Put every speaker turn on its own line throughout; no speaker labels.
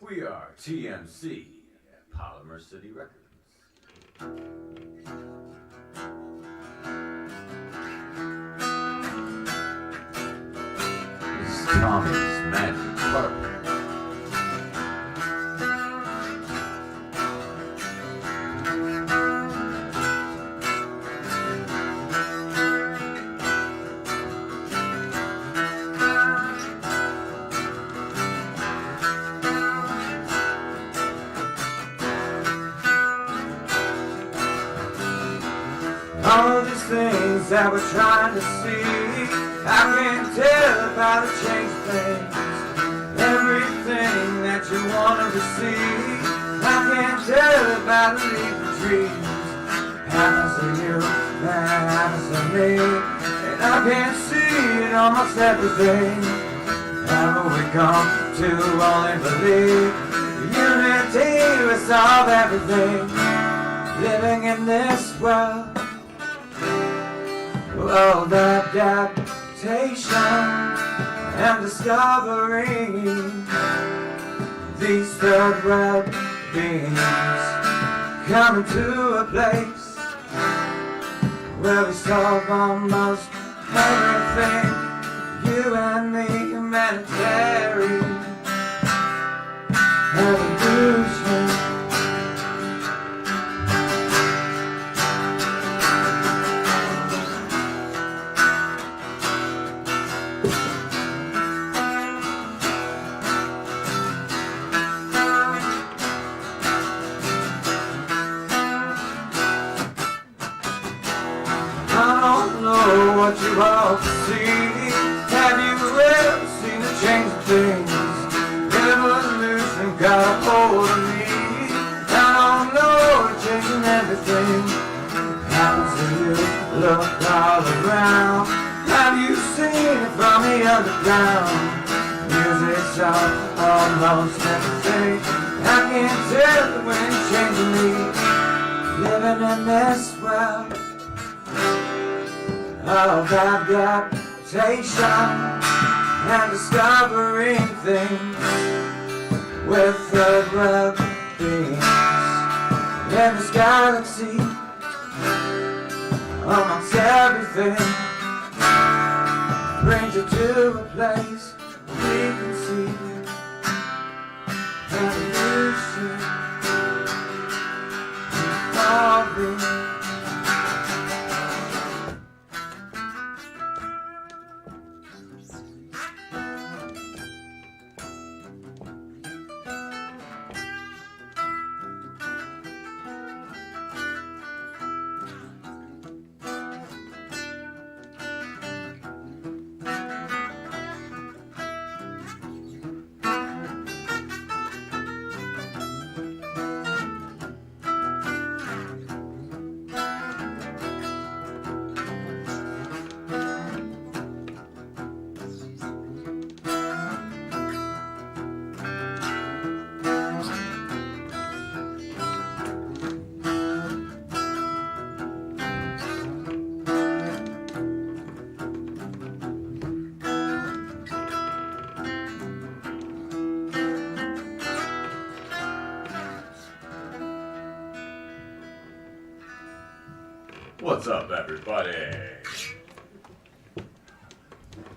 We are TMC at Polymer City Records. This is Tommy's Magic Carpet.
All these things that we're trying to see, I can't tell about the change of things. Everything that you want to receive, I can't tell about the leafy trees. Happens to you, that happens to me, and I can't see it almost everything. Haven't we come to only believe unity will solve everything? Living in this world of adaptation and discovering these third world beings, coming to a place where we solve almost everything. You and me, humanitarian evolution. I don't know what you all see. Have you ever seen a change of things? Evolution got a hold of me. I don't know, it's changing everything. Happens to you, look all around. Have you seen it from the underground? Music's almost everything. I can't tell when it's changing me. Living in this world of adaptation and discovering things with third world beings in this galaxy amongst everything brings you to a place we can see evolution evolving.
What's up, everybody?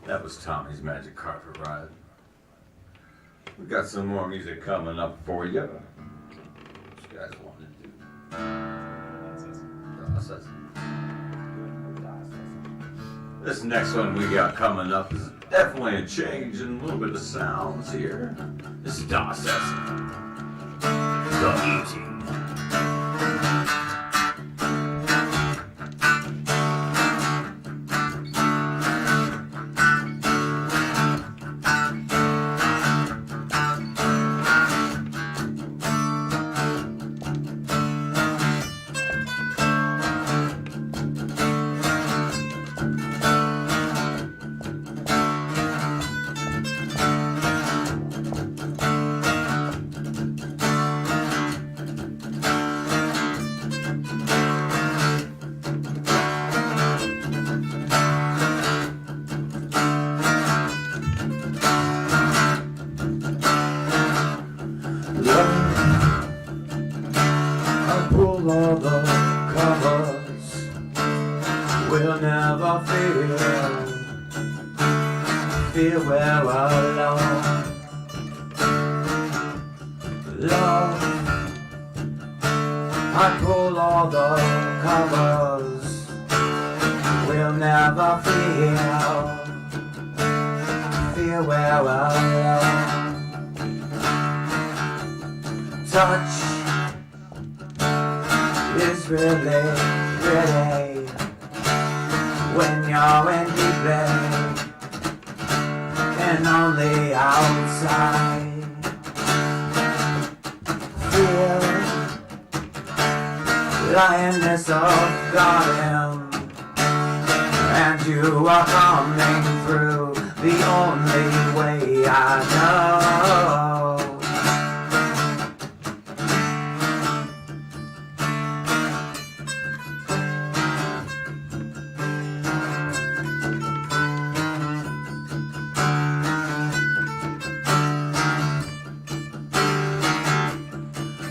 That was Tommy's Magic Carpet Ride. We got some more music coming up for you. What you guys want to do? This next one we got coming up is definitely a change in a little bit of sounds here. This is DOS The Eating.
the covers will never feel we're alone. Love, I pull all the covers, we'll never feel we're alone. Touch is really pretty when you're in deep play and only outside. Feel lioness of garden, and you are coming through the only way I know.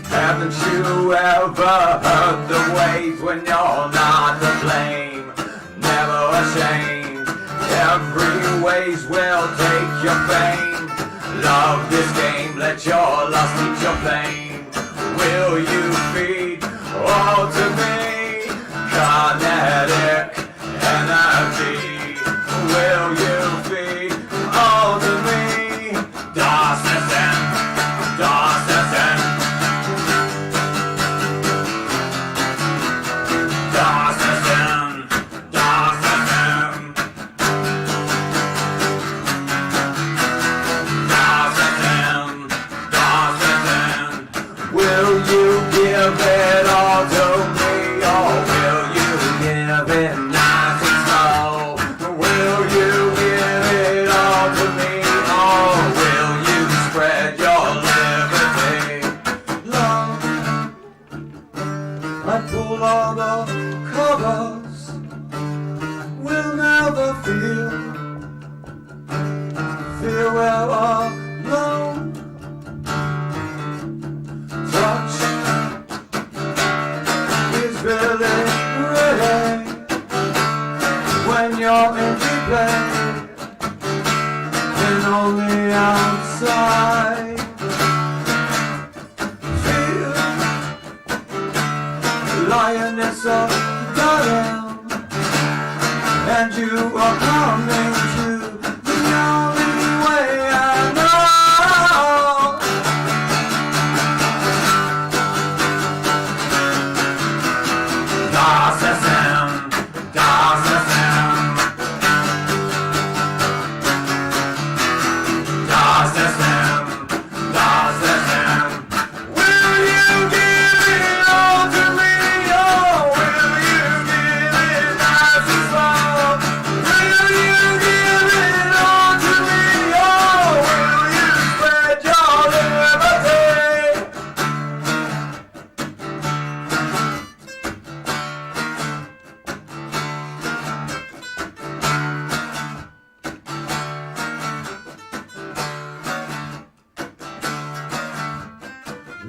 Haven't you ever heard the waves when you're not to blame? Never ashamed, every waves will take your fame. Love this game, let your lust eat your pain. Will you feed all to me? Kinetic energy. Will you feed all to me? Darkness and darkness and give it all to me, or will you give it nice and slow? Will you give it all to me, or will you spread your liberty? Love, I pull all the covers, we'll never feel we're alone. Touch really when you're in deep play and only outside. Feel lioness of garden, and you are coming to the only way I know.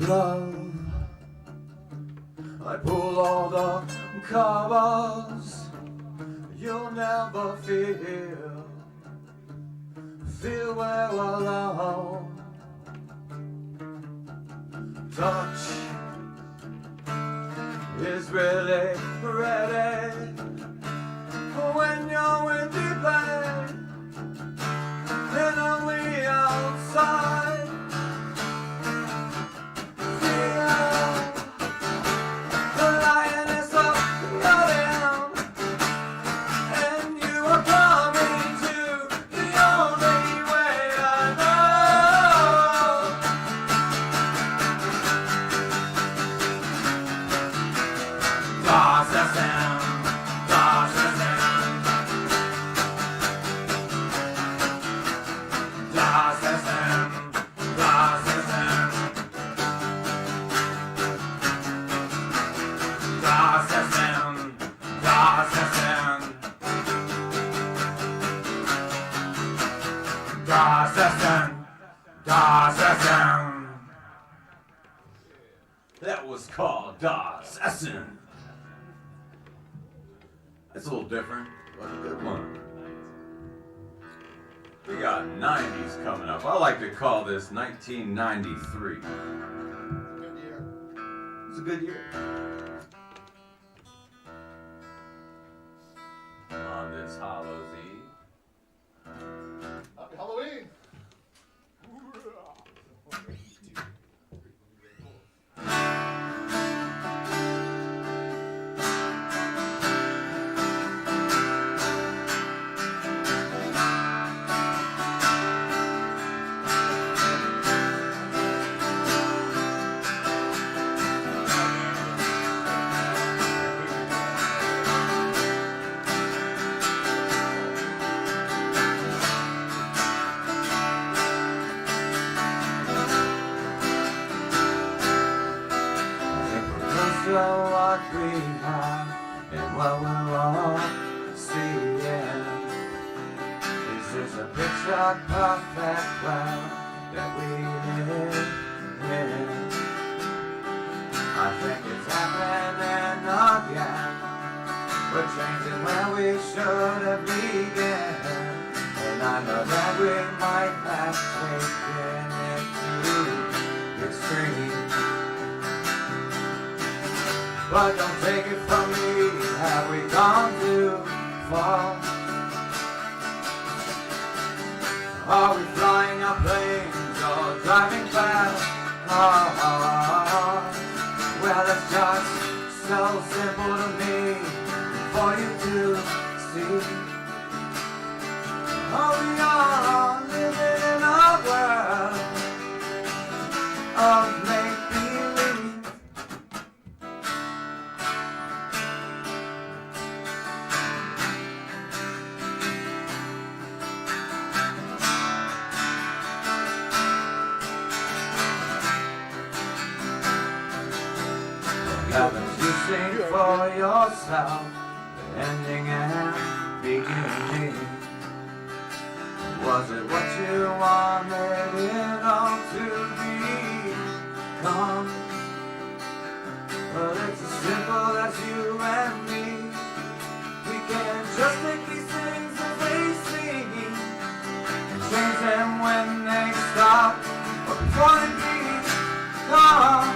Love, I pull all the covers, you'll never feel we're alone. Touch is really ready when you're in deep play and only outside. That was called
Das Essen. That's a little different, but a good one. We got 90s coming up. I like to call this 1993.
Good year.
It's a good year. On this Hallows Eve.
Happy Halloween!
What we have and what we're all seeing is just a picture perfect world that we live in. I think it's happening again. We're changing where we should have begun, and I know that we might have taken it to extreme. But don't take it from me, have we gone too far? Are we flying our planes or driving fast? Well, it's just so simple to me for you to see. Oh, we are living in a world of make-believe. Haven't you seen for yourself the ending and beginning? Was it what you wanted it all to become? Well, it's as simple as you and me. We can just take these things as they seem and change them when they stop or before they become.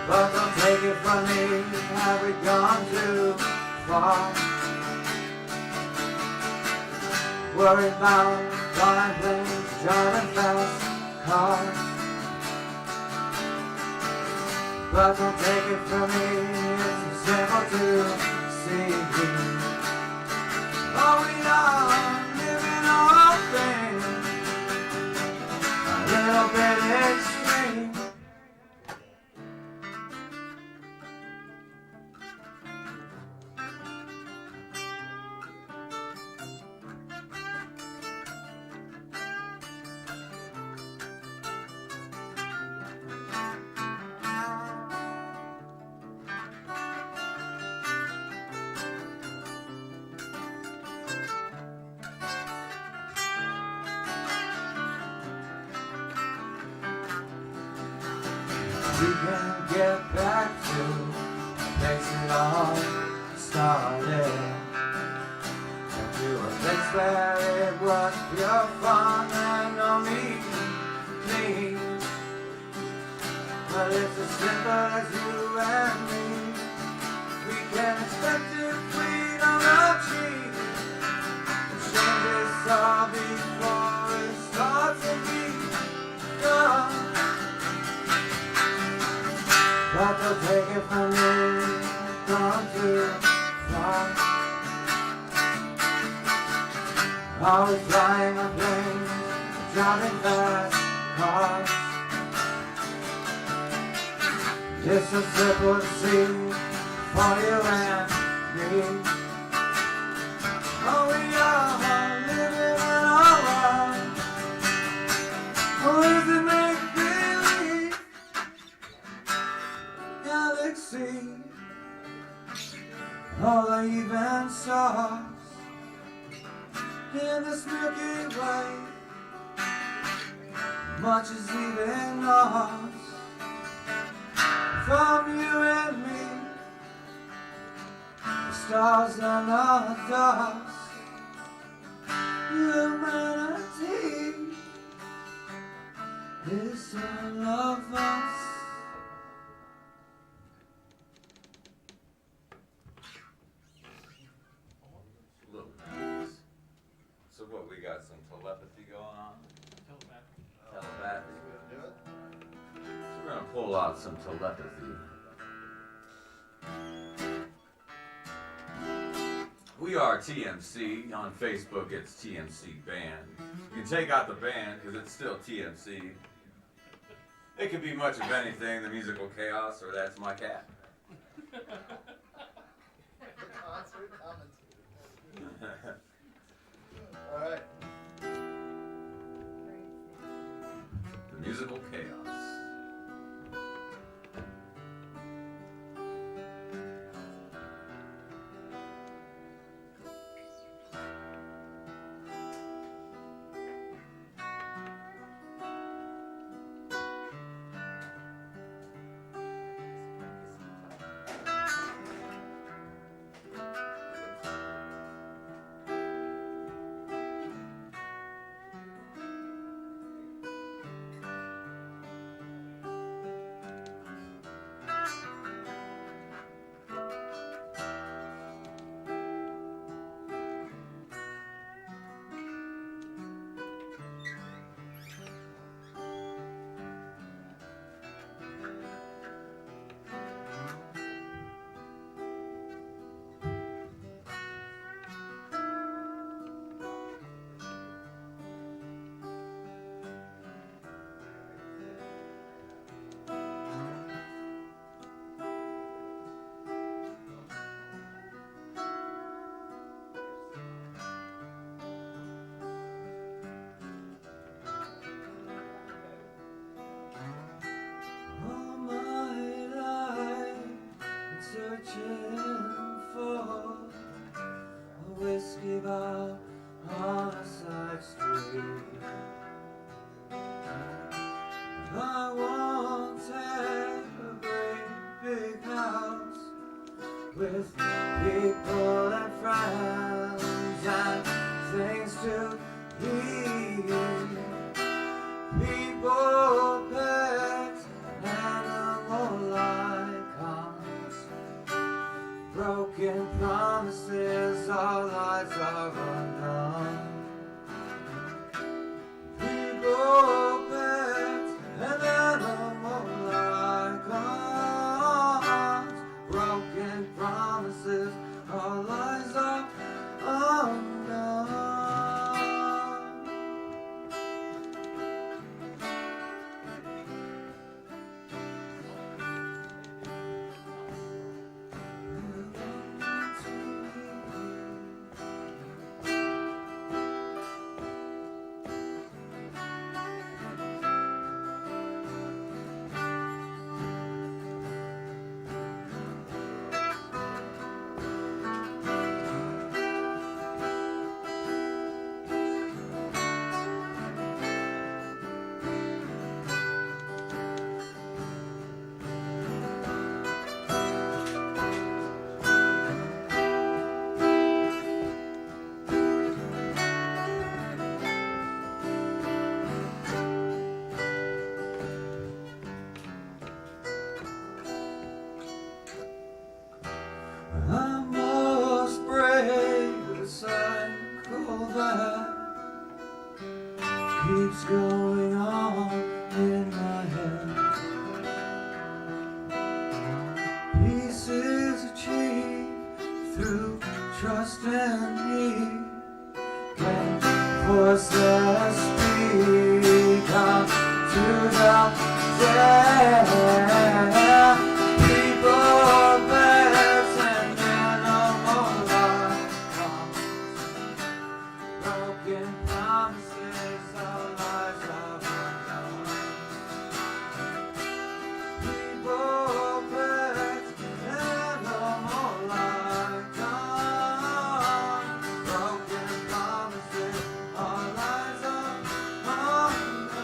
But don't take it from me, have we gone too far? Worried about flying planes, driving fast cars. But don't take it from me, it's simple to see. Oh, we are living our thing, a little bit extreme. We can get back to the place it all started, and to a place where it was pure fun and only clean. Well, it's as simple as you and me. We can expect it freedom achieved. Change this all before it starts to be done. But don't take it from me, gone too far. Are we flying on planes, driving fast cars? It's so simple to see for you and me. Oh, we are living in our world. Oh, is it make-believe? Galaxy, all the even stars in this Milky Way, much is even lost. from you and me. The stars are not dust. Humanity is all of us.
Little nice. So what, we got some telepathy going on? Telepathy.
Do it.
So we're gonna pull out some telepathy. We are TMC. On Facebook, it's TMC Band. You can take out the band because it's still TMC. It could be much of anything, the musical chaos, or that's my cat.
Concert commentator. All right.
The musical chaos.
All my life, I'm searching for a whiskey bar on a side street. I wanted a great big house with people and friends and things to eat. People, pets, animal icons, broken promises, our lives are undone. People, pets, and animal icons, broken promises, our lives are undone. I must break the cycle that keeps going on in my head. Peace is achieved through trust in me. When voices speak out to the dead. People, pets, and animal icons, broken promises, our lives are undone. People, pets, animal icons, broken promises, our lives are undone.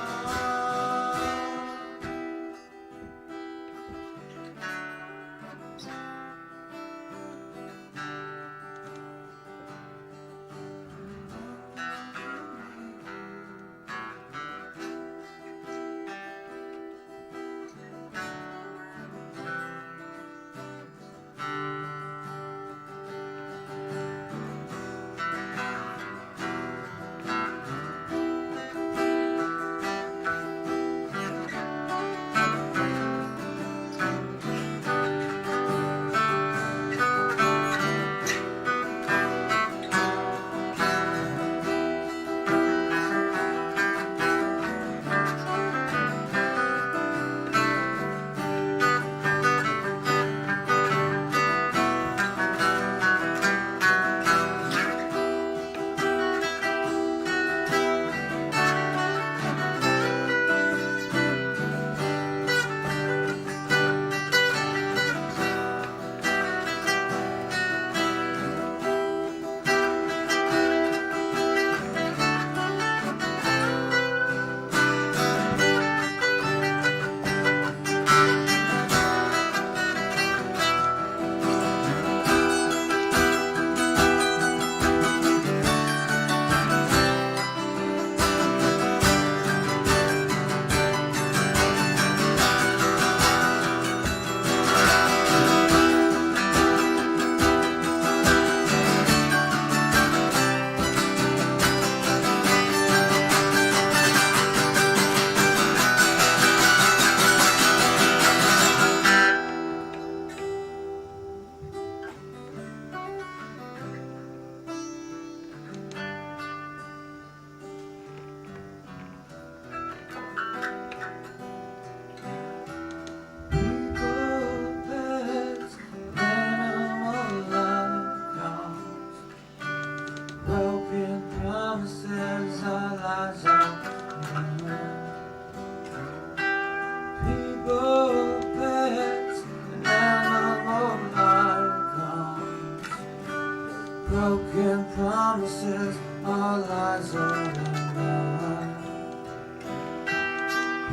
broken promises, our lies are undone.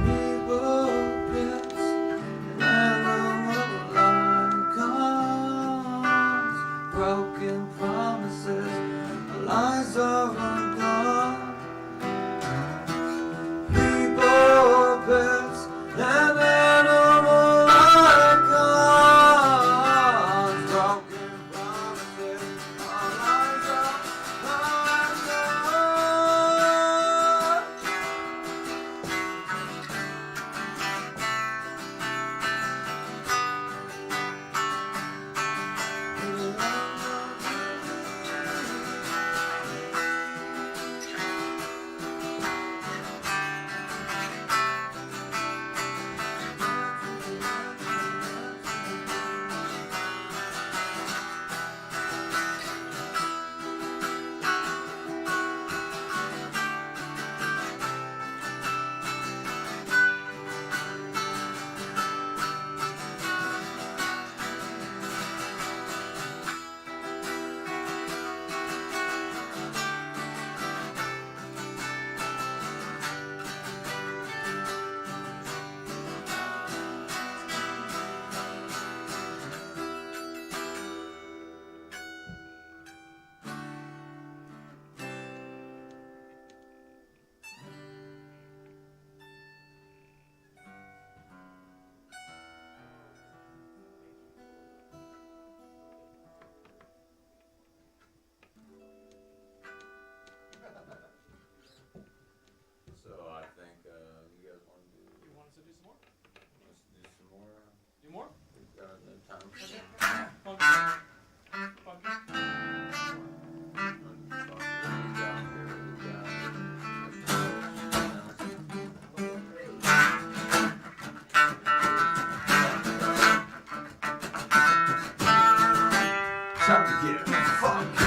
People bits, never comes. Broken promises, our lies are undone. People bits, and animal icons. Broken promises, our lies are
So I think you guys want to do.
You want us to do some more?
Let's do some more.
Do more?
We've got the time.
time to get funky.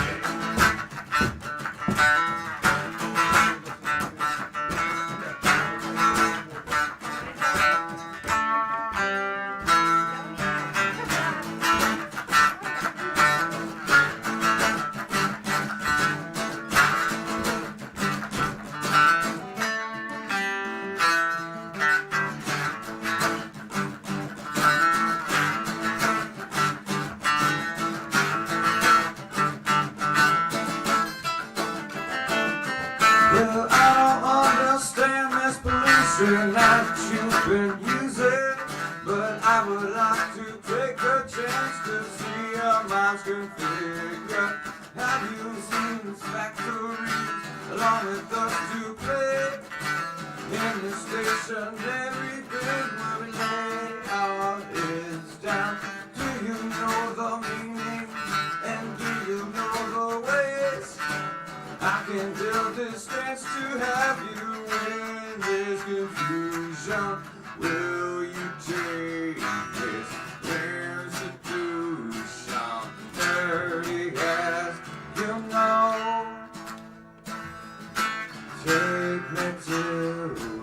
Well, I don't understand this pollution that you've been using, but I would like to take a chance to see your mind's configured. Have you seen these factories along with us to play? In the stationary bin where we lay our heads down. Do you know the meaning and do you know the ways? I can build this dance to have you in this confusion. Will you take this institution dirty as you know? Take me to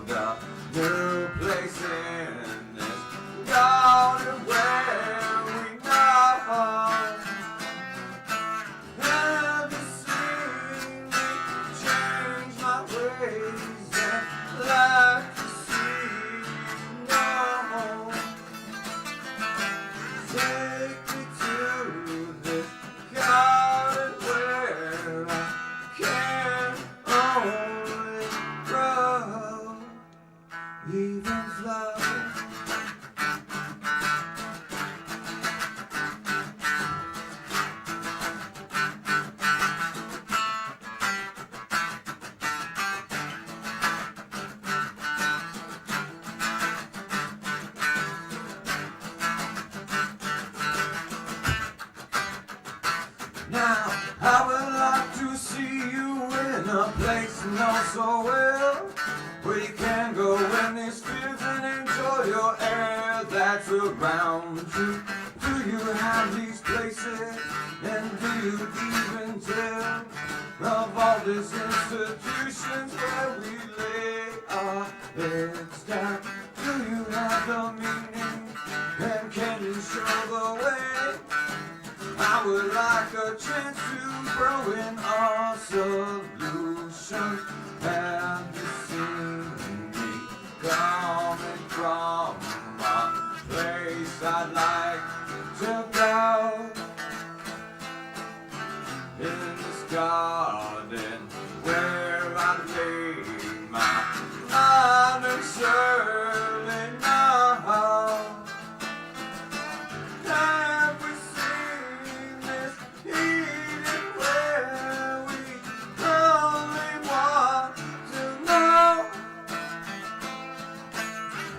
the new place in this garden where we know. Have you seen me change my ways and like to see no? Take me to this garden where I can only grow, even flow. Now, I would like to see you in a place you know so well, where you can go in these fields and enjoy your air that's around you. Do you have these places, and do you even tell of all these institutions where we lay our heads down? Do you have the meaning, and can you show the way? I would like a chance to brewing a solution. Have you seen me coming from a place I'd like to go? In this garden where I laid my mind and surely now. Have we seen this Eden where we only want to know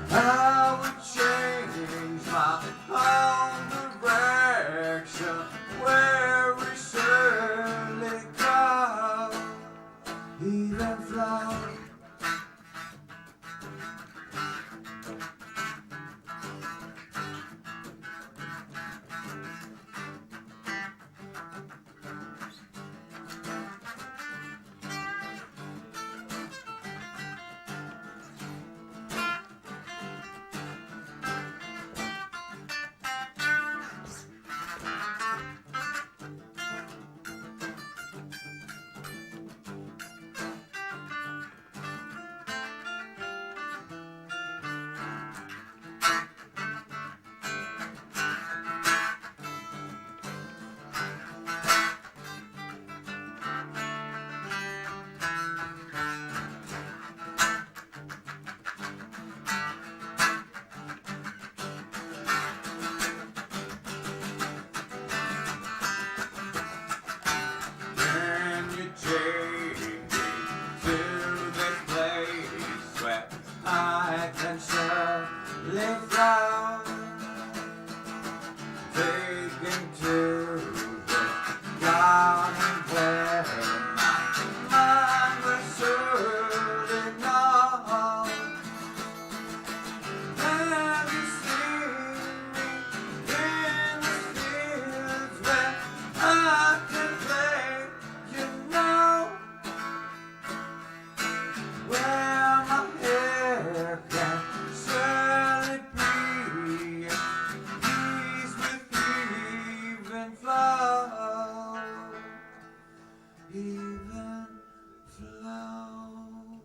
how we change my own direction, where we surely go, even fly. Can you take me to this place where I can surely flow? Taken to this garden where my mind will surely know. Have you seen me in the fields where I can play, you know, where my hair can surely be ease with even flow, even flow.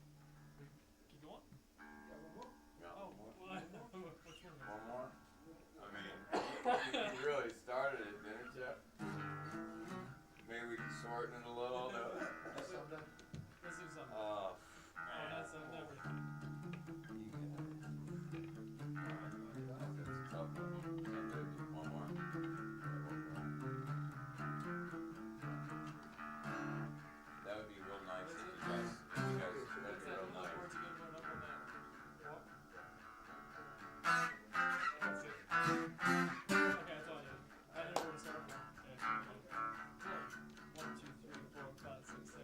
Keep going?
Yeah,
Oh,
one
which one?
more? I mean, you really started it, didn't you? Maybe we can shorten it a little.
Let's do something.
Oh,
Oh, that's never.
that's a tough one. One more. That would be real nice if you guys would be
What's
real
that?
nice.
Where's it going up on that? What? That's it. Okay, that's all I did. I didn't know where to start from. Yeah, 1, 2, 3, 4, 5, 6,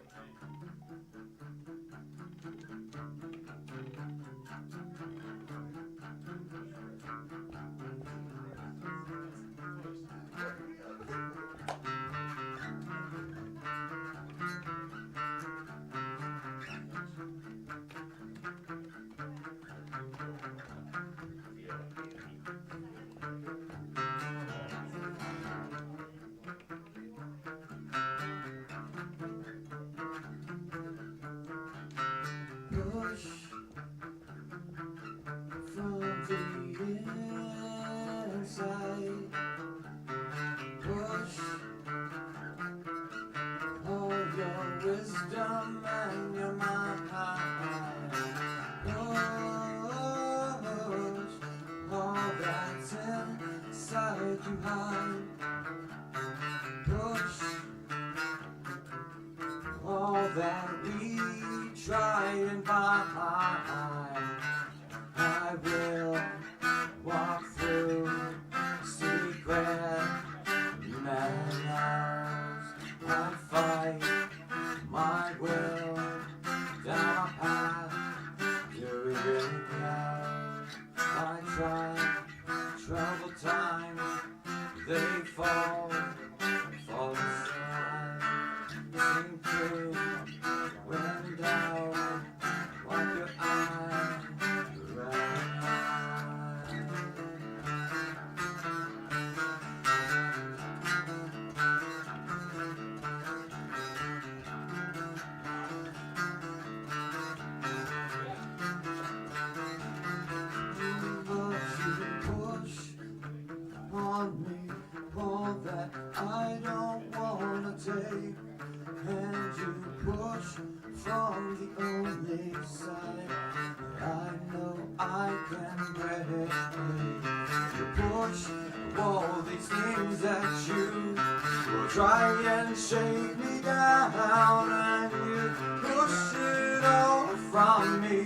Push from the inside. Push all your wisdom and your mind. Push all that's inside you hide. Push all that we tried and find. I will walk through secret meadows. I fight my way and break. You push all these things that you will try and shake me down, and you push it all from me.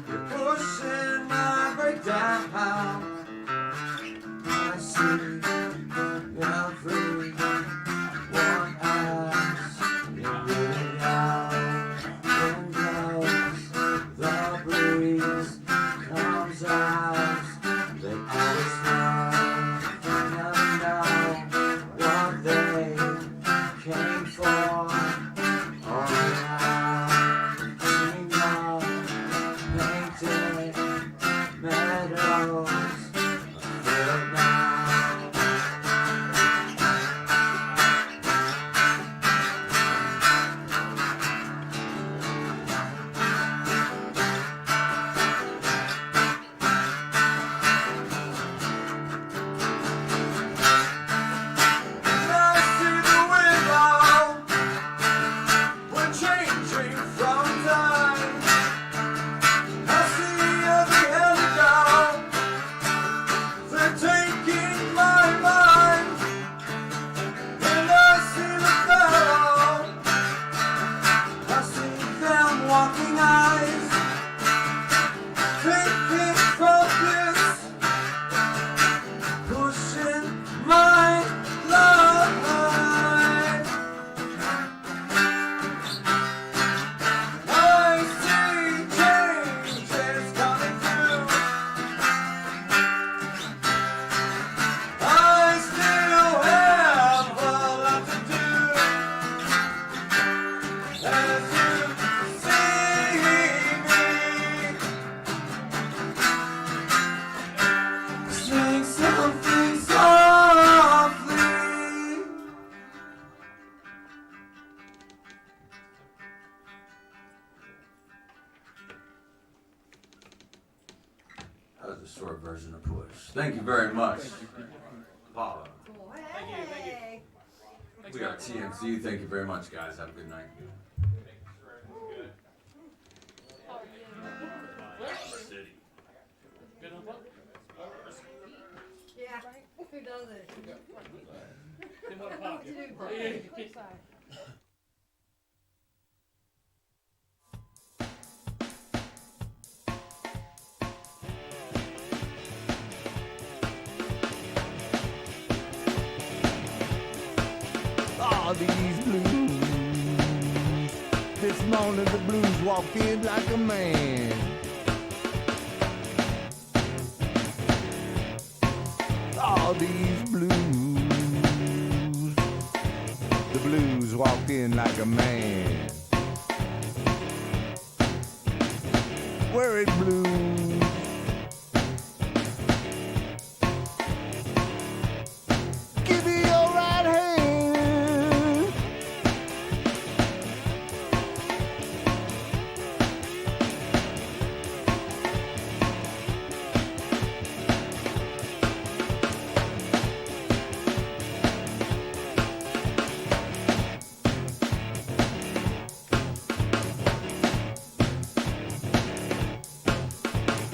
You're pushing my breakdown. I see everyone as you're really out. When blows the breeze comes out, they always know. Never know what they came for. All now, sing on painted meadows filled now. Walking eyes, thinking focus, pushing my life. I see changes coming through. I still have a lot to do. As you sing something softly.
That was a short version of Push. Thank you very much, Paula.
Hey.
We are TMC. Thank you very much, guys. Have a good night.
Yeah. Who does it?
Didn't want to pop you.
All these blues. This morning the blues walked in like a man. All these blues. The blues walked in like a man. Worried blues. Give me your right hand.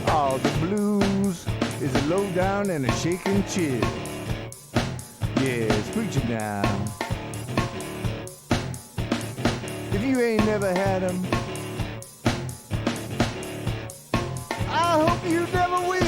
All the blues is a low down and a shaking chill. Yes, preach it now. If you ain't never had 'em, I hope you never will.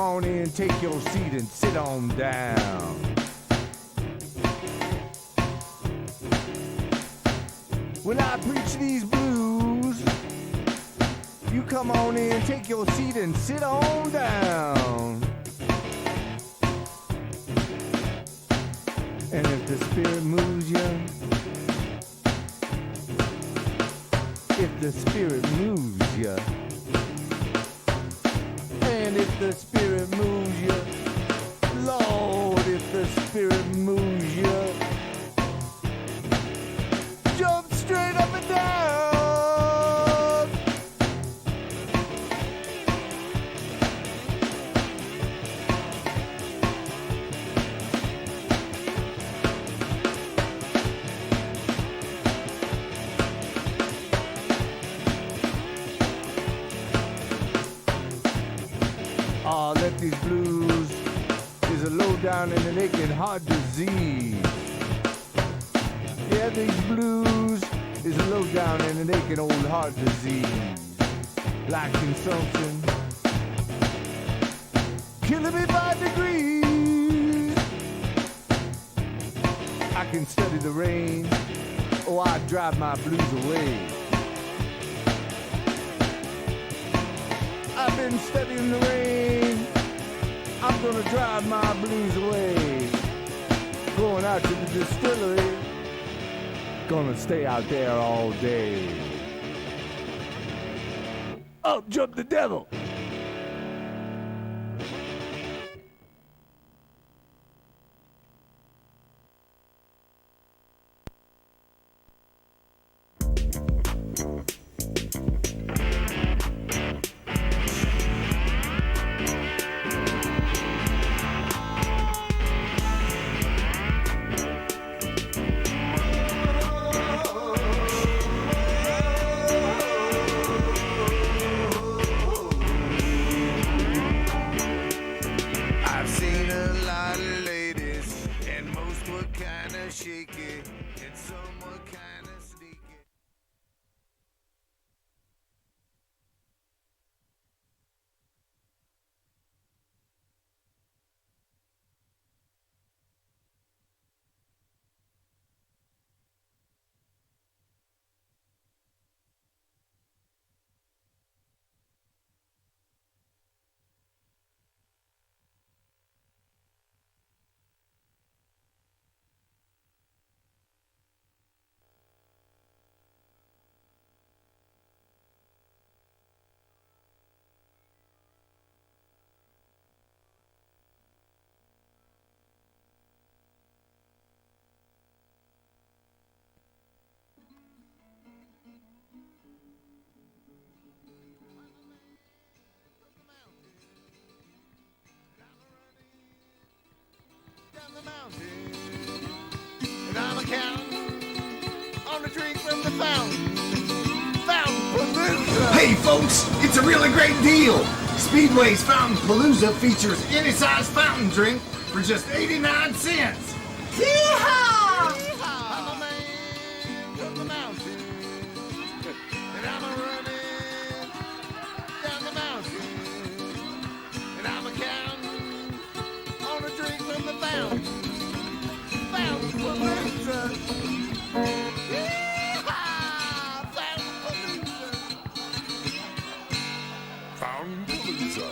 on in, take your seat and sit on down. When I preach these blues, you come on in, take your seat and sit on down. And if the spirit moves you, if the spirit moves you, and if the spirit moves you, Lord, if the spirit moves you, jump straight up and down. Let these blues is a low down and an aching heart disease. Yeah, these blues is a low down and an aching old heart disease. Like consumption, killing me 5 degrees. I can study the rain, or I drive my blues away. I've been studying the rain, I'm gonna drive my blues away. Going out to the distillery, gonna stay out there all day. Up jump the devil. And I'm counting on a drink from the fountain.
Hey folks, it's a really great deal. Speedway's Fountain Palooza features any size fountain drink for just 89 cents.
Yeehaw!
I'm a man from the mountain, and I'm a running down the mountain, and I'm a counting on a drink from the fountain. Fountain Palooza. Yeehaw! Fountain Palooza. Fountain Palooza.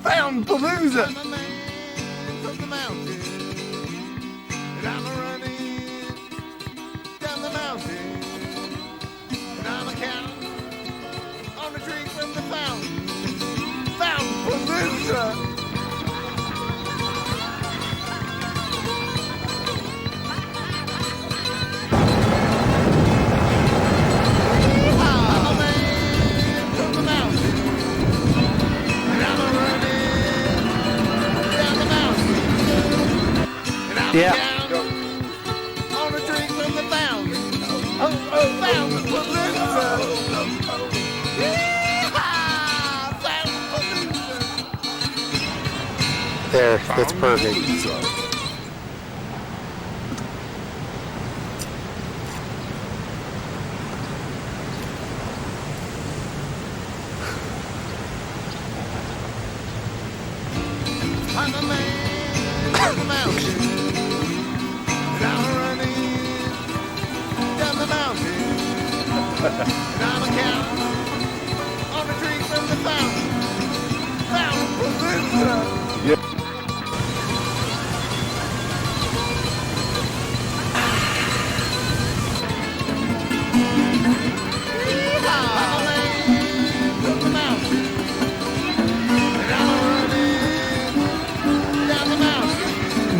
Fountain Palooza. I'm a man from the mountain, and I'm a running down the mountain, and I'm a counting on a drink from the fountain. Fountain Palooza. I'm a man from the mountain, and I'm a running down the mountain, and I'm a counting on a drink from the fountain. Fountain Palooza. Yeehaw! Fountain Palooza.
There, that's perfect.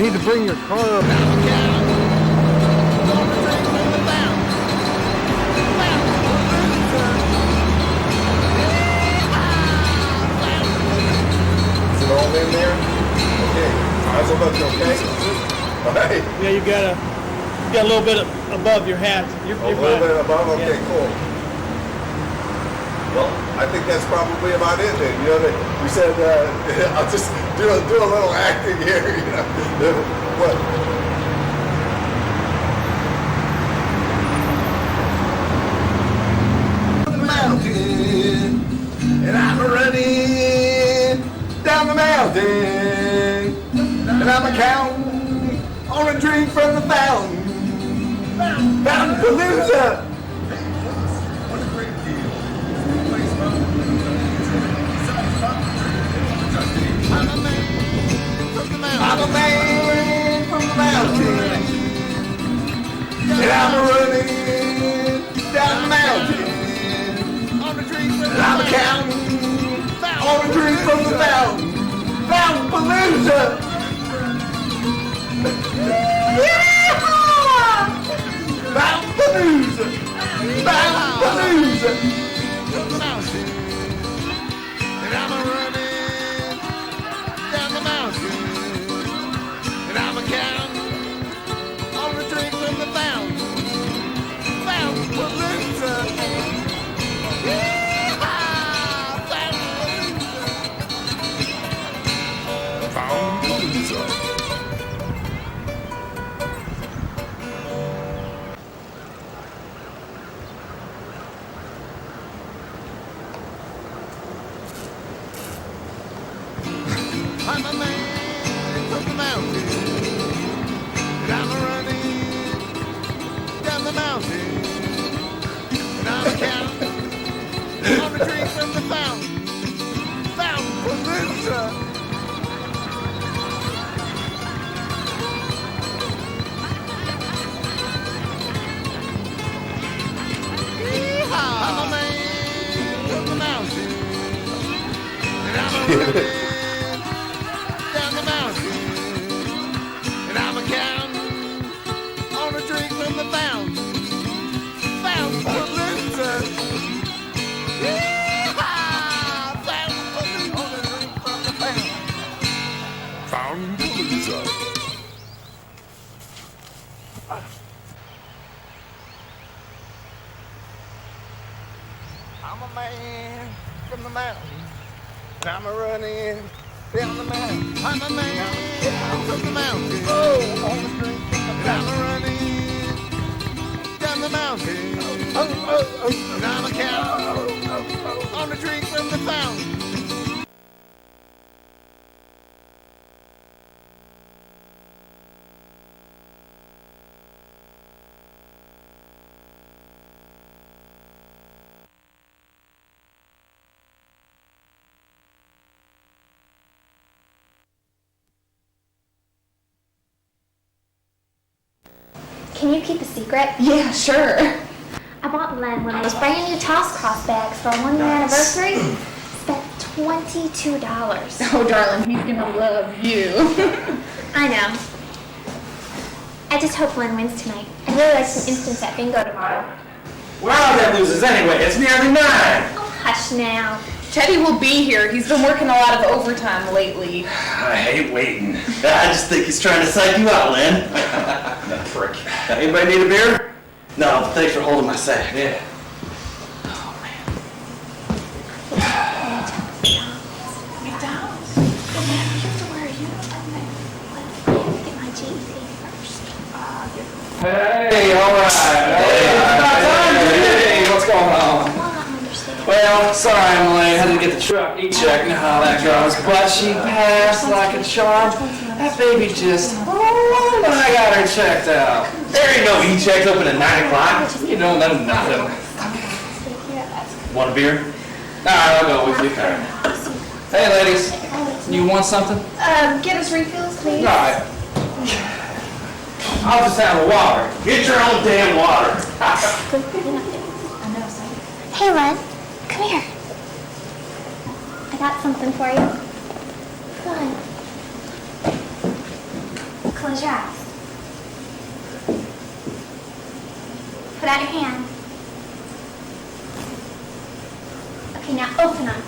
need to bring your car up.
Is it all in there? Okay. How's it look, okay? All right.
Yeah, you got a little bit above your hat. You're
A little
fine.
bit above? Okay,
Yeah.
cool. Well, I think that's probably about it then. You know, we said, I'll just do a little acting here, you know. What? Mountain, and I'm running down the mountain, and I'm counting on a drink from the fountain. Fountain Palooza. What a great deal. I'm a man from the mountain. I'm a man from the mountain. And I'm running down the mountain. And I'm counting on a drink from the fountain. Fountain Palooza. Fountain Palooza. Fountain Palooza. And I'm running down the mountain. And I'm counting on a drink from the fountain. Fountain Palooza. I'm a man from the mountain, and I'm running down the mountain, and I'm counting on a drink from the fountain, Fountain Palooza. I'm a man from the mountain, and I'm running down the mountain, and I'm counting on a drink from the fountain, Fountain Palooza. Yeehaw! Fountain Palooza. On a drink from the fountain, Fountain Palooza. I'm a man from the mountain, and I'm running down the mountain. I'm a man from the mountain. Oh, on a drink from the fountain. And I'm running down the mountain. And I'm counting on a drink from the fountain.
Can you keep a secret?
Yeah, sure.
I bought Len one of those brand new toss cross bags for our 1-year anniversary. Spent $22.
Oh, darling, he's gonna love you.
I know. I just hope Len wins tonight. I'd really like some instants at bingo tomorrow.
Where are them losers anyway? It's nearly 9.
Oh, hush now.
Teddy will be here. He's been working a lot of overtime lately.
I hate waiting. I just think he's trying to psych you out, Lynn. That prick. Anybody need a beer? No, but thanks for holding my sack. Yeah. Oh, man.
McDonald's? You have to wear a uniform. Let me get my GED first.
Hey, all right. Hey, what's going on?
Well, I understand.
Well, sorry I'm late. Had to get the truck e-checked. You know how that goes. But she passed like a charm. That baby just, oh, I got her checked out. There ain't no e-checks open at 9 o'clock. You don't know nothing. Want a beer? All right, I'll go with you. All right. Hey, ladies. You want something?
Get us refills, please.
All right. I'll just have a water. Get your own damn water.
Hey, Len, come here. I got something for you. Come on. Close your eyes. Put out your hand. Okay, now open them.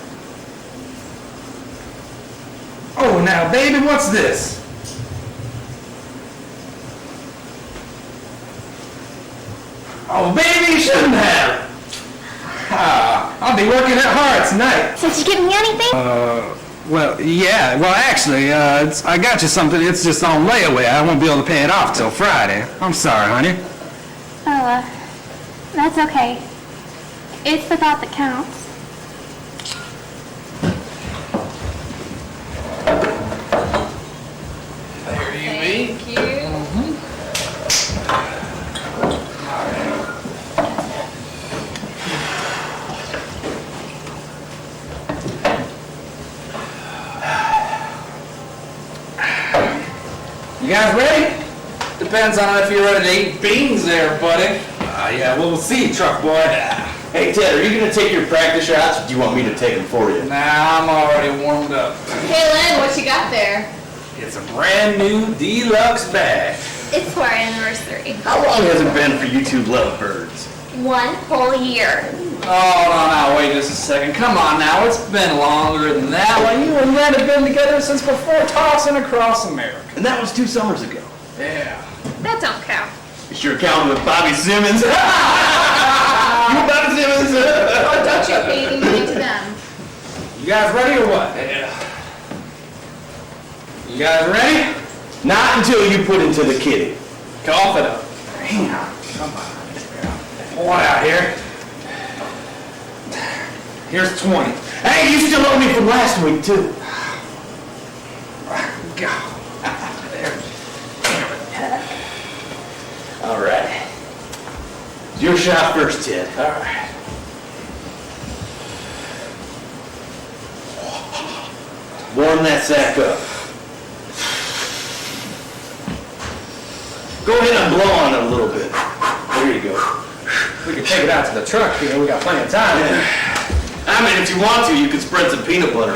Oh, now, baby, what's this? Oh, baby, you shouldn't have. I'll be working at hard tonight.
Did you get me anything?
Well, yeah. Well, actually, I got you something. It's just on layaway. I won't be able to pay it off till Friday. I'm sorry, honey.
Oh, that's okay. It's the thought that counts.
There you be.
Thank you.
You guys ready? Depends on if you're ready to eat beans there, buddy. Yeah, we'll see, truck boy.
Hey, Ted, are you going to take your practice shots, or do you want me to take them for you?
Nah, I'm already warmed up.
Hey, Lynn, what you got there?
It's a brand new deluxe bag.
It's for our anniversary.
How long has it been for you two lovebirds?
1 whole year.
Oh, no, wait just a second. Come on now, it's been longer than that. Well, you and Len have been together since before tossing across America.
And that was 2 summers ago.
Yeah.
That don't count.
You sure counting with Bobby Simmons? You Bobby Simmons?
Oh, don't you pay any money to them.
You guys ready or what?
Yeah.
You guys ready?
Not until you put into the kitty.
Cough it up. Damn, come on. Pull it out here. Here's 20.
Hey, you still owe me from last week, too.
God. There.
All right. Your shot first, Ted.
All right.
Warm that sack up. Go ahead and blow on it a little bit. There you go.
We can take it out to the truck here. We got plenty of time.
Yeah. I mean, if you want to, you could spread some peanut butter.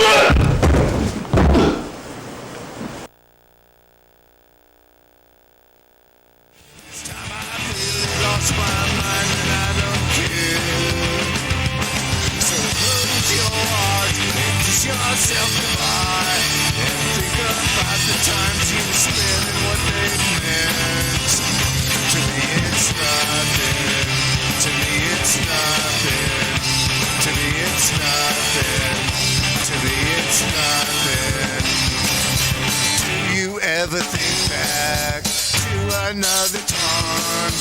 Ever think back to another time?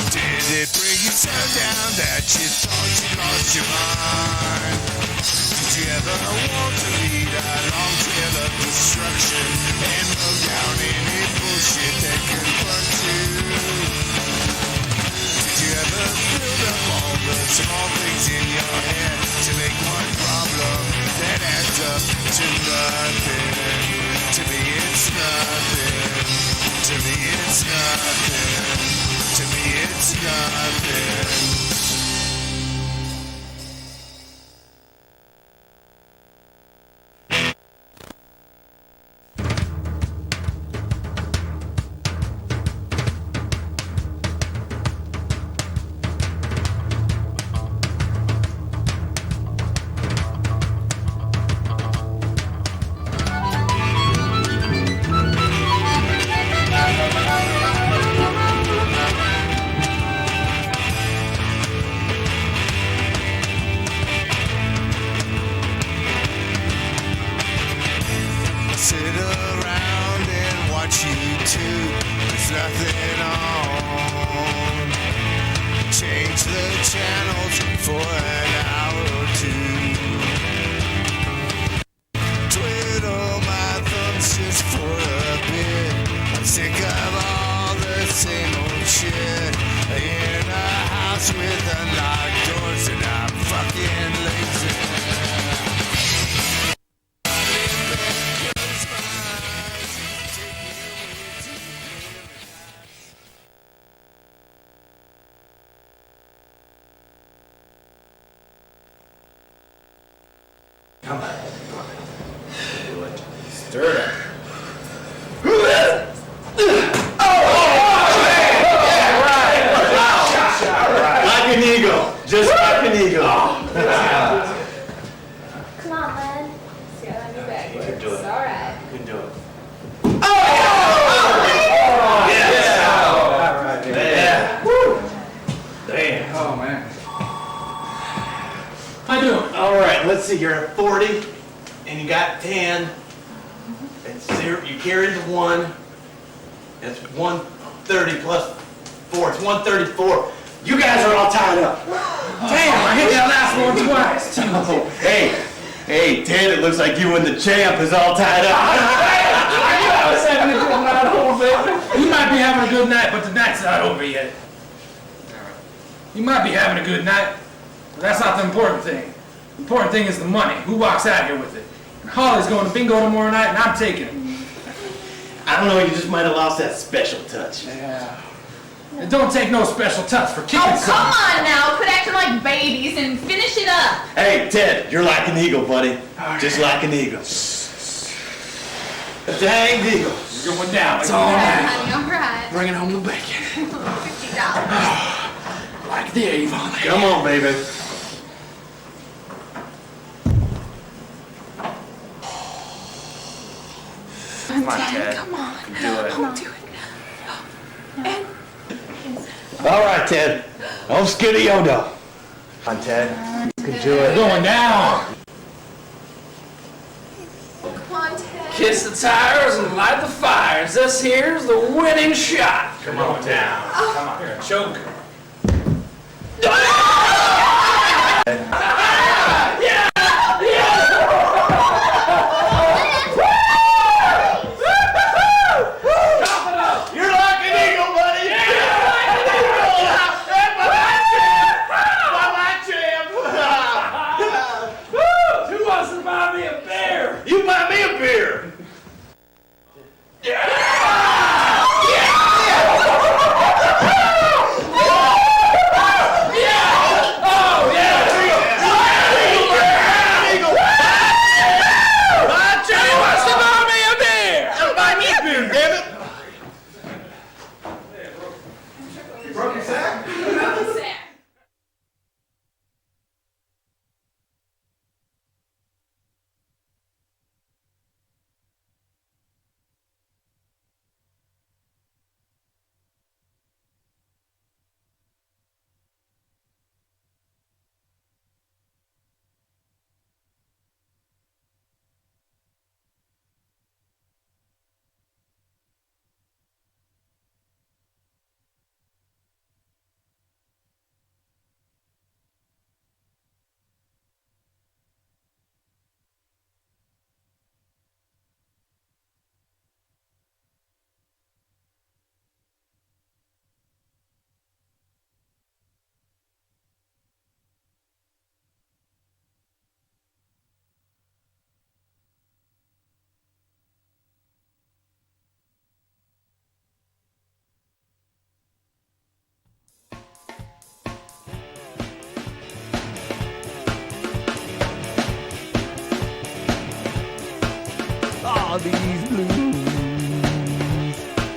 Did it bring you so down that you thought you lost your mind? Did you ever want to lead a long trail of destruction and go down any bullshit that could burn you? Did you ever build up all the small things in your head to make one problem that adds up to nothing? To me it's nothing. To me it's nothing. To me it's nothing. Sit around and watch YouTube. There's nothing on. Change the channels for an hour or two. Twiddle my thumbs just for a bit. I'm sick of all the same old shit. In a house with unlocked doors and I'm fucking lazy.
Come on. Stir it up.
let's see, you're at 40, and you got 10. It's 0, you carry the 1. It's 130 plus 4, it's 134. You guys are all tied up.
Damn, I hit that last one twice.
Oh, hey, Ted, it looks like you and the champ is all tied up.
I was having a good night, old baby. You might be having a good night, but the night's not over yet. You might be having a good night, but that's not the important thing. The important thing is the money. Who walks out here with it? And Holly's going to bingo tomorrow night, and I'm taking it.
I don't know, you just might have lost that special touch.
Yeah. It don't take no special touch for kicking
Oh,
something.
come on now. Quit acting like babies and finish it up.
Hey, Ted, you're like an eagle, buddy. Just like an eagle. A dang eagle.
You're going down.
All right, honey, all right.
Bringing home the bacon.
$50.
Like the Avon.
Come on, baby.
Come
on, Ted.
Come on.
Do it.
Come on. Do it. And
All right, Ted. Don't skiddy Yodo. Come on, Ted. You can do it.
Going down.
come on, Ted.
Kiss the tires and light the fires. This here's the winning shot. Come on down. Come on. Here, choke.
You're like an eagle, buddy. You're like an eagle. Hey, my champ.
Who wants to buy me a beer?
You buy me a beer.
All these blues.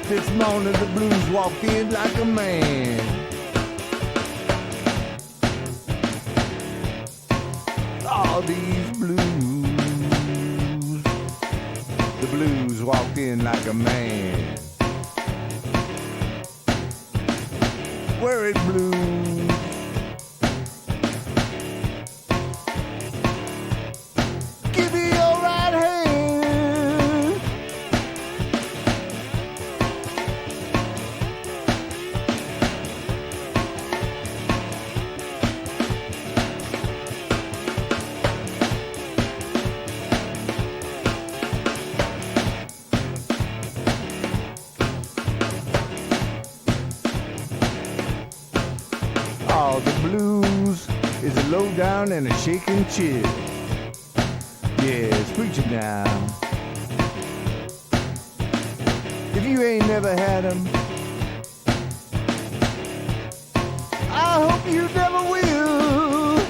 This morning the blues walked in like a man. All these blues. The blues walked in like a man. Worried blues. Give me your right hand. All the blues is a low down and a shaking chill. Yes, preach it now. If you ain't never had 'em, I hope you never will.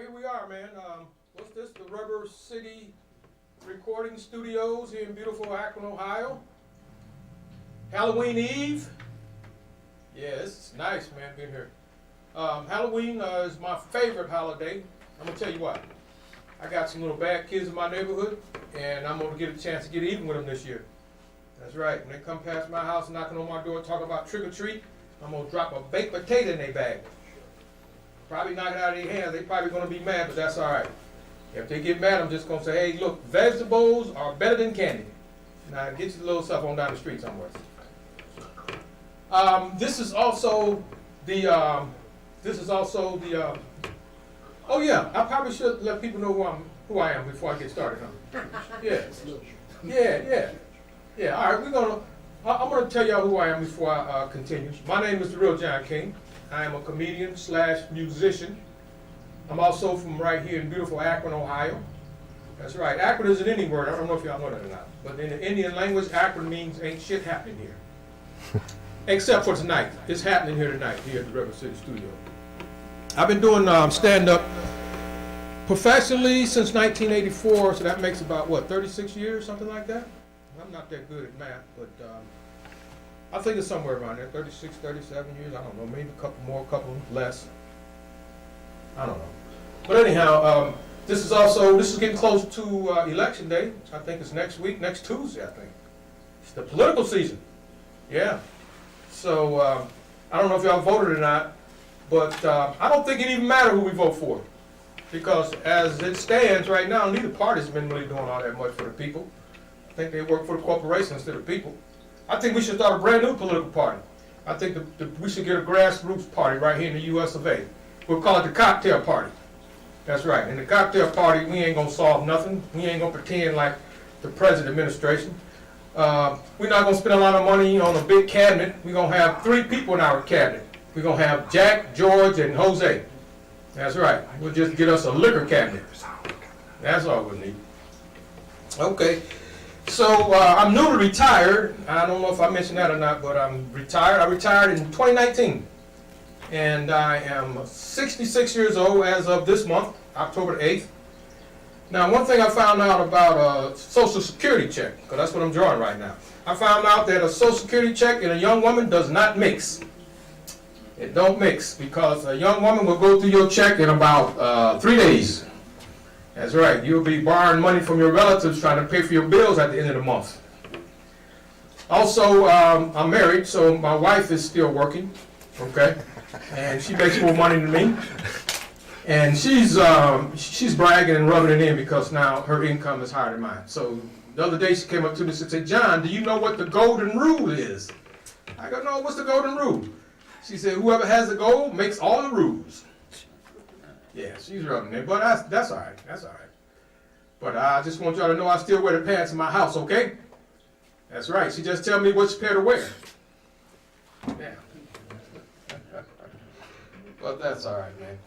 here we are, man. What's this? The Rubber City Recording Studios here in beautiful Akron, Ohio. Halloween Eve. Yeah, this is nice, man, being here. Halloween is my favorite holiday. I'm gonna tell you what. I got some little bad kids in my neighborhood, and I'm gonna get a chance to get even with them this year. That's right. When they come past my house, knocking on my door, talking about trick or treat, I'm gonna drop a baked potato in their bag. Probably knock it out of their hands. They probably gonna be mad, but that's all right. If they get mad, I'm just gonna say, hey, look, vegetables are better than candy. Now get your little stuff on down the street somewhere. This is also the. Oh yeah, I probably should let people know who I am before I get started. Huh? Yeah. All right, I'm gonna tell y'all who I am before I continue. My name is the real John King. I am a comedian / musician. I'm also from right here in beautiful Akron, Ohio. That's right. Akron is an Indian word. I don't know if y'all know that or not. But in the Indian language, Akron means ain't shit happening here. Except for tonight. It's happening here tonight, here at the River City Studio. I've been doing stand-up professionally since 1984, so that makes about, what, 36 years, something like that? I'm not that good at math, but I think it's somewhere around there, 36, 37 years, I don't know, maybe a couple more, a couple less. I don't know. But anyhow, this is getting close to election day. I think it's next week, next Tuesday, I think. It's the political season. Yeah. So, I don't know if y'all voted or not, but I don't think it even matters who we vote for. Because as it stands right now, neither party's been really doing all that much for the people. I think they work for the corporations instead of people. I think we should start a brand new political party. I think we should get a grassroots party right here in the US of A. We'll call it the cocktail party. That's right. In the cocktail party, we ain't gonna solve nothing. We ain't gonna pretend like the present administration. We're not gonna spend a lot of money on a big cabinet. We're gonna have 3 people in our cabinet. We're gonna have Jack, George, and Jose. That's right. We'll just get us a liquor cabinet. That's all we'll need. Okay. So I'm newly retired. I don't know if I mentioned that or not, but I'm retired. I retired in 2019. And I am 66 years old as of this month, October 8th. Now, one thing I found out about a Social Security check, because that's what I'm drawing right now. I found out that a Social Security check and a young woman does not mix. It don't mix, because a young woman will go through your check in about 3 days. That's right. You'll be borrowing money from your relatives trying to pay for your bills at the end of the month. Also, I'm married, so my wife is still working. Okay. And she makes more money than me, and she's bragging and rubbing it in because now her income is higher than mine. So the other day she came up to me and said, "John, do you know what the golden rule is?" I go, "No, what's the golden rule?" She said, "Whoever has the gold makes all the rules." Yeah, she's rubbing it, but that's all right. That's all right. But I just want y'all to know I still wear the pants in my house, okay? That's right. She just tell me which pair to wear. Yeah. But that's all right, man.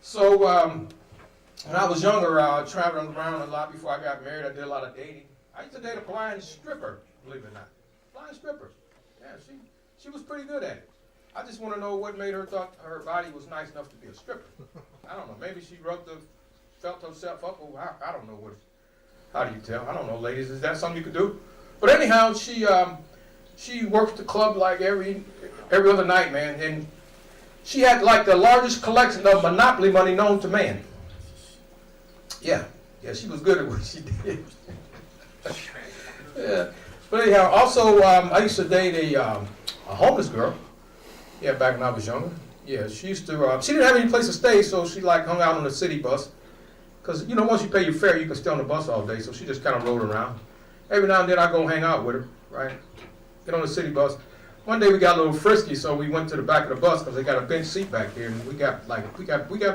So when I was younger, traveling around a lot before I got married. I did a lot of dating. I used to date a blind stripper, believe it or not. Blind stripper. Yeah, she was pretty good at it. I just want to know what made her thought her body was nice enough to be a stripper. I don't know. Maybe she felt herself up, or I don't know what. How do you tell? I don't know, ladies. Is that something you could do? But anyhow, she worked the club like every other night, man, and she had like the largest collection of Monopoly money known to man. Yeah, she was good at what she did. Yeah, but anyhow, also I used to date a homeless girl. Yeah, back when I was younger. Yeah, she used to. She didn't have any place to stay, so she like hung out on the city bus. Cause once you pay your fare, you can stay on the bus all day. So she just kind of rolled around. Every now and then I go hang out with her, right? Get on the city bus. One day we got a little frisky, so we went to the back of the bus because they got a bench seat back there, and we got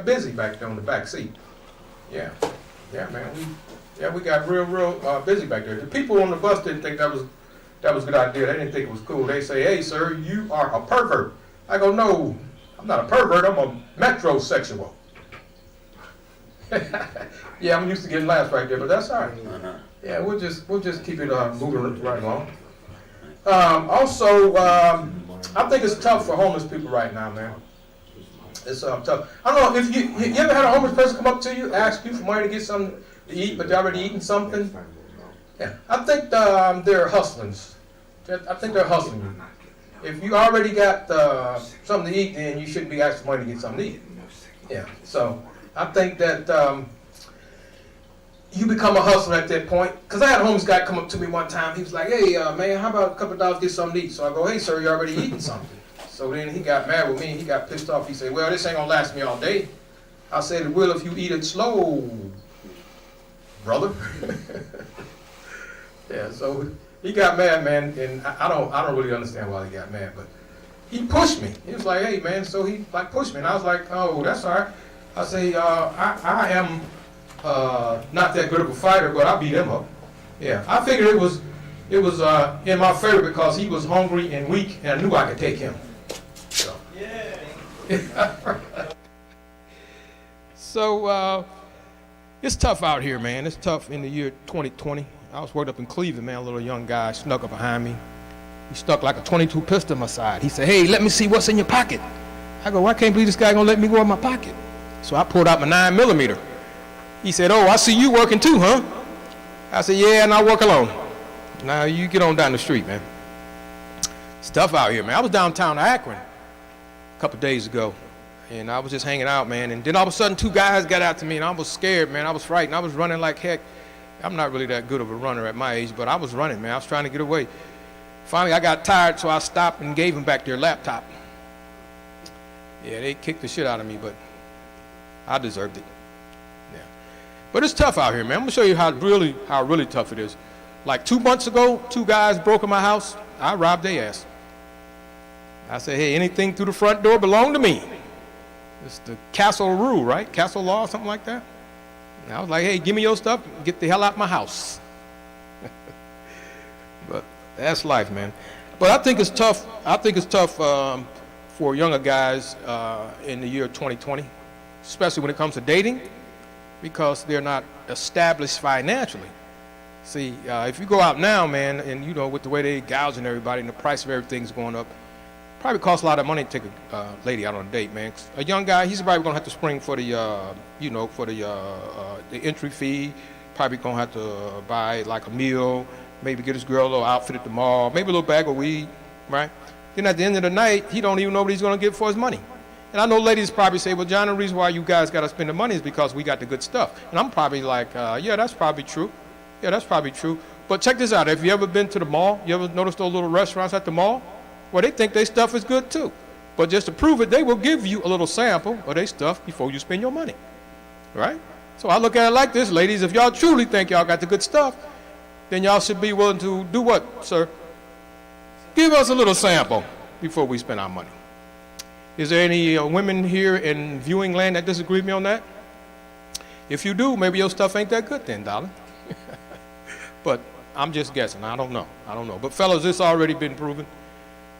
busy back there on the back seat. Yeah, man. We got real busy back there. The people on the bus didn't think that was a good idea. They didn't think it was cool. They say, "Hey, sir, you are a pervert." I go, "No, I'm not a pervert. I'm a metrosexual." Yeah, I'm used to getting laughs right there, but that's all right. Yeah, we'll just keep it moving right along. Also, I think it's tough for homeless people right now, man. It's tough. I don't know if you ever had a homeless person come up to you, ask you for money to get something to eat, but they're already eating something. Yeah, I think they're hustlers. I think they're hustling you. If you already got something to eat, then you shouldn't be asking money to get something to eat. Yeah, so I think that you become a hustler at that point. Because I had a homeless guy come up to me one time. He was like, hey, man, how about a couple of dollars to get something to eat? So I go, hey, sir, you're already eating something. So then he got mad with me. He got pissed off. He said, well, this ain't going to last me all day. I said, it will if you eat it slow, brother. Yeah, so he got mad, man, and I don't really understand why he got mad, but he pushed me. He was like, hey, man, so he like pushed me, and I was like, oh, that's all right. I say, I am not that good of a fighter, but I beat him up. Yeah, I figured it was in my favor because he was hungry and weak, and I knew I could take him. So. Yeah. So it's tough out here, man. It's tough in the year 2020. I was worked up in Cleveland, man. A little young guy snuck up behind me. He stuck like a 22 pistol in my side. He said, hey, let me see what's in your pocket. I go, well, I can't believe this guy gonna let me go in my pocket. So I pulled out my 9mm. He said, oh, I see you working too, huh? I said, yeah, and I work alone. Now you get on down the street, man. It's tough out here, man. I was downtown Akron a couple days ago, and I was just hanging out, man. And then all of a sudden, 2 guys got out to me, and I was scared, man. I was frightened. I was running like heck. I'm not really that good of a runner at my age, but I was running, man. I was trying to get away. Finally, I got tired, so I stopped and gave them back their laptop. Yeah, they kicked the shit out of me, but I deserved it. Yeah. But it's tough out here, man. I'm gonna show you how really tough it is. Like 2 months ago, 2 guys broke in my house. I robbed their ass. I said, hey, anything through the front door belong to me. It's the castle rule, right? Castle law, something like that. And I was like, hey, give me your stuff, get the hell out of my house. But that's life, man. But I think it's tough. I think it's tough for younger guys in the year 2020, especially when it comes to dating, because they're not established financially. See, if you go out now, man, and you know, with the way they gouging everybody and the price of everything's going up, probably costs a lot of money to take a lady out on a date, man. A young guy, he's probably gonna have to spring for the, you know, for the entry fee. Probably gonna have to buy like a meal, maybe get his girl a little outfit at the mall, maybe a little bag of weed, right? Then at the end of the night, he don't even know what he's gonna get for his money. And I know ladies probably say, well, John, the reason why you guys gotta spend the money is because we got the good stuff. And I'm probably like, yeah, that's probably true. Yeah, that's probably true. But check this out. Have you ever been to the mall? You ever noticed those little restaurants at the mall? Well, they think their stuff is good too. But just to prove it, they will give you a little sample of their stuff before you spend your money, right? So I look at it like this, ladies, if y'all truly think y'all got the good stuff, then y'all should be willing to do what, sir? Give us a little sample before we spend our money. Is there any women here in viewing land that disagree with me on that? If you do, maybe your stuff ain't that good then, darling. But I'm just guessing. I don't know. But fellas, it's already been proven.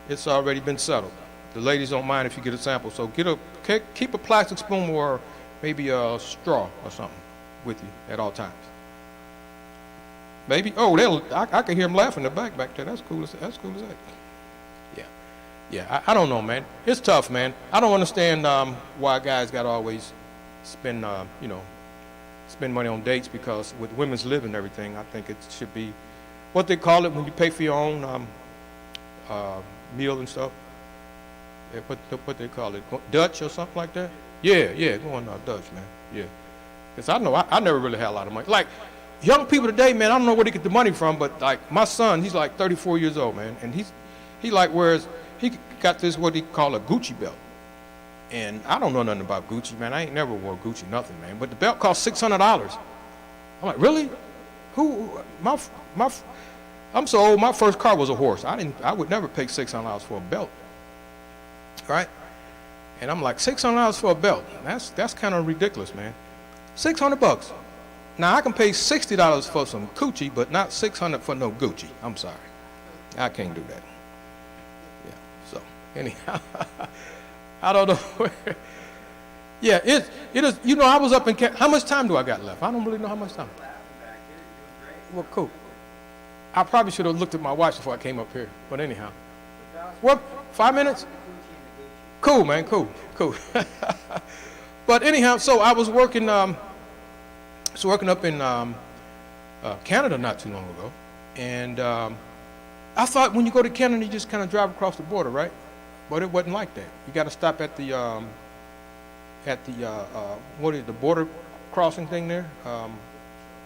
It's already been settled. The ladies don't mind if you get a sample. So keep a plastic spoon or maybe a straw or something with you at all times. Maybe. Oh, I can hear them laughing in the back there. That's cool as that. Yeah. I don't know, man. It's tough, man. I don't understand why guys got to always spend money on dates, because with women's living and everything, I think it should be what they call it when you pay for your own meal and stuff. Yeah, what they call it, Dutch or something like that. Yeah, go on Dutch, man. Yeah, because I know I never really had a lot of money. Like young people today, man, I don't know where they get the money from, but like my son, he's like 34 years old, man, and he like he got this what he call a Gucci belt. And I don't know nothing about Gucci, man. I ain't never wore Gucci, nothing, man. But the belt cost $600. I'm like, really? I'm so old, my first car was a horse. I would never pay $600 for a belt, right? And I'm like, $600 for a belt? That's kind of ridiculous, man. $600. Now, I can pay $60 for some Gucci, but not $600 for no Gucci. I'm sorry. I can't do that. Yeah, so anyhow. I don't know. Yeah, it is. You know, I was up in how much time do I got left? I don't really know how much time. Well, cool. I probably should have looked at my watch before I came up here. But anyhow. What, 5 minutes? Cool, man, cool. But anyhow, so I was working up in Canada not too long ago, and I thought when you go to Canada, you just kind of drive across the border, right? But it wasn't like that. You got to stop at the what is it, the border crossing thing there?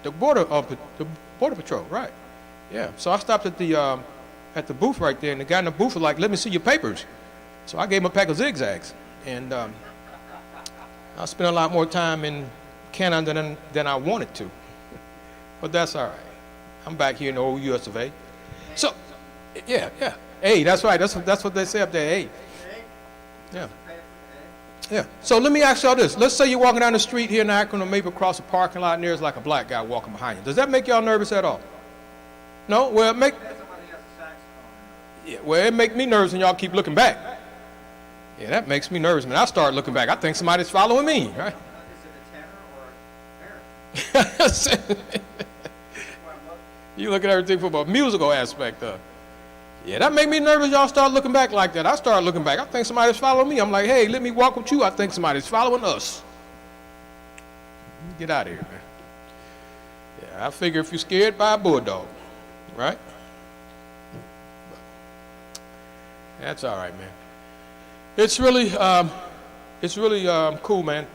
The border patrol, right? Yeah. So I stopped at the booth right there, and the guy in the booth was like, "Let me see your papers." So I gave him a pack of zigzags, and I spent a lot more time in Canada than I wanted to, but that's all right. I'm back here in the old U.S. of A. So, yeah. Hey, that's right. That's what they say up there. Hey. Yeah. Yeah. So let me ask y'all this. Let's say you're walking down the street here in Akron, or maybe across the parking lot, and there's like a black guy walking behind you. Does that make y'all nervous at all? No? Well, it make me nervous when y'all keep looking back. Yeah, that makes me nervous, man. I start looking back. I think somebody's following me, right? Is it a tenor or a parrot? You look at everything from a musical aspect of it. Yeah, that make me nervous. Y'all start looking back like that. I start looking back. I think somebody's following me. I'm like, hey, let me walk with you. I think somebody's following us. Get out of here, man. Yeah, I figure if you're scared by a bulldog, right? That's all right, man. It's really cool, man,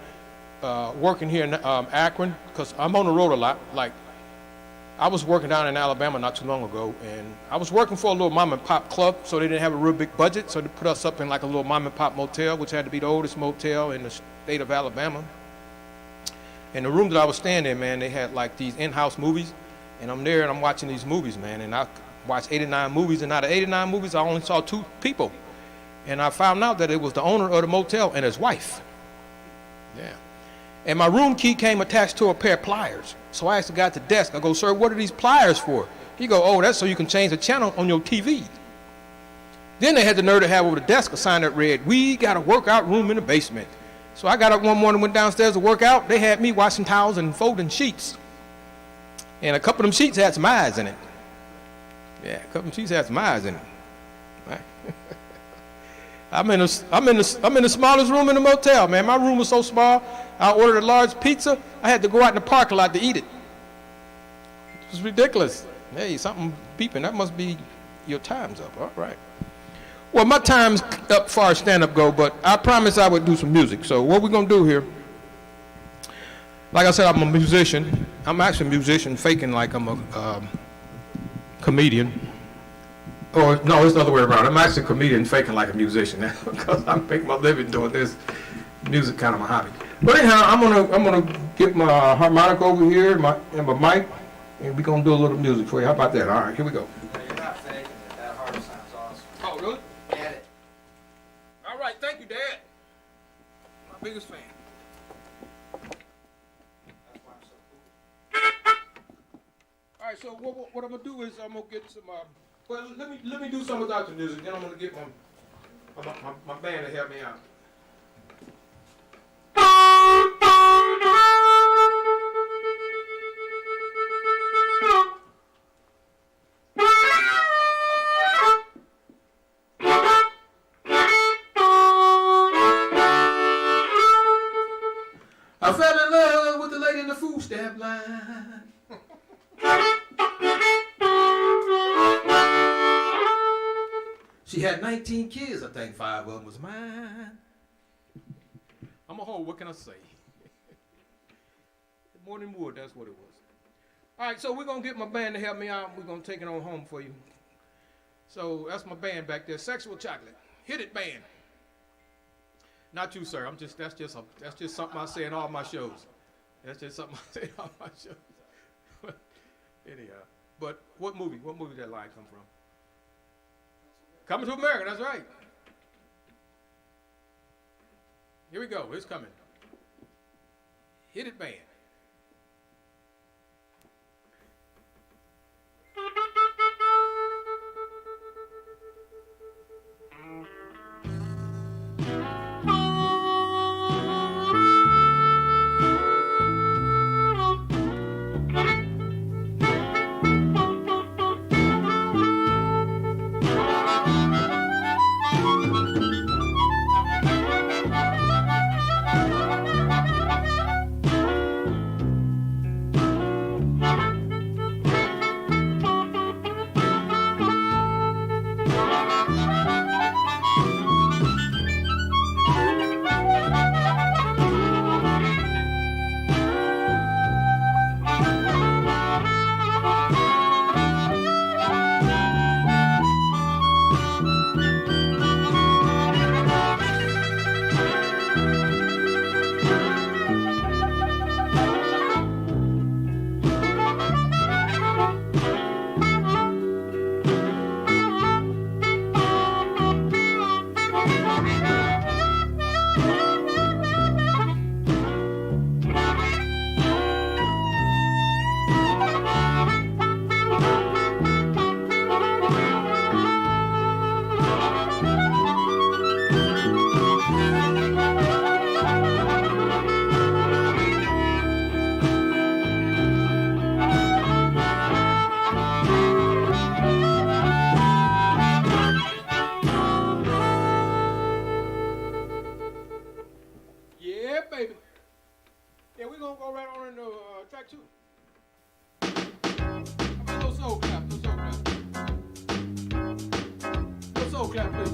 working here in Akron, because I'm on the road a lot. Like, I was working down in Alabama not too long ago, and I was working for a little mom and pop club, so they didn't have a real big budget, so they put us up in like a little mom and pop motel, which had to be the oldest motel in the state of Alabama. And the room that I was staying in, man, they had like these in-house movies, and I'm there and I'm watching these movies, man, and I watched 89 movies, and out of 89 movies, I only saw 2 people. And I found out that it was the owner of the motel and his wife. Yeah. And my room key came attached to a pair of pliers. So I asked the guy at the desk, I go, sir, what are these pliers for? He go, oh, that's so you can change the channel on your TV. Then they had the nerve to have over the desk a sign that read, we got a workout room in the basement. So I got up one morning, went downstairs to work out. They had me washing towels and folding sheets. And a couple of them sheets had some eyes in it. Yeah, a couple of them sheets had some eyes in it. Right. I'm in the smallest room in the motel, man. My room was so small, I ordered a large pizza. I had to go out in the parking lot to eat it. It was ridiculous. Hey, something beeping. That must be your time's up. All right. Well, my time's up far as stand-up go, but I promised I would do some music. So what we're going to do here, like I said, I'm a musician. I'm actually a musician faking like I'm a comedian. Or no, it's the other way around. I'm actually a comedian faking like a musician because I'm making my living doing this. Music kind of my hobby. But anyhow, I'm gonna get my harmonica over here and my mic, and we're gonna do a little music for you. How about that? All right, here we go.
You're not faking it. That harp sounds awesome.
Oh, really?
Get it.
All right, thank you, Dad. My biggest fan.
That's why I'm so cool.
All right, so what I'm gonna do is I'm gonna get some. Well, let me do some without the music. Then I'm gonna get my band to help me out. I fell in love with the lady in the food stamp line. She had 19 kids, I think 5 of them was mine. I'm a hoe, what can I say? Morning wood, that's what it was. All right, so we're going to get my band to help me out. We're going to take it on home for you. So that's my band back there, Sexual Chocolate. Hit it, band. Not you, sir. That's just something I say in all my shows. That's just something I say in all my shows. Anyhow, but what movie did that line come from? Coming to America, that's right. Here we go, it's coming. Hit it, band. we're gonna go right on into track 2. How about a little soul clap, little soul clap. Little soul clap, please.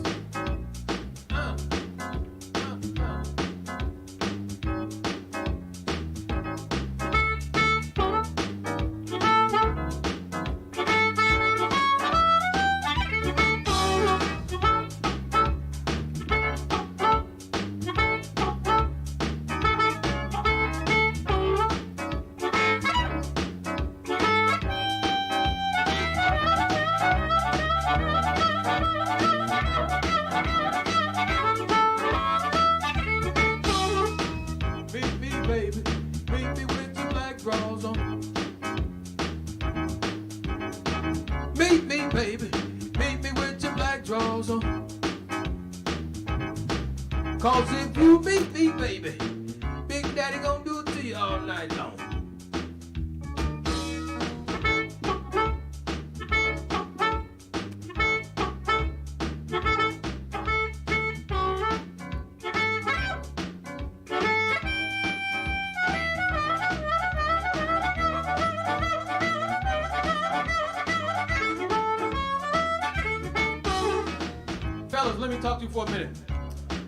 Cause if you beat me, baby, Big Daddy gonna do it to you all night long. Fellas, let me talk to you for a minute.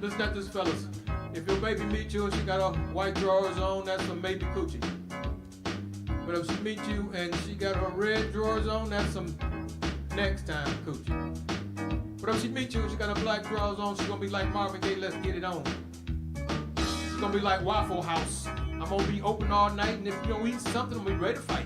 Listen at this, fellas. If your baby meet you and she got her white drawers on, that's some maybe coochie. But if she meet you and she got her red drawers on, that's some next time coochie. But if she meet you and she got her black drawers on, she's gonna be like Marvin Gaye, let's get it on. She's gonna be like Waffle House. I'm gonna be open all night, and if you don't eat something, I'm gonna be ready to fight.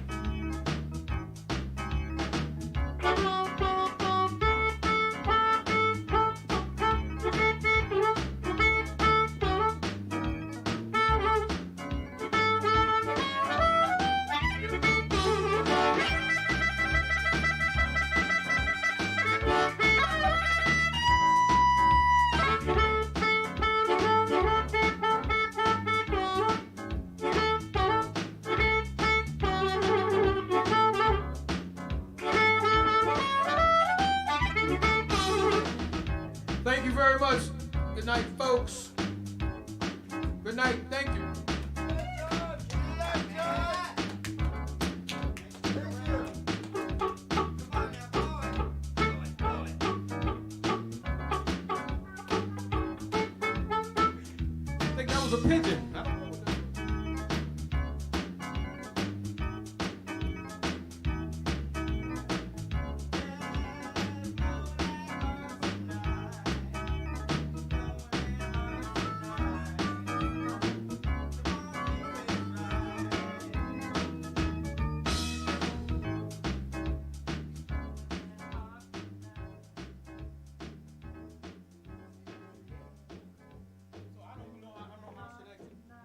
Thank you very much. Good night, folks. Good night. Thank you. I think that was a pigeon. I don't know what that So I don't even know how I should exit.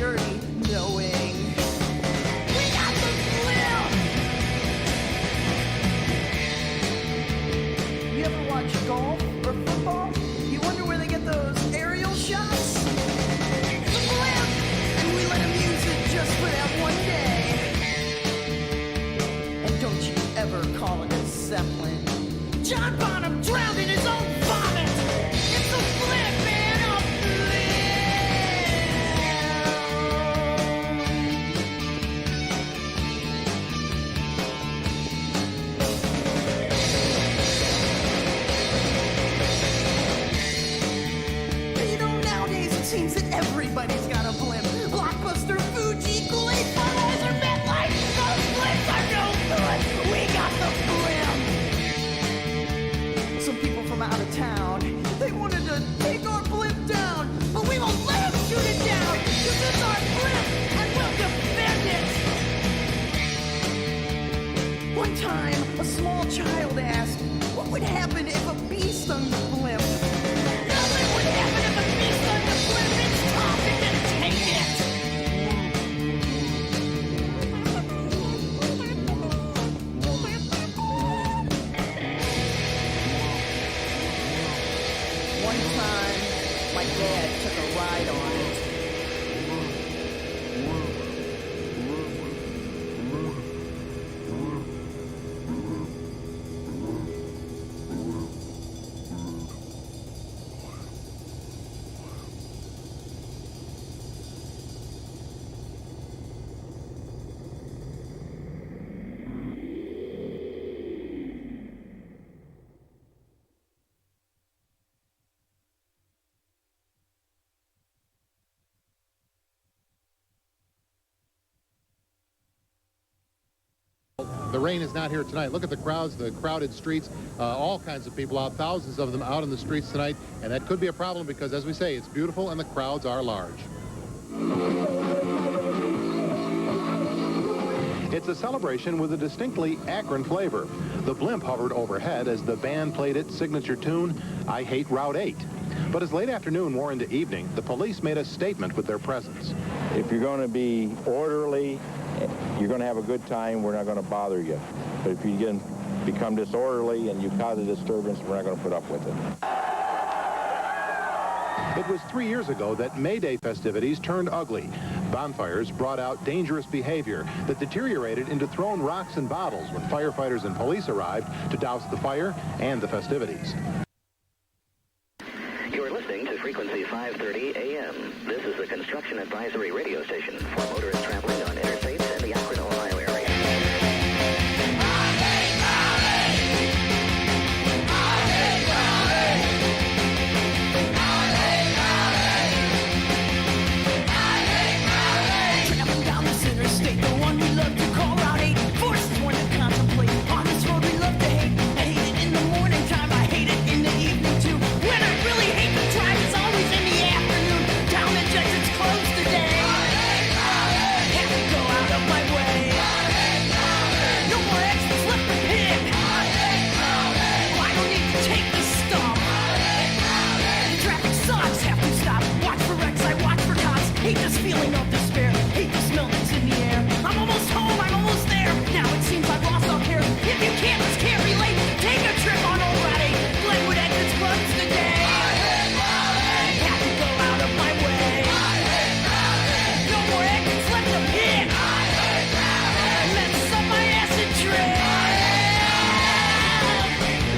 journey knowing we got the blimp. You ever watch golf or football? You wonder where they get those aerial shots? The blimp! And we let them use it just for that one day. And don't you ever call it a Zeppelin. John Bonham drowned in his own vomit. It's a blimp, man, a blimp. You know, nowadays it seems that everybody's got a blimp. Blockbuster, Fuji, Kool-Aid, Budweiser, MetLife. Those blimps are no good. We got the blimp. Some people from out of town, they wanted to take our blimp down, but we won't let them shoot it down, because it's our blimp, and we'll defend it. One time, a small child asked, what would happen if a bee stung the blimp? Nothing would happen if a bee stung the blimp. It's tough, it can take it. One time, my dad took a ride on it.
The rain is not here tonight. Look at the crowds, the crowded streets, all kinds of people out, thousands of them out in the streets tonight, and that could be a problem because, as we say, it's beautiful and the crowds are large. It's a celebration with a distinctly Akron flavor. The blimp hovered overhead as the band played its signature tune, I Hate Route 8. But as late afternoon wore into evening, the police made a statement with their presence.
If you're going to be orderly, you're going to have a good time, we're not going to bother you. But if you become disorderly and you cause a disturbance, we're not going to put up with it.
It was 3 years ago that May Day festivities turned ugly. Bonfires brought out dangerous behavior that deteriorated into thrown rocks and bottles when firefighters and police arrived to douse the fire and the festivities.
You're listening to Frequency 530 AM. This is the Construction Advisory radio station for motorists traveling on interstates in the Akron, Ohio area.
Traveling down this interstate, the one we love to call Route 8, forces one to contemplate. On this road we love to hate. I hate it in the morning time, I hate it in the evening too. When I really hate the drive, it's always in the afternoon. Down the jets, it's closed today. Have to go out of my way. No more exits left to pick. I don't need to take this stop. The traffic sucks, have to stop. Watch for wrecks, I watch for cops. Hate this feeling of despair. Hate the smell that's in the air. I'm almost home, I'm almost there. Now it seems I've lost all care. If you can't relate, take a trip on old Route 8. Glenwood exits closed today. Have to go out of my way. No more exits left to pick. Let's suck my acid trip.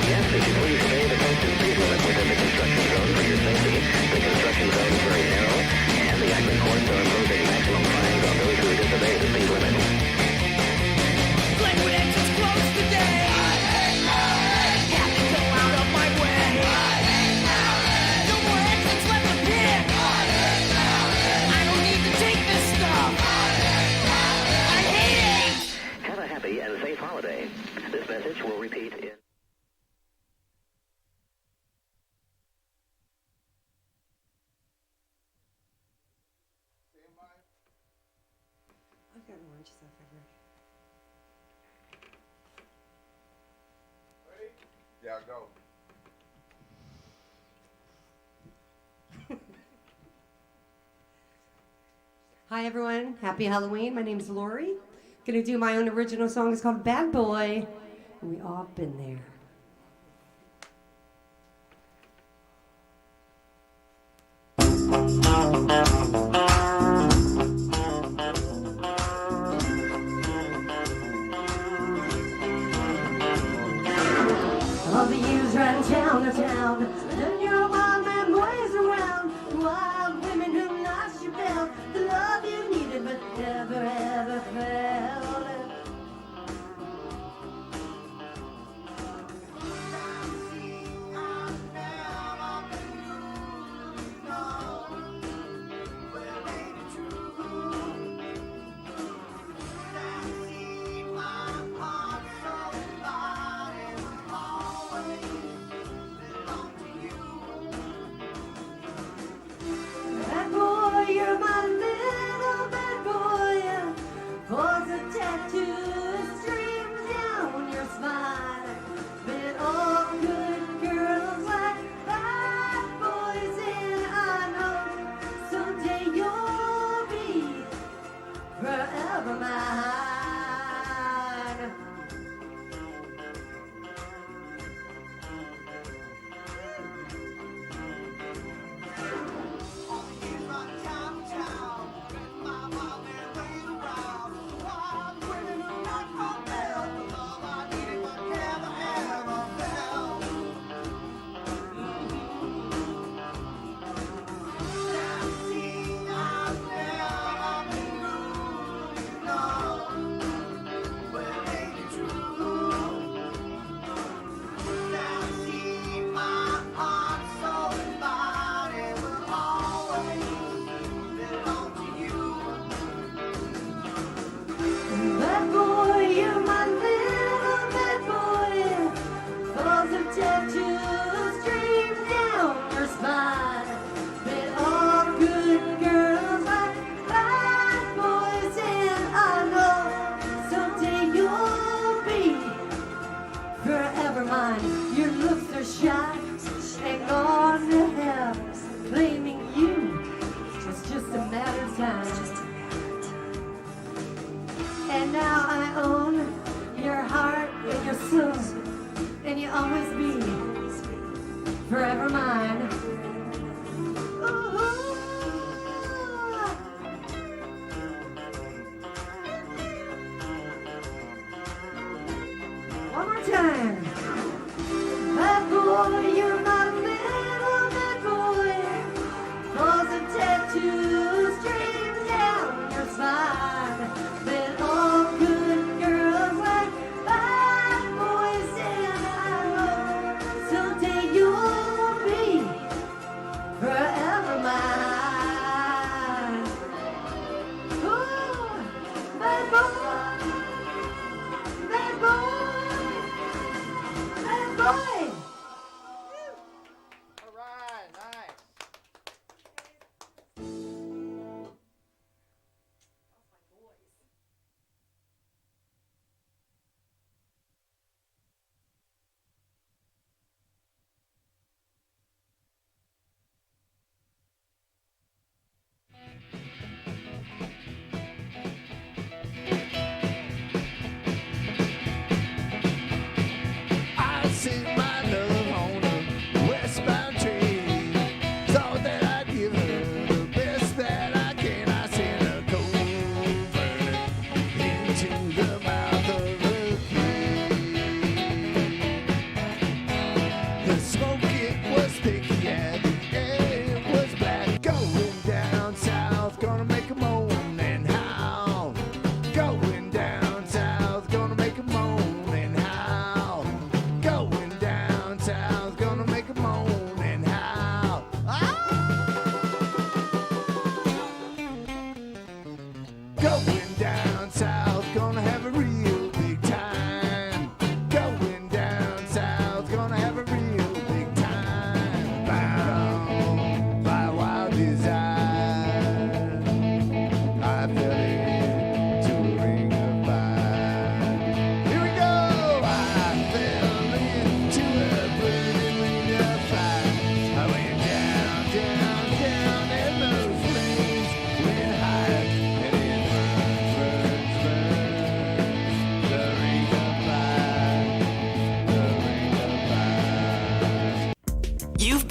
Yes, if you please obey the posted speed limit within the construction zone for your safety. The construction zone is very narrow, and the Akron courts are imposing maximum fines on those who disobey the speed limit.
Glenwood exits closed today. Have to go out of my way. No more exits left to pick. I don't need to take this stuff. I hate it.
Have a happy and safe holiday. This message will repeat in...
I've got orange stuff everywhere.
Yeah, go.
Hi everyone, happy Halloween. My name's Lori. Gonna do my own original song. It's called Bad Boy. And we all been there. All the youths ran town to town. Then your wild man boys around. Wild women who lost your belt. The love you needed but never ever felt. Bad boy, you're my little bad boy. Pulls a tattoo stream down your spine. But all good girls like bad boys, and I know someday you'll be forever mine. Bad boy, you're my little bad boy. Falls of tattoos stream down your spine. But all good girls like bad boys, and I know someday you'll be forever mine. Your looks are shy and gone to hell. Claiming you was just a matter of time. And now I own your heart and your soul, and you'll always be forever mine. Ooh. One more time. Bad boy, you're my little bad boy. Falls of tattoos stream down your spine. But all good girls like bad boys, and I know someday you'll be forever mine. Ooh, bad boy, bad boy.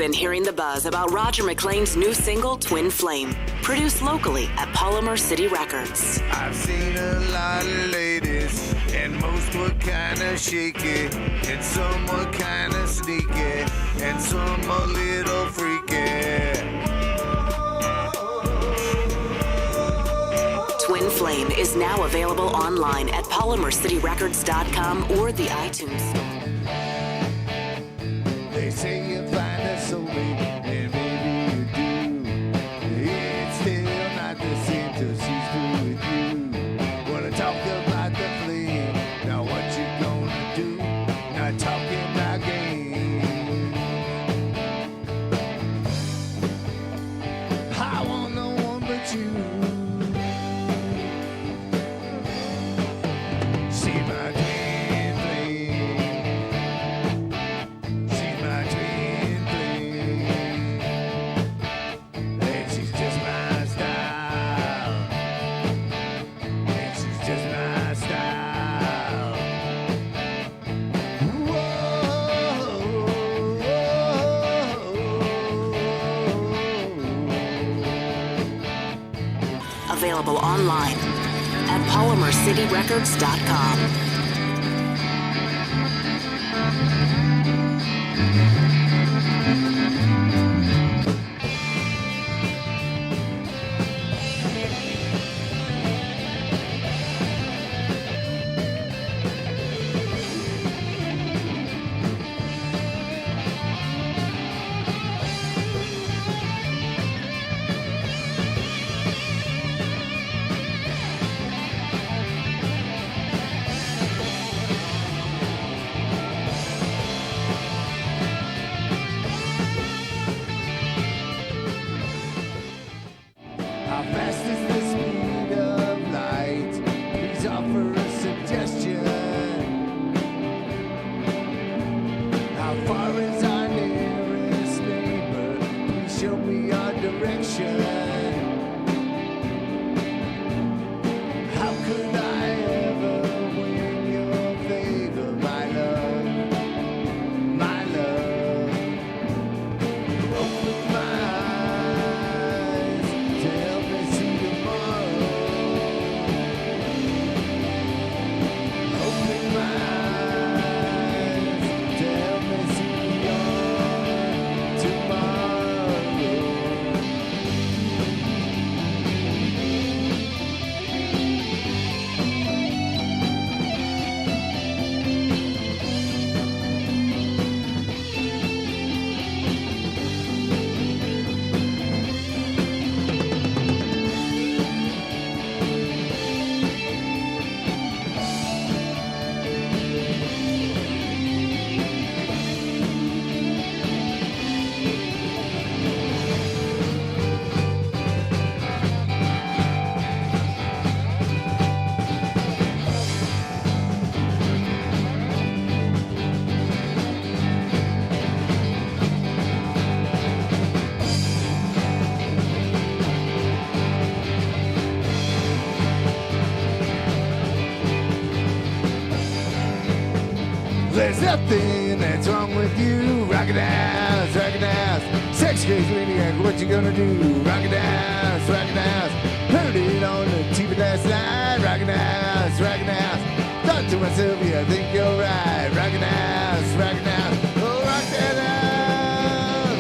been hearing the buzz about Roger McClain's new single, Twin Flame, produced locally at Polymer City Records.
I've seen a lot of ladies, and most were kinda shaky, and some were kinda sneaky, and some a little freaky.
Twin Flame is now available online at polymercityrecords.com or the iTunes Store.
They say you find a soulmate, and maybe you do. It's still not the same till she's through with you. Wanna talk about the flame, now what you gonna do? Not talking about game. I want no one but you. See my twin flame. She's my twin flame. And she's just my style. And she's just my style.
Available online at polymercityrecords.com.
How fast is the speed of light? Please offer a suggestion. How far is our nearest neighbor? Please show me our direction. How could I ever win your favor, my love? My love. Open my eyes to help me see tomorrow. Open my eyes to help me see beyond tomorrow. There's nothing that's wrong with you. Rock it out, rock it out. Sex crazy maniac, what you gonna do? Rock it out, rock it out. Heard it on the TV last night. Rock it out, rock it out. Thought to myself, yeah, I think you're right. Rock it out, rock it out. Oh, rock that out.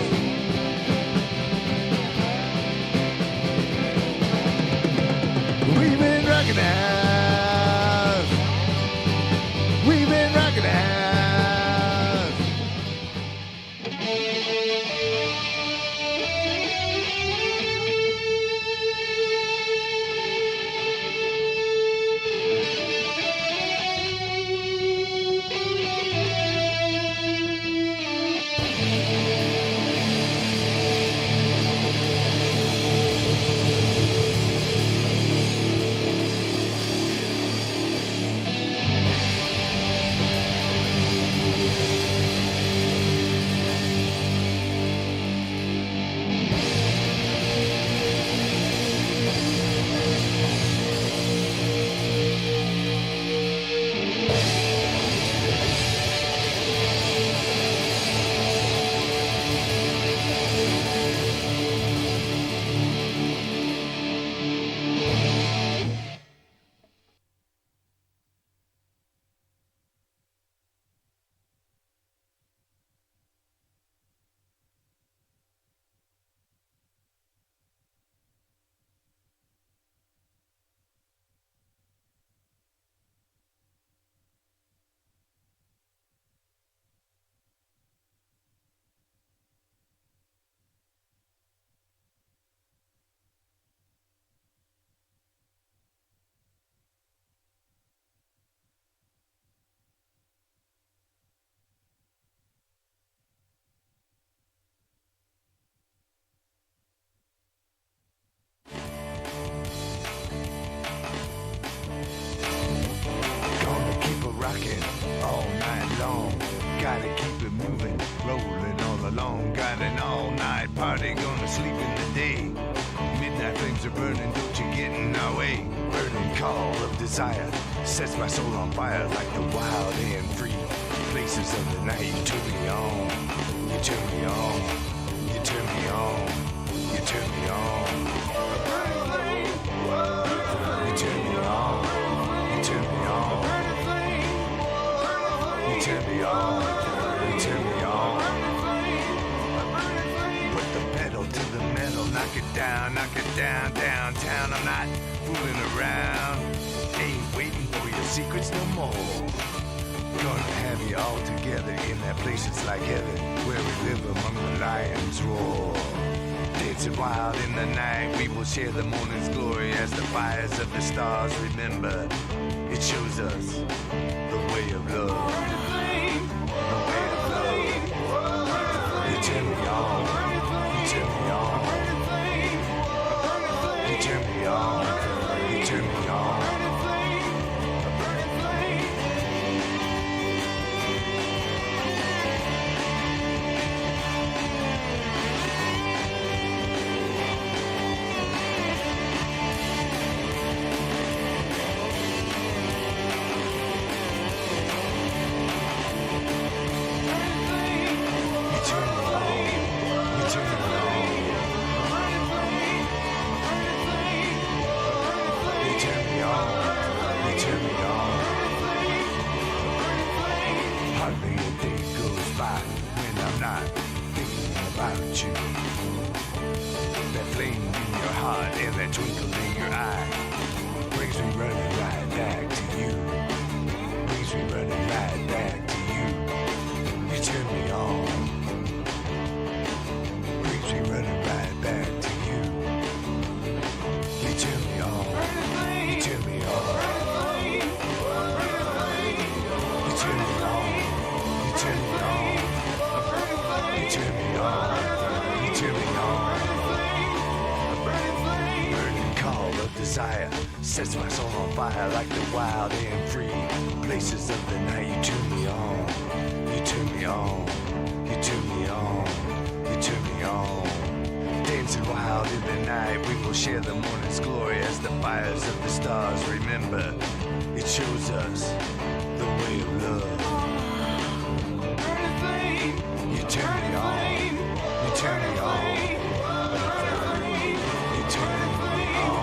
We've been rocking out. We've been rocking out.
all night long. Gotta keep it moving, rolling all along. Got an all-night party, gonna sleep in the day. Midnight flames are burning, don't you get in our way. Burning call of desire sets my soul on fire like the wild and free places of the night. You turn me on, you turn me on, you turn me on, you turn me on. You turn me on, you turn me on. You turn me on, you turn me on. Put the pedal to the metal, knock it down, downtown. I'm not fooling around. Ain't waiting for your secrets no more. Gonna have you all together in that place that's like heaven, where we live among the lions' roar. Dancing wild in the night, we will share the morning's glory as the fires of the stars remember. It shows us the way of love. The way of love. You turn me on. You turn me on. You turn me on. You turn me on. Sets my soul on fire like the wild and free places of the night. You turn me on, you turn me on, you turn me on, you turn me on. Dancing wild in the night, we will share the morning's glory as the fires of the stars remember. It shows us the way of love. You turn me on, you turn me on, you turn me on.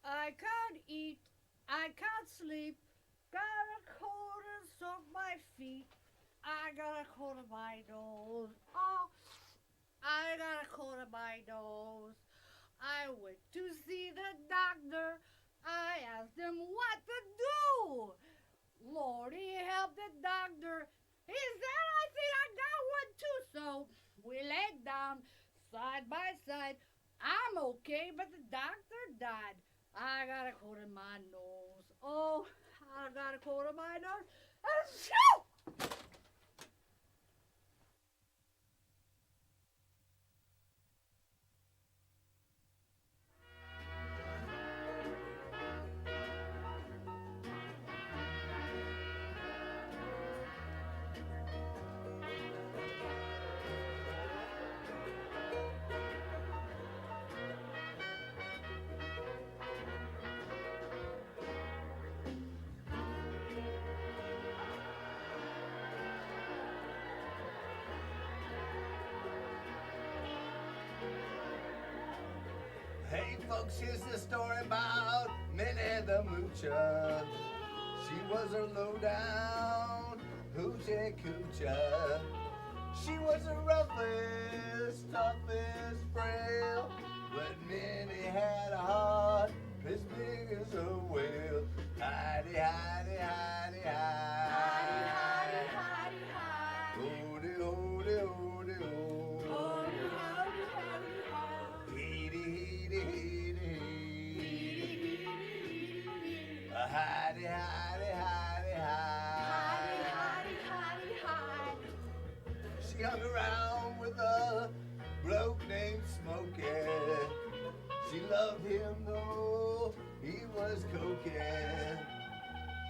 I can't eat, I can't sleep, got a cold and soak my feet. I got a cold in my nose, oh, I got a cold in my nose. I went to see the doctor, I asked him what to do. Lordy help the doctor, he said I think I got one too. So we laid down side by side. I'm okay, but the doctor died. I got a cold in my nose. Oh, I got a cold in my nose. Achoo!
Hey folks, here's the story about Minnie the Moocher. She was a low-down hoochie coocher. She was the roughest, toughest frail, but Minnie had a heart as big as a whale. Hidey, hidey, hidey, hide. Hidey, hidey, hidey, hide. Hody, hody, hody, ho. Hody, hody, hody, ho. Heedy, heedy, heedy, heedy. Hidey, hidey, hidey, hide. Hidey, hidey, hidey, hide. She hung around with a bloke named Smokey. She loved him though he was cocaine.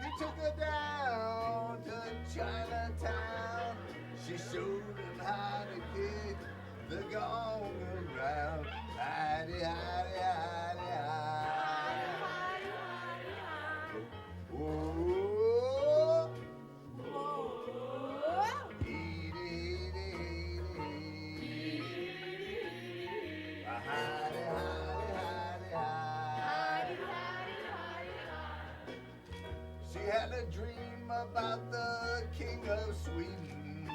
He took her down to Chinatown. She showed him how to kick the gong around. Hidey, hidey, hidey, hidey. Hidey, hidey, hidey. Whoa. Whoa. Heedy, heedy, heedy, heedy. Hidey, hidey, hidey, hidey. She had a dream about the king of Sweden.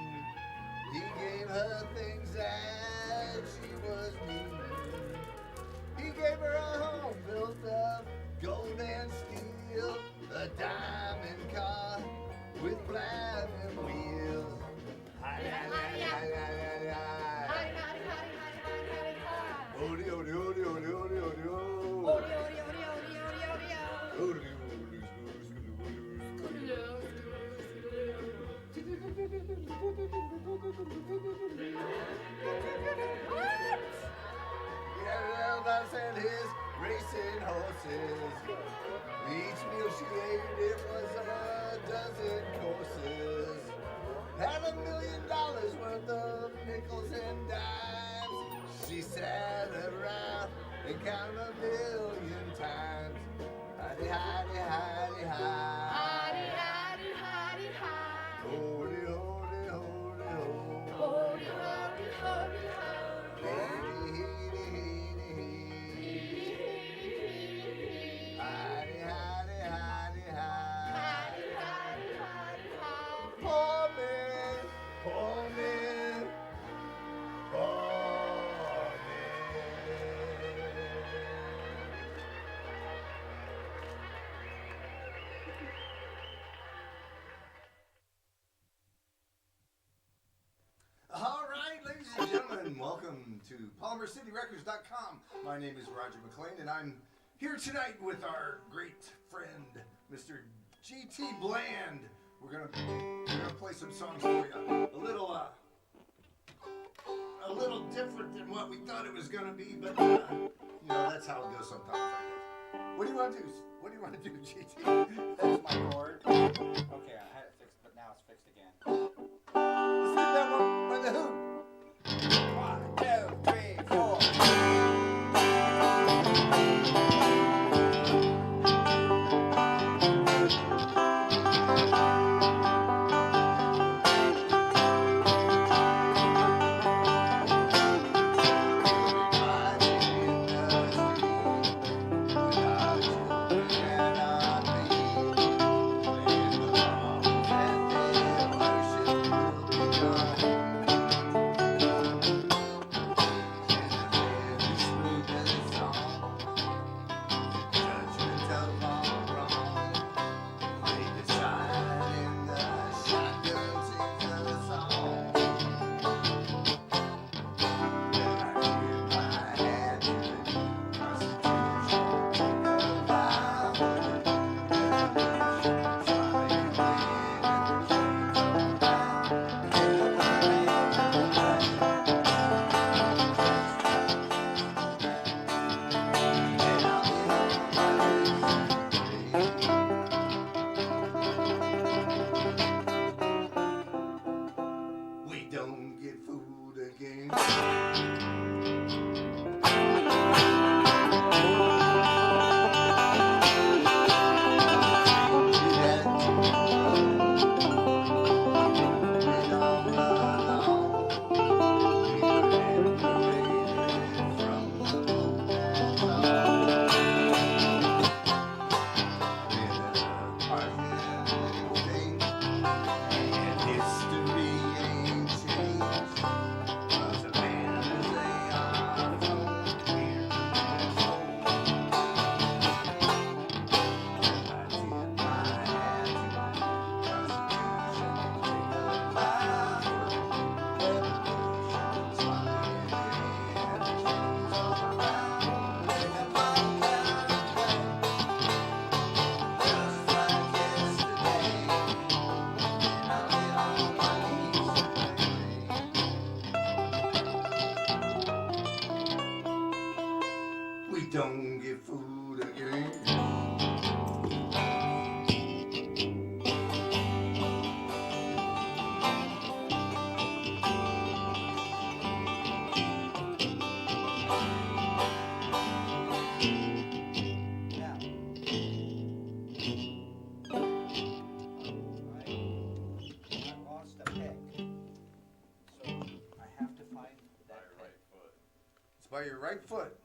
He gave her things that she was needing. He gave her a home built of gold and steel, a diamond car with flying wheels. Hidey, hidey, hidey, hidey, hidey, hidey. Hody, hody, hody, hody, hody, hody, ho. Hody, hody, hody, hody, hody, hody, ho. Hody, hody, Elders and his racing horses. Each meal she ate, it was a dozen courses. Had $1 million worth of nickels and dimes. She sat around and counted 1,000,000 times. Hidey, hidey, hidey, hide. Hidey, hidey, hidey, hide. Hody, hody, hody, ho. Hody, hody, hody, ho. Heedy, heedy, heedy, heedy. Hidey, hidey, hidey, hide. Hidey, hidey, hidey, hide. Poor man, poor man, poor All right, ladies and gentlemen, welcome to PolymerCityRecords.com. My name is Roger McLean, and I'm here tonight with our great friend, Mr. G.T. Bland. We're gonna play some songs for you. A little different than what we thought it was gonna be, but that's how it goes sometimes, I guess. What do you want to do? What do you want to do, G.T.?
That's my chord. Okay, I had it fixed, but now it's fixed again.
Let's do that one by the Who.
1, 2, 3, 4.
Worship will be done.
don't get fooled again.
I lost a pick, so I have to find that pick.
It's by your right foot.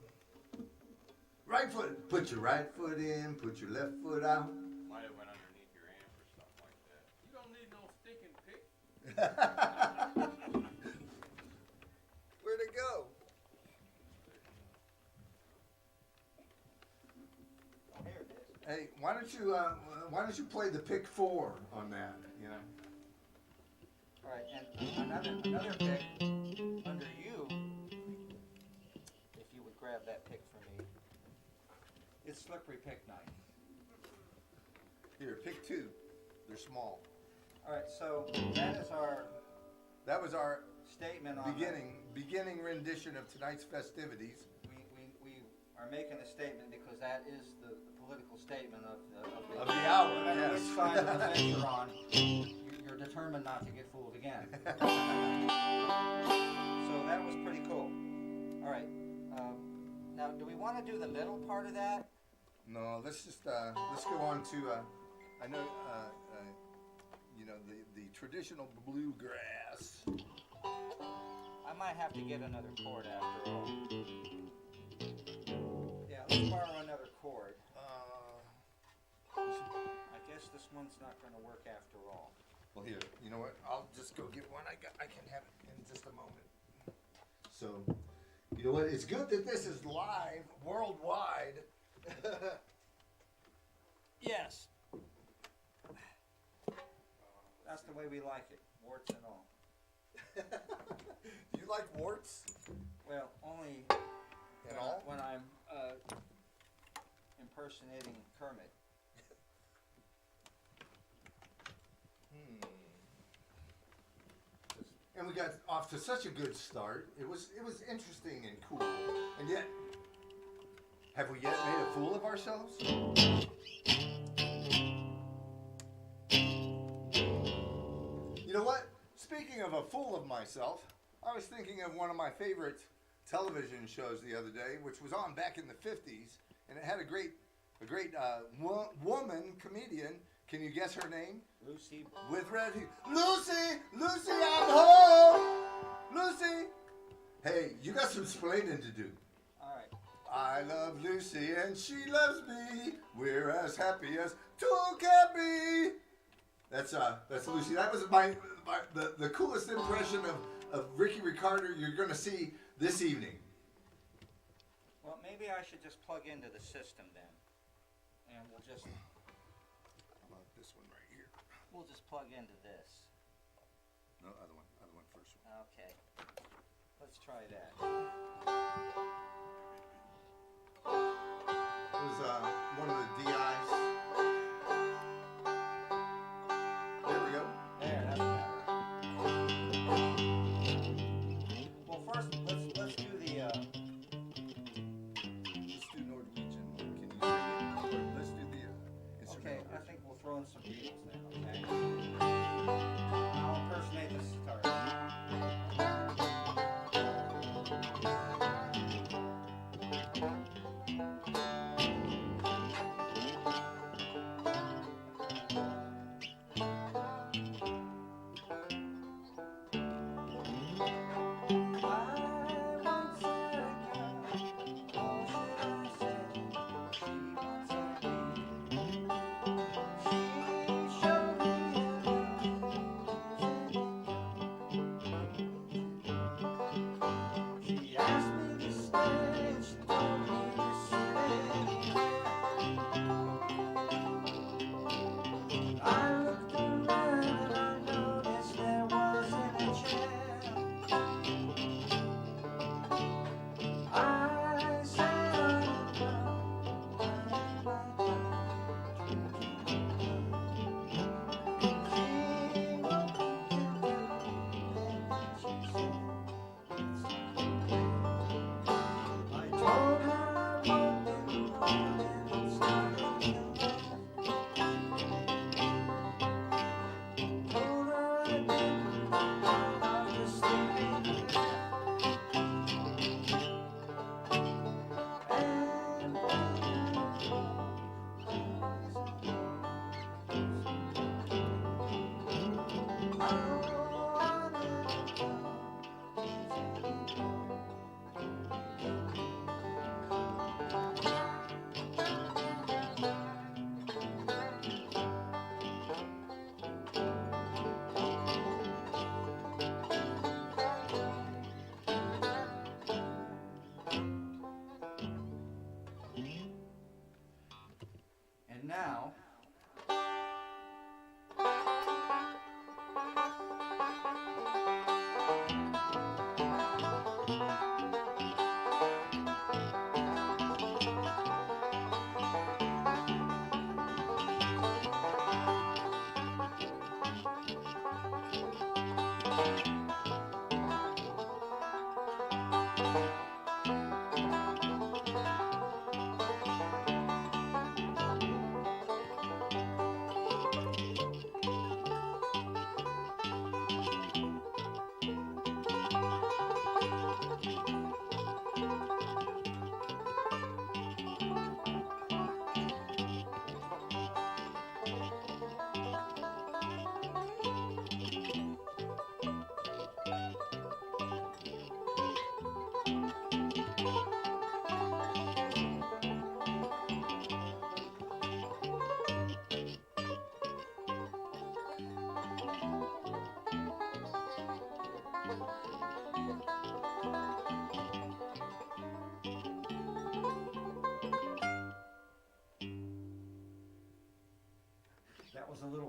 Right foot. Put your right foot in, put your left foot out.
Might have went underneath your amp or something like that. You don't need no stinking pick.
Where'd it go?
Oh, here it is.
Hey, why don't you play the pick 4 on that? You know.
All right, and another pick under you. If you would grab that pick for me. It's slippery pick 9.
Here, pick 2. They're small.
All right, so
that was our
statement on
beginning rendition of tonight's festivities.
We are making a statement because that is the political statement of
the hour.
No matter
Yes.
which side of the fence you're on, you're determined not to get fooled again. So that was pretty cool. All right. Now, do we want to do the middle part of that?
No, let's just let's go on to I know you know the traditional bluegrass.
I might have to get another chord after all. Yeah, let's borrow another chord. I guess this one's not going to work after all.
Well, here, you know what? I'll just go get one. I can have it in just a moment. So, you know what? It's good that this is live worldwide.
Yes. That's the way we like it, warts and all.
Do you like warts?
Well, only
and all?
When I'm impersonating Kermit.
And we got off to such a good start. It was interesting and cool. And yet, have we yet made a fool of ourselves? You know what? Speaking of a fool of myself, I was thinking of one of my favorite television shows the other day, which was on back in the 50s, and it had a great woman comedian. Can you guess her name?
Lucy.
With red hair. Lucy! Lucy, I'm home! Lucy! Hey, you got some explaining to do.
All right.
I love Lucy and she loves me. We're as happy as two can be. That's Lucy. That was the coolest impression of Ricky Ricardo you're gonna see this evening.
Well, maybe I should just plug into the system then, and we'll just.
How about this one right here?
We'll just plug into this.
No, other one first.
Okay. Let's try that.
It was one of the DIs. There we go.
There, that's better. Well, first, let's do the.
Let's do Norwegian. Can you sing it? Let's do the instrumental.
Okay, I think we'll throw in some Beatles then. Okay. I'll impersonate the start.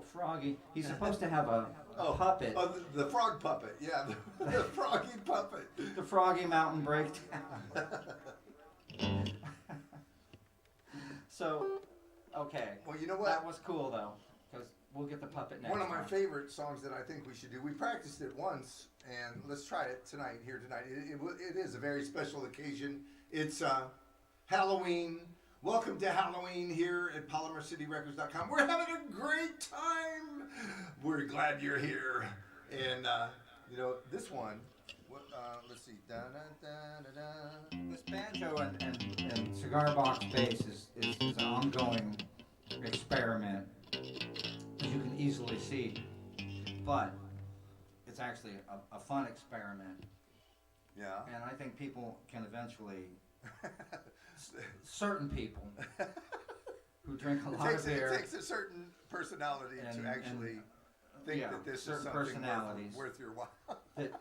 froggy. He's supposed to have a puppet.
Oh, the frog puppet. Yeah, the froggy puppet.
The Froggy Mountain Breakdown. So, okay.
Well, you know what?
That was cool though, because we'll get the puppet next
One of my
time.
favorite songs that I think we should do. We practiced it once, and let's try it tonight. It is a very special occasion. It's Halloween. Welcome to Halloween here at PolymerCityRecords.com. We're having a great time. We're glad you're here. And this one. Let's see.
This banjo and cigar box bass is an ongoing experiment, as you can easily see. But it's actually a fun experiment.
Yeah.
And I think people can eventually, certain people who drink a lot of beer.
It takes a certain personality to actually think that this is
certain
something
personalities
worth your while.
that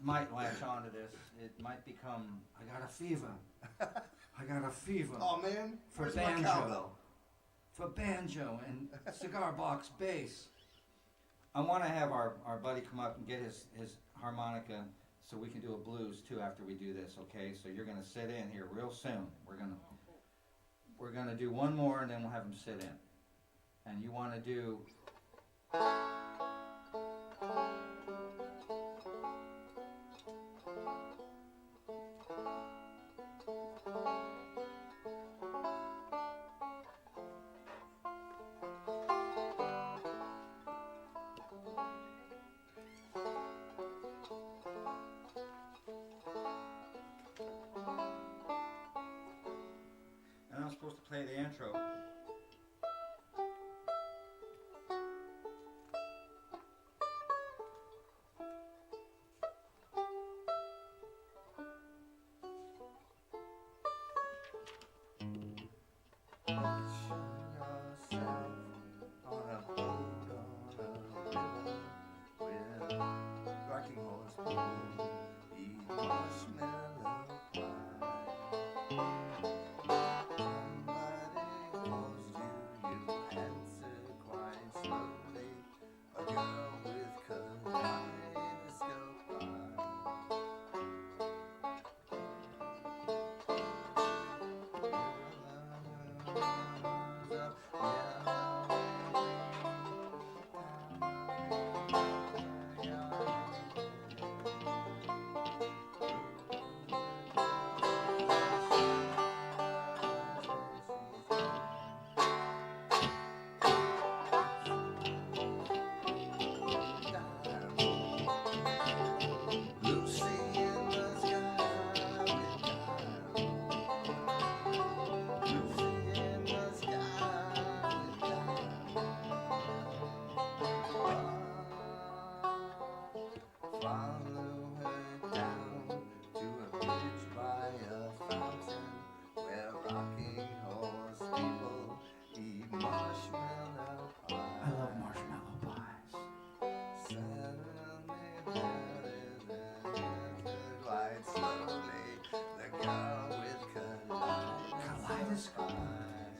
might latch onto this. It might become, I got a fever. I got a fever.
Oh man,
for
where's my
banjo.
cowbell?
For banjo and cigar box bass. I want to have our buddy come up and get his harmonica so we can do a blues too after we do this, okay? So you're gonna sit in here real soon. We're gonna do one more and then we'll have him sit in. And you wanna do and I'm supposed to play the intro.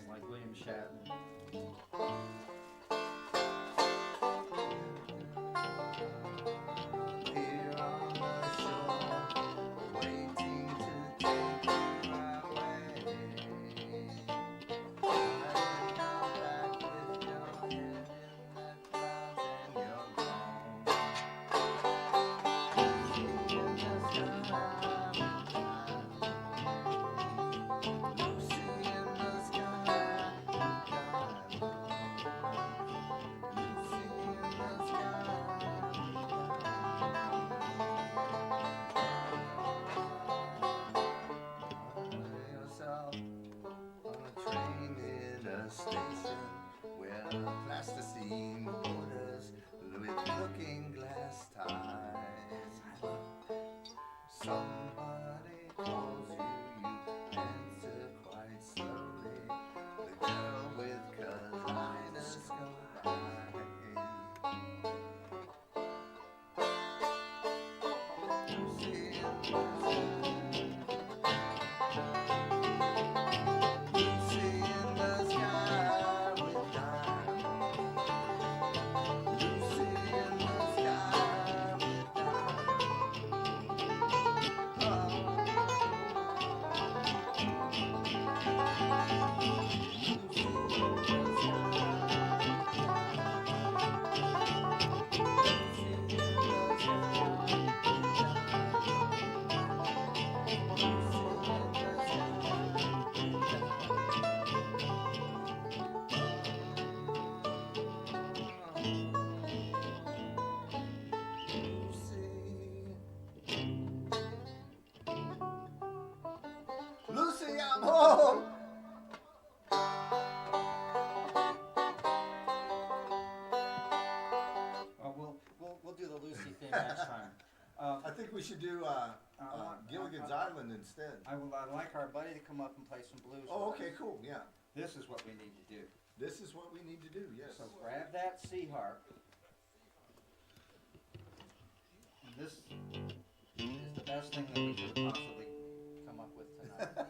Like William Shatner.
Station where plasticine borders with looking glass ties. Somebody calls you, you answer quite slowly. The girl with kaleidoscope eyes. Lucy in the sky with diamonds. I'm home.
We'll do the Lucy theme next time.
I think we should do Gilligan's Island instead.
I'd like our buddy to come up and play some blues.
Oh,
with
okay,
us.
cool, yeah.
This is what we need to do.
This is what we need to do, yes.
So grab that C harp. And this is the best thing that we could possibly come up with tonight.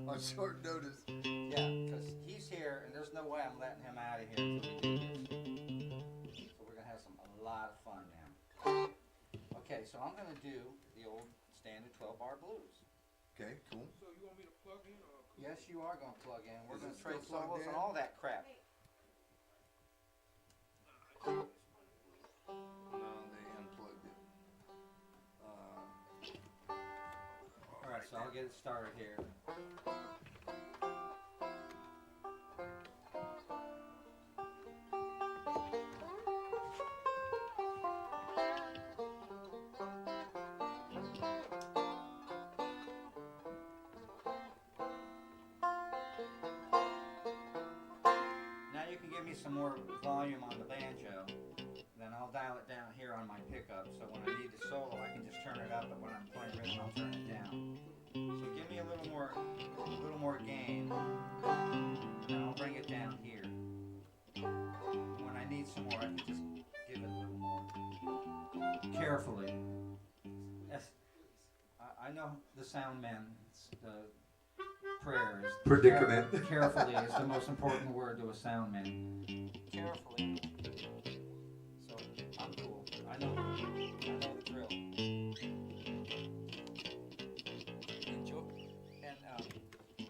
On short notice.
Yeah, because he's here, and there's no way I'm letting him out of here until we do this. So we're gonna have a lot of fun now. Okay, so I'm gonna do the old standard 12-bar blues.
Okay, cool.
So you want me to plug in or?
Yes, you are gonna plug in. We're
Is
gonna
it
trade
still plugged
solos
in?
and all that crap.
No, they unplugged it.
All right, so I'll get it started here. Now you can give me some more volume on the banjo, then I'll dial it down here on my pickup, so when I need the solo I can just turn it up, but when I'm playing rhythm I'll turn it down. So give me a little more gain, and I'll bring it down here. When I need some more I can just give it a little more. Carefully. Yes. I know the sound man's prayer is
Predicament.
Carefully is the most important word to a sound man. Carefully. So I'm cool. I know the drill. Enjoy. And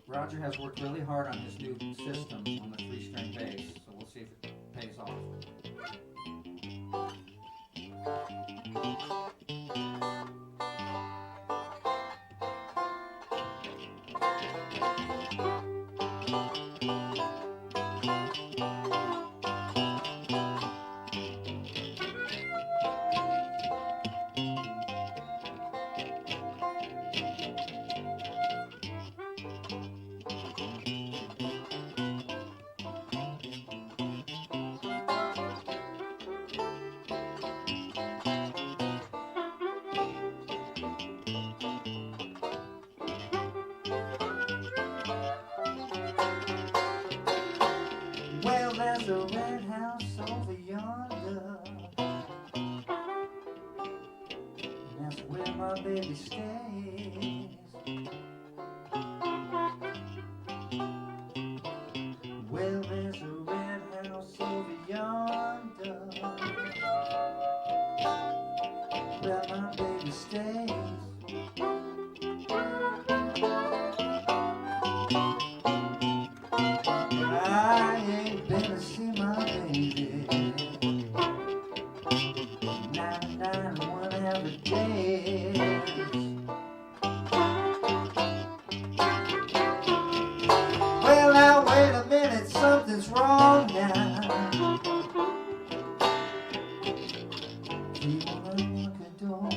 Roger has worked really hard on his new system on the 3-string bass, so we'll see if it pays off. Well, there's a red house over yonder, and that's where my baby stays. Well, there's a red house over yonder, where my baby stays. I ain't been to see my baby 991 every day. Well, now wait a minute, something's wrong now. Do you wanna look a door?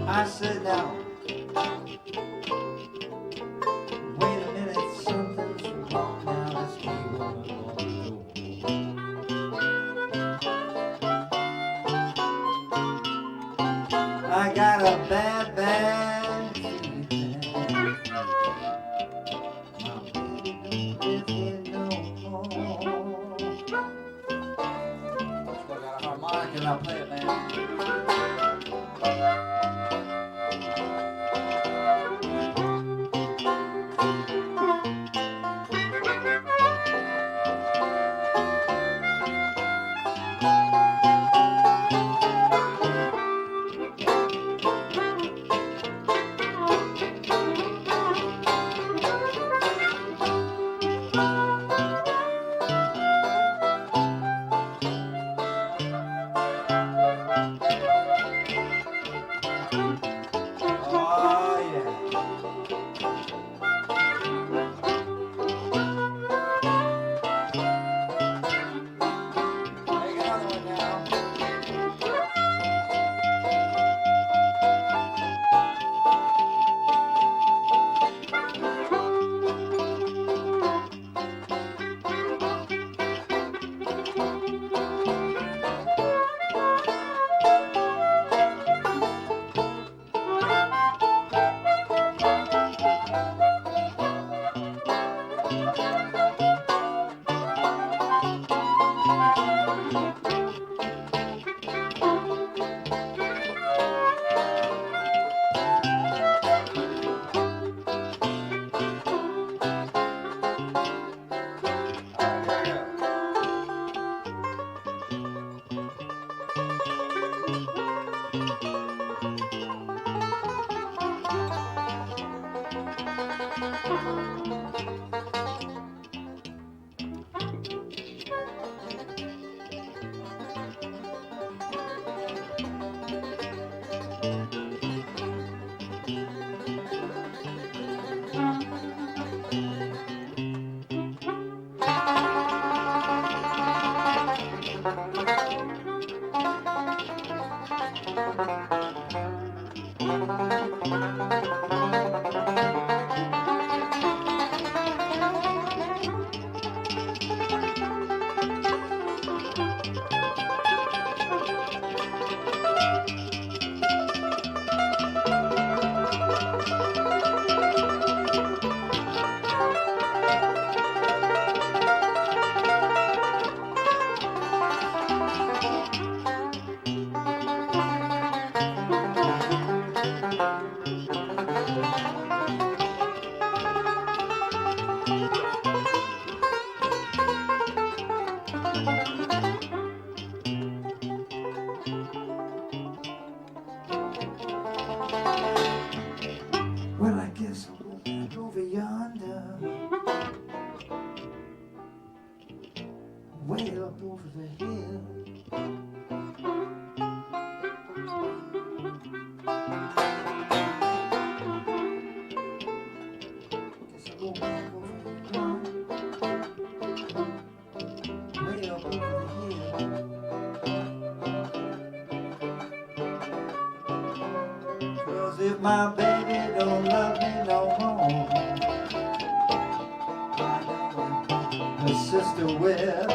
I said no. Wait a minute, something's wrong now. Let's keep on the door. I got a bad, bad feeling. My baby don't live here no more. Still got a harmonica and I'll play it, man.
Well, I guess I'll go back over yonder, way up over the hill. Guess I'll go back over yonder, way up over the hill. 'Cause if my baby don't love me no more, I know her sister will.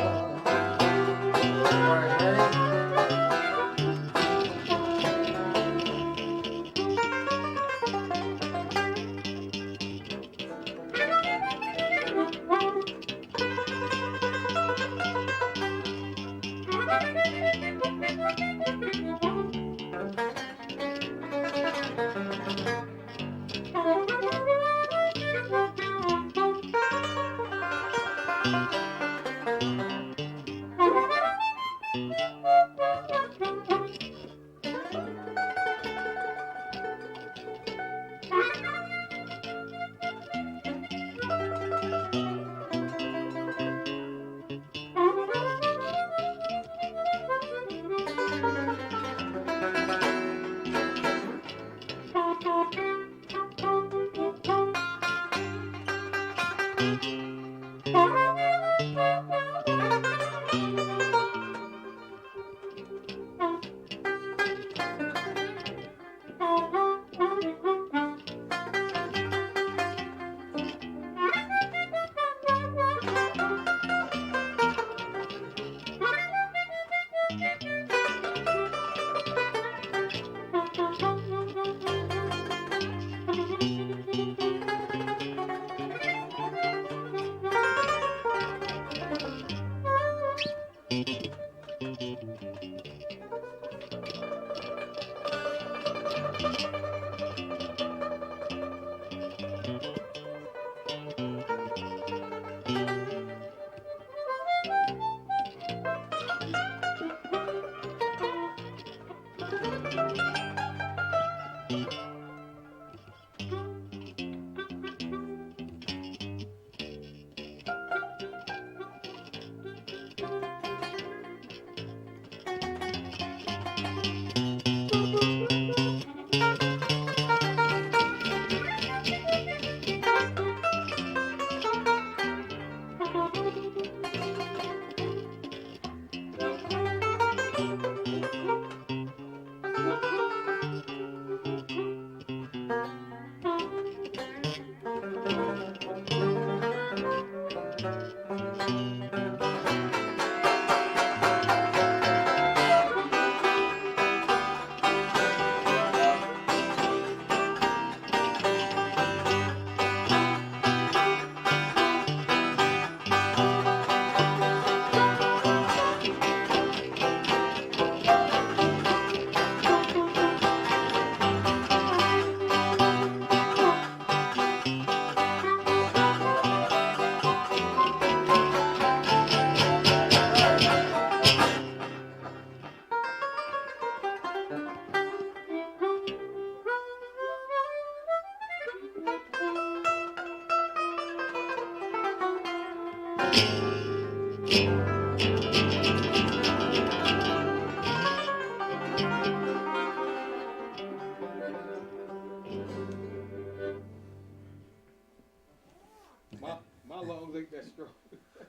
My lungs ain't that strong.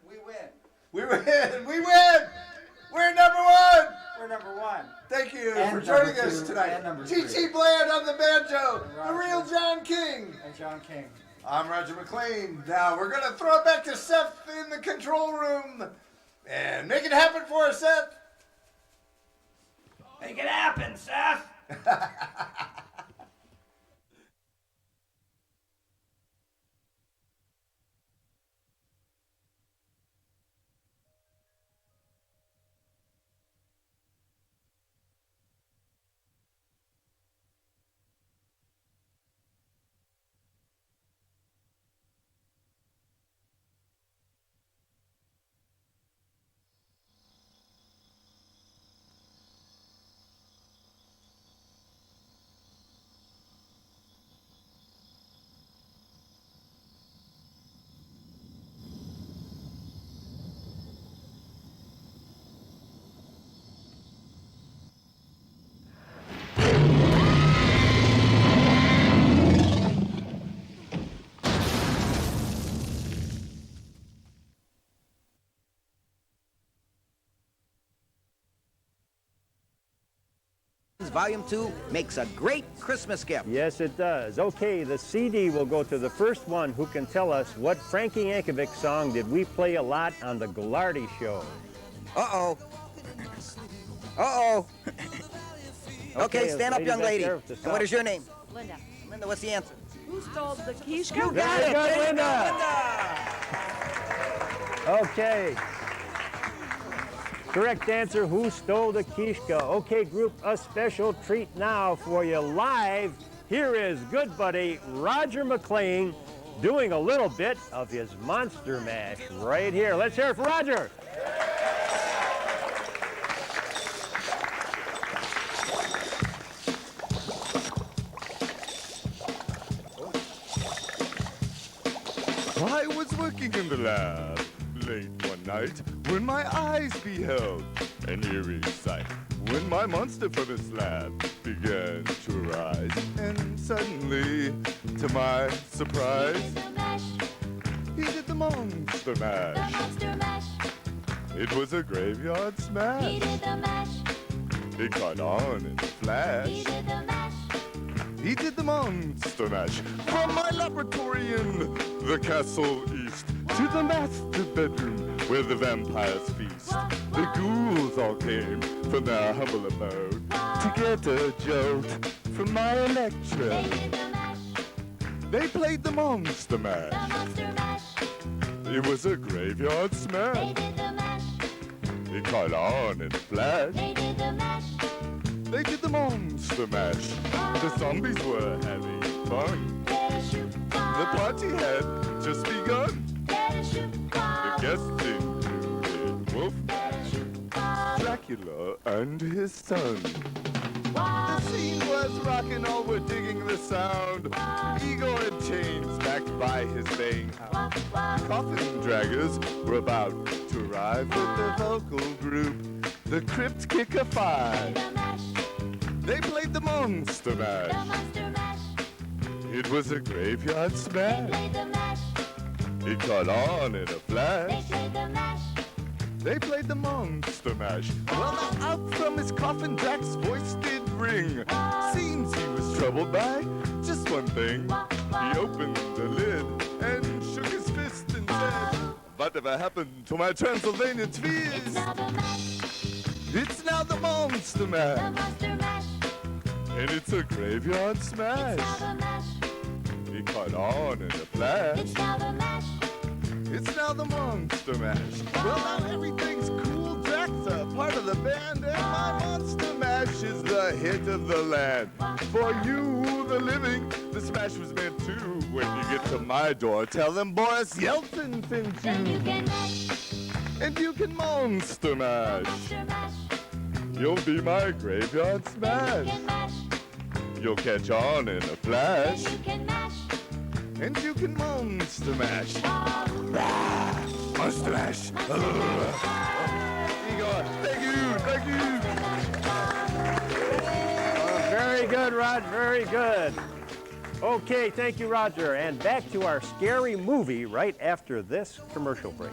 We win.
We win! We win! We're number one!
We're number one.
Thank you
And
for joining
number
us guests tonight. G.T. Bland on the banjo, the real John King.
And John King.
I'm Roger McLean. Now we're gonna throw it back to Seth in the control room and make it happen for us, Seth.
Make it happen, Seth.
Volume 2 makes a great Christmas gift.
Yes, it does. Okay, the CD will go to the first one who can tell us what Frankie Yankovic song did we play a lot on the Ghilardi Show.
Uh-oh. Uh-oh. Okay, stand up, young lady. And what is your name?
Linda.
Linda, what's the answer?
Who stole the quiche?
You got
Very
it.
good,
There you go,
Linda. Okay. Correct answer, who stole the Kishka? Okay, group, a special treat now for you live. Here is good buddy Roger McLean doing a little bit of his Monster Mash right here. Let's hear it for Roger.
I was working in the lab late one night when my eyes beheld an eerie sight. When my monster from his lab began to rise, and suddenly, to my surprise, he did the monster mash. It was a graveyard smash. He did the mash. It caught on in a flash. He did the mash. He did the monster mash. From my laboratory in the castle east to the master bedroom where the vampires feast. The ghouls all came from their humble abode to get a jolt from my Electra. They played the monster mash. It was a graveyard smash. It caught on in a flash. They did the monster mash. The zombies were having fun. The party had just begun. The guests included Wolfman, Dracula, and his son. The scene was rockin', all were digging the sound. Igor in chains, backed by his baying hound. Coffin draggers were about to arrive with their vocal group, the Crypt Kicker 5. They played the monster mash. It was a graveyard smash. It caught on in a flash. They played the monster mash. Well, now out from his coffin, Jack's voice did ring. Seems he was troubled by just one thing. He opened the lid and shook his fist and said, "Whatever happened to my Transylvanian twist?" It's now the monster mash. And it's a graveyard smash. It caught on in a flash. It's now the monster mash. Well, now everything's cool. Jack's a part of the band, and my monster mash is the hit of the land. For you, the living, the smash was meant to. When you get to my door, tell them Boris Yeltsin sent you. And you can monster mash. You'll be my graveyard smash. You'll catch on in a flash. And you can monster mash. Monster mash. Igor, thank you.
Very good, Rod, very good. Okay, thank you, Roger. And back to our scary movie right after this commercial break.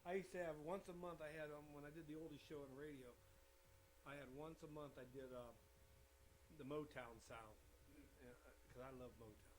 I used to have once a month. I had when I did the oldies show on radio. I had once a month. I did the Motown sound because I love Motown.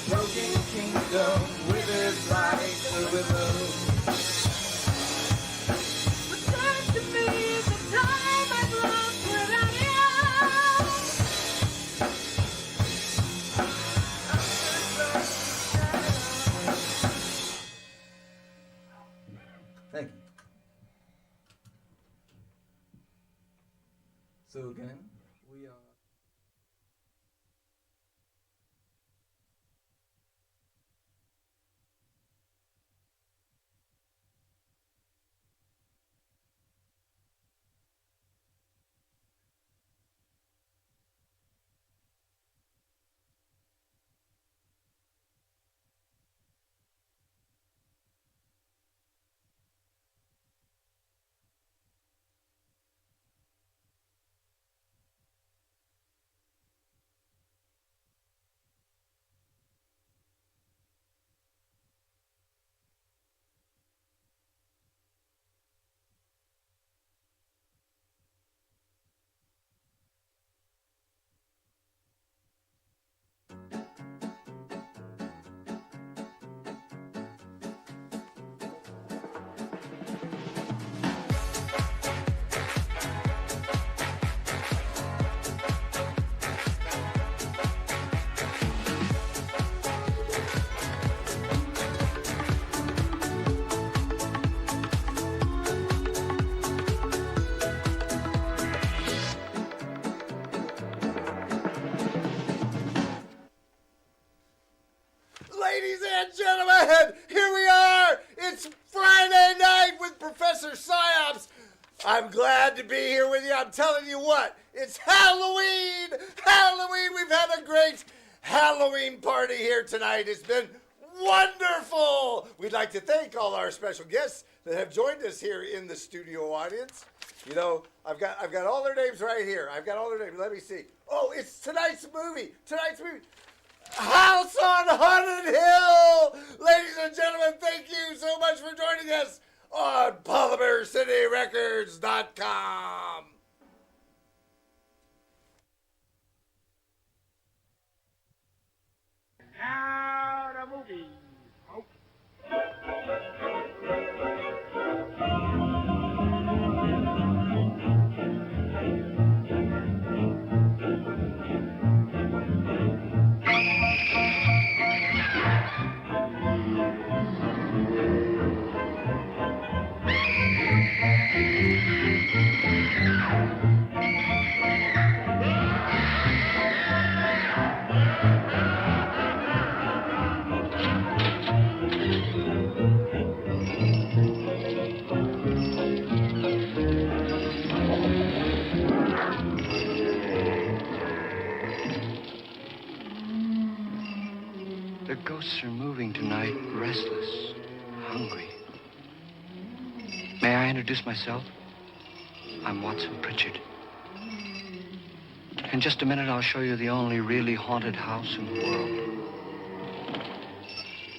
Broken
to be here with you. I'm telling you what, it's Halloween! Halloween! We've had a great Halloween party here tonight. It's been wonderful! We'd like to thank all our special guests that have joined us here in the studio audience. You know, I've got all their names right here. I've got all their names. Let me see. Oh, it's tonight's movie. House on Haunted Hill! Ladies and gentlemen, thank you so much for joining us on PolymerCityRecords.com.
Now the movie.
The ghosts are moving tonight, restless, hungry. May I introduce myself? I'm Watson Pritchard. In just a minute, I'll show you the only really haunted house in the world.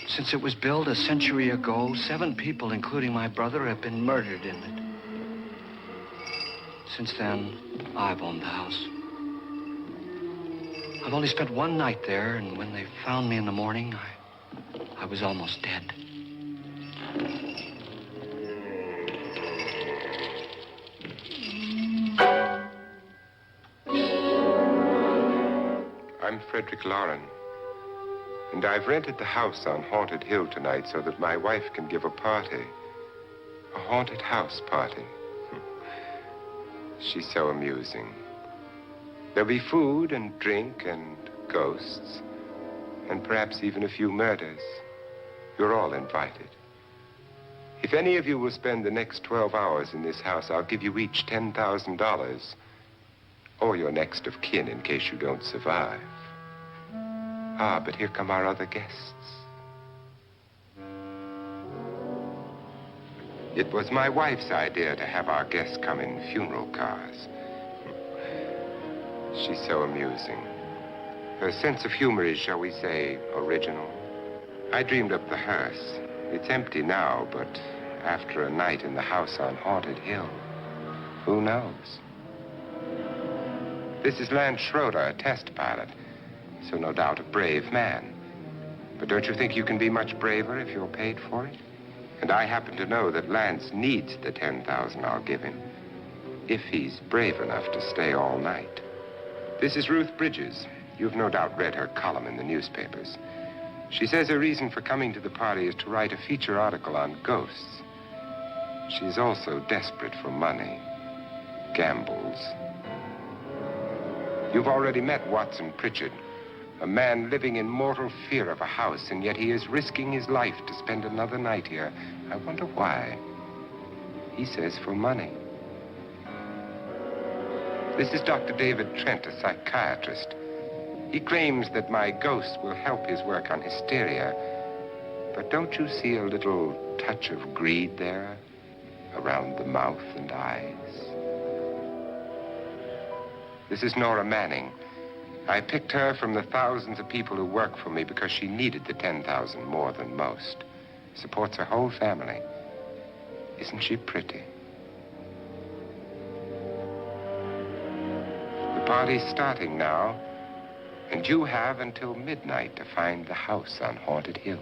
Since it was built a century ago, 7 people, including my brother, have been murdered in it. Since then, I've owned the house. I've only spent one night there, and when they found me in the morning, I was almost dead.
I'm Frederick Lauren, and I've rented the house on Haunted Hill tonight so that my wife can give a party. A haunted house party. She's so amusing. There'll be food and drink and ghosts, and perhaps even a few murders. You're all invited. If any of you will spend the next 12 hours in this house, I'll give you each $10,000, or your next of kin in case you don't survive. Ah, but here come our other guests. It was my wife's idea to have our guests come in funeral cars. She's so amusing. Her sense of humor is, shall we say, original. I dreamed up the hearse. It's empty now, but after a night in the house on Haunted Hill, who knows? This is Lance Schroeder, a test pilot, so no doubt a brave man. But don't you think you can be much braver if you're paid for it? And I happen to know that Lance needs the $10,000 I'll give him, if he's brave enough to stay all night. This is Ruth Bridges. You've no doubt read her column in the newspapers. She says her reason for coming to the party is to write a feature article on ghosts. She's also desperate for money. Gambles. You've already met Watson Pritchard, a man living in mortal fear of a house, and yet he is risking his life to spend another night here. I wonder why. He says for money. This is Dr. David Trent, a psychiatrist. He claims that my ghost will help his work on hysteria. But don't you see a little touch of greed there around the mouth and eyes? This is Nora Manning. I picked her from the thousands of people who work for me because she needed the $10,000 more than most. Supports her whole family. Isn't she pretty? The party's starting now, and you have until midnight to find the house on Haunted Hill.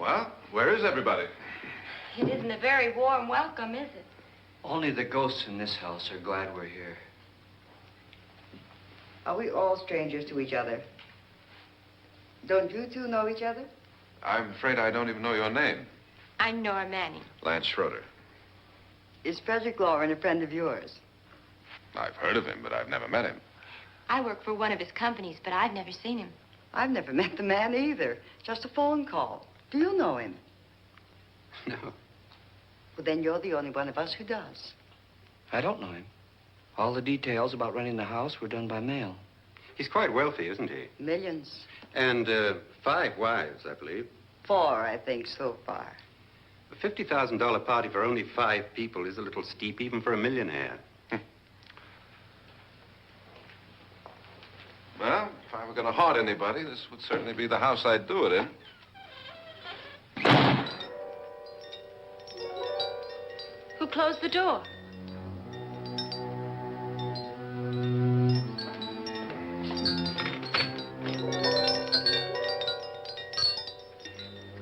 Well, where is everybody?
It isn't a very warm welcome, is it?
Only the ghosts in this house are glad we're here.
Are we all strangers to each other? Don't you two know each other?
I'm afraid I don't even know your name.
I'm Nora Manning.
Lance Schroeder.
Is Frederick Lauren a friend of yours?
I've heard of him, but I've never met him.
I work for one of his companies, but I've never seen him.
I've never met the man either. Just a phone call. Do you know him?
No,
Well, then you're the only one of us who does.
I don't know him. All the details about running the house were done by mail.
He's quite wealthy, isn't he?
Millions.
And 5 wives, I believe.
4, I think, so far.
A $50,000 party for only 5 people is a little steep, even for a millionaire.
Well, if I were going to haunt anybody, this would certainly be the house I'd do it in.
Who closed the door?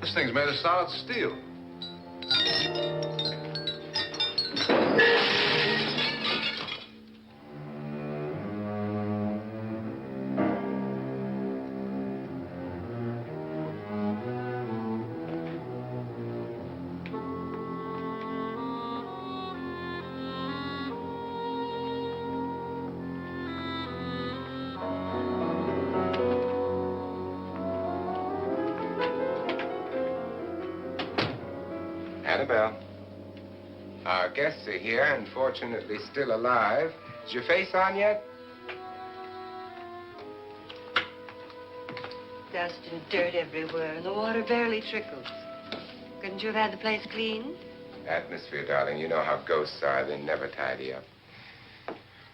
This thing's made of solid steel.
Annabelle, our guests are here, and fortunately still alive. Is your face on yet?
Dust and dirt everywhere, and the water barely trickles. Couldn't you have had the place cleaned?
Atmosphere, darling. You know how ghosts are. They never tidy up.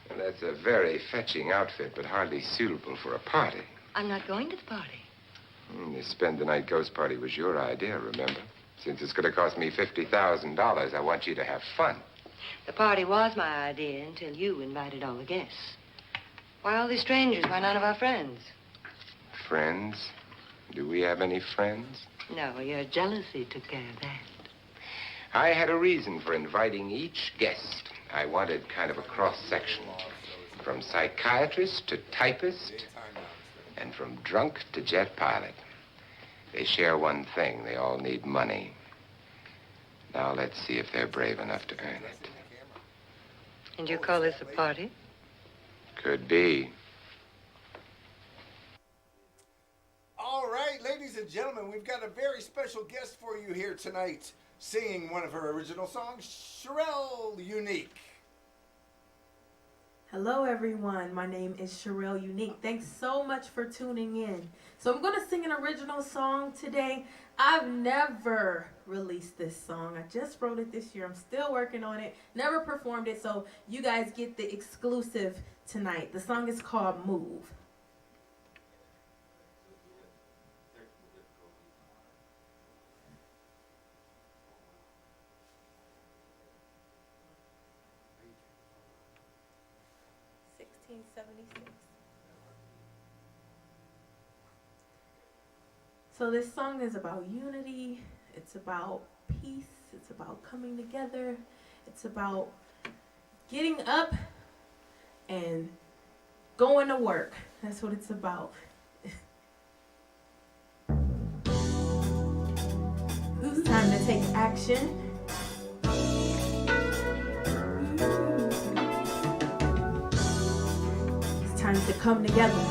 And that's a very fetching outfit, but hardly suitable for a party.
I'm not going to the party.
The spend-the-night ghost party was your idea, remember? Since it's going to cost me $50,000, I want you to have fun.
The party was my idea until you invited all the guests. Why all these strangers? Why none of our friends?
Friends? Do we have any friends?
No, your jealousy took care of that.
I had a reason for inviting each guest. I wanted kind of a cross-section. From psychiatrist to typist, and from drunk to jet pilot. They share one thing. They all need money. Now let's see if they're brave enough to earn it.
And you call this a party?
Could be.
All right, ladies and gentlemen, we've got a very special guest for you here tonight, singing one of her original songs, Sherelle Unique.
Hello everyone, my name is Sherelle Unique. Thanks so much for tuning in. So I'm going to sing an original song today. I've never released this song. I just wrote it this year. I'm still working on it. Never performed it, so you guys get the exclusive tonight. The song is called Move. So this song is about unity, it's about peace, it's about coming together, it's about getting up and going to work. That's what it's about. It's time to take action. It's time to come together.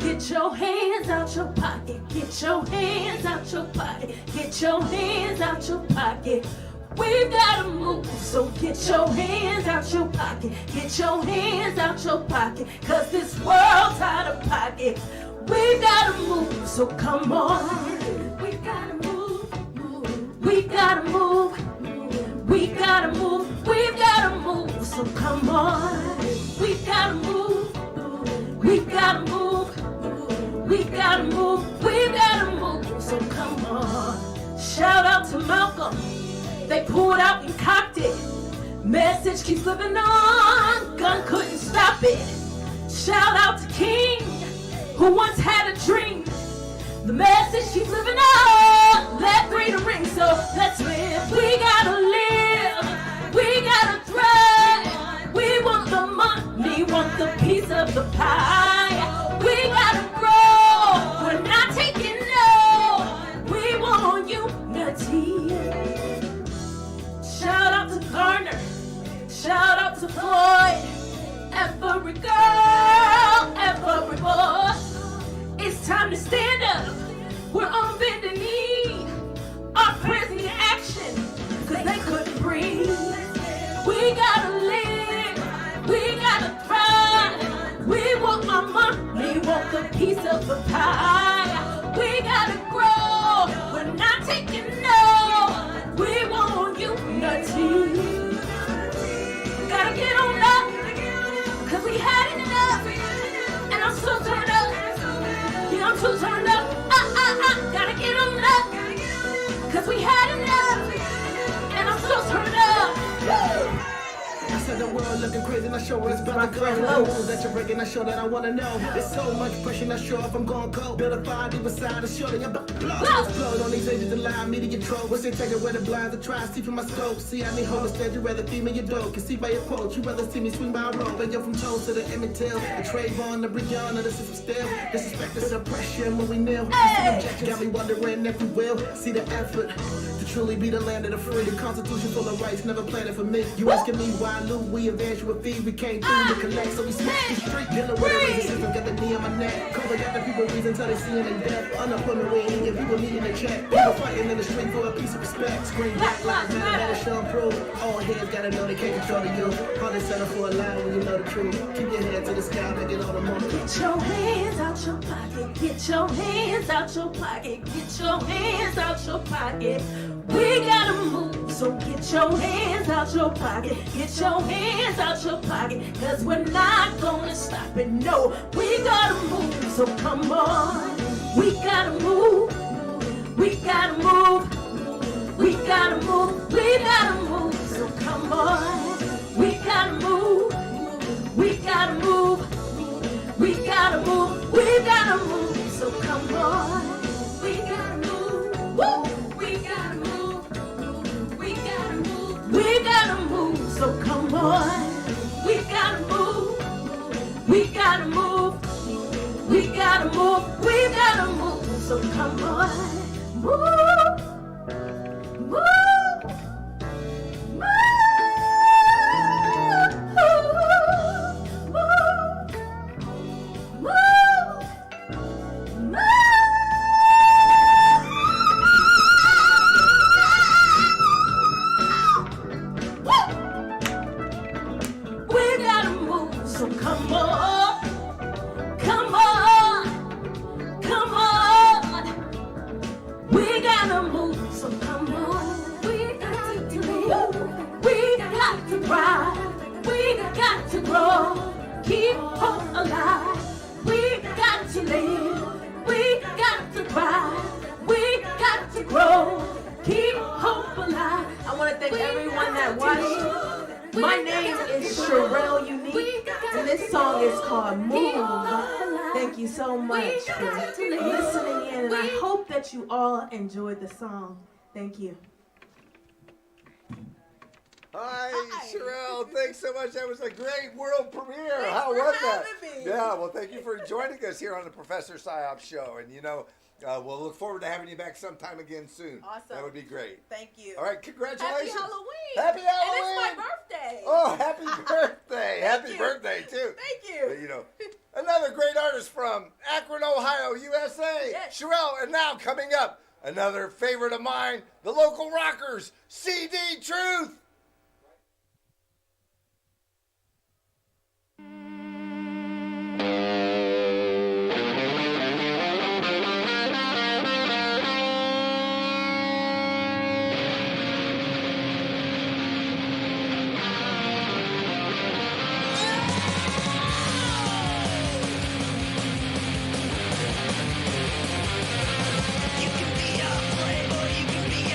Get your hands out your pocket. Get your hands out your pocket. Get your hands out your pocket. We've got to move, so get your hands out your pocket. Get your hands out your pocket, 'cause this world's out of pocket. We've got to move, so come on. We gotta move, we gotta move, we gotta move, we've gotta move, so come on. We gotta move, Shout out to Malcolm. They pulled out and cocked it. Message keeps living on. Gun couldn't stop it. Shout out to King, who once had a dream. The message keeps living on. Let freedom ring, so let's live. We gotta live. We gotta thrive. We want the money, want the piece of the pie. We gotta grow. We're not taking no. We want unity. Shout out to Garner. Shout out to Floyd. Every girl, every boy. It's time to stand up. We're on bended knee. Our prayers in action, cause they couldn't breathe. We gotta live. We gotta thrive. We want our money, want the piece of the pie. We gotta grow. We're not taking no. We want unity. Gotta get on up, cause we had it enough. And I'm so turned up. Yeah, I'm so turned up. Gotta get on up, cause we had enough. And I'm so turned up. Woo!
I said the world looking crazy, not sure what it's about to go. Rules that you're breaking, not sure that I wanna know. There's so much pressure, not sure if I'm going cold. Build a fire deep inside, and surely I'm about to blow. Explode on these agents that lie, media troll. Once they take away the blinds, I try to see from my scope. See, I need hope instead, you rather feed me your dope. Can see by your approach, you rather see me swing by a rope. But you're from Toes to the Emmett Till, the Trayvon, the Brianna, the system still. Disrespect the suppression when we kneel. Got me wondering if you will see the effort to truly be the land of the free. The Constitution full of rights, never planned it for me. You asking me why, Lou, we advance you a fee. We came through to collect, so we smash the street. Dealing with the racism, got the knee on my neck. Cover got the people reason till they see him in death. Unemployment rate, and people needing a check. People fighting in the street for a piece of respect. Scream Black Lives Matter, better show and prove. All heads gotta know they can't control the youth. How they settle for a lie when you know the truth. Keep your head to the sky, make it all the money.
Get your hands out your pocket. Get your hands out your pocket. Get your hands out your pocket. We gotta move, so get your hands out your pocket. Get your hands out your pocket, cause we're not gonna stop it, no. We gotta move, so come on. We gotta move. We gotta move. We gotta move. We gotta move, so come on. We gotta move. We gotta move. We gotta move. We gotta move, so come on. We gotta move. Woo! We gotta move. We gotta move. We gotta move, so come on. We gotta move. We gotta move. We gotta move. We gotta move, so come on. Move. Move. So come on, come on, come on. We gotta move, so come on. We got to move, we got to ride, we got to grow, keep hope alive. We got to live, we got to ride, we got to grow, keep hope alive. I want to thank everyone that watched. My name is Sherelle Unique, and this song is called Move. Thank you so much for listening in, and I hope that you all enjoyed the song. Thank you.
Hi, Sherelle. Thanks so much. That was a great world premiere. How was that? Yeah, well, thank you for joining us here on the Professor Psyopsz Show. And, you know, we'll look forward to having you back sometime again soon.
Awesome.
That would be great.
Thank you.
All right, congratulations.
Happy Halloween.
Happy Halloween.
And it's my birthday.
Oh, happy birthday. Happy birthday, too.
Thank you.
You know, another great artist from Akron, Ohio, USA.
Yes.
Sherelle, and now coming up, another favorite of mine, the local rockers, CD Truth.
You can be a playboy, you can be a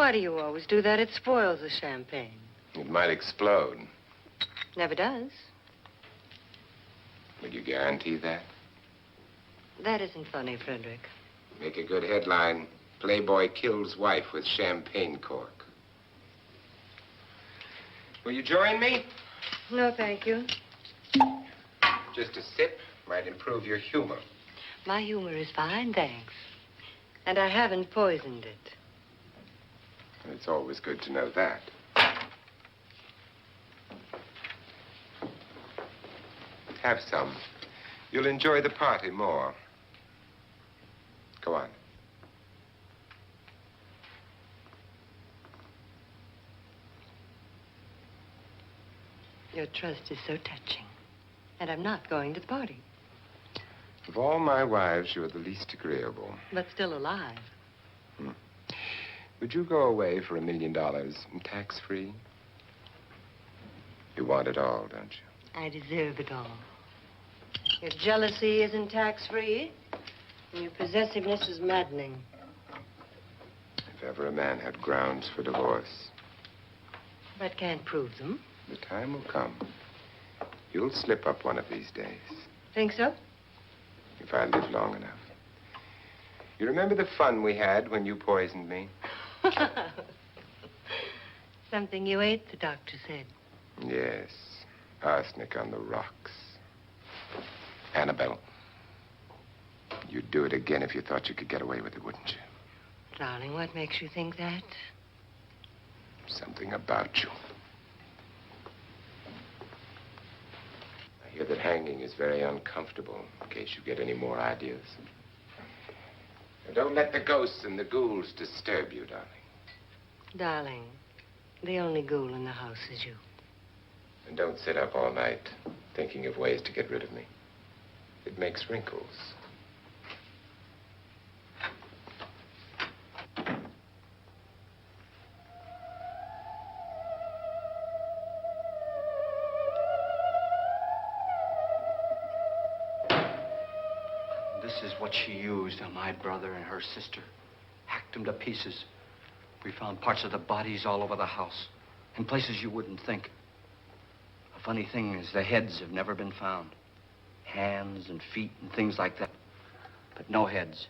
Why do you always do that? It spoils the champagne.
It might explode.
Never does.
Will you guarantee that?
That isn't funny, Frederick.
Make a good headline. Playboy kills wife with champagne cork. Will you join me?
No, thank you.
Just a sip might improve your humor.
My humor is fine, thanks. And I haven't poisoned it.
It's always good to know that. Have some. You'll enjoy the party more. Go on.
Your trust is so touching. And I'm not going to the party.
Of all my wives, you're the least agreeable.
But still alive.
Would you go away for $1 million tax-free? You want it all, don't you?
I deserve it all. Your jealousy isn't tax-free. And your possessiveness is maddening.
If ever a man had grounds for divorce,
But can't prove them.
the time will come. You'll slip up one of these days,
Think so?
if I live long enough. You remember the fun we had when you poisoned me?
Something you ate, the doctor said.
Yes. Arsenic on the rocks. Annabelle, you'd do it again if you thought you could get away with it, wouldn't you?
Darling, what makes you think that?
Something about you. I hear that hanging is very uncomfortable, in case you get any more ideas. Now, don't let the ghosts and the ghouls disturb you, darling.
Darling, the only ghoul in the house is you.
And don't sit up all night thinking of ways to get rid of me. It makes wrinkles.
This is what she used on my brother and her sister. Hacked them to pieces. We found parts of the bodies all over the house. In places you wouldn't think. The funny thing is the heads have never been found. Hands and feet and things like that. But no heads.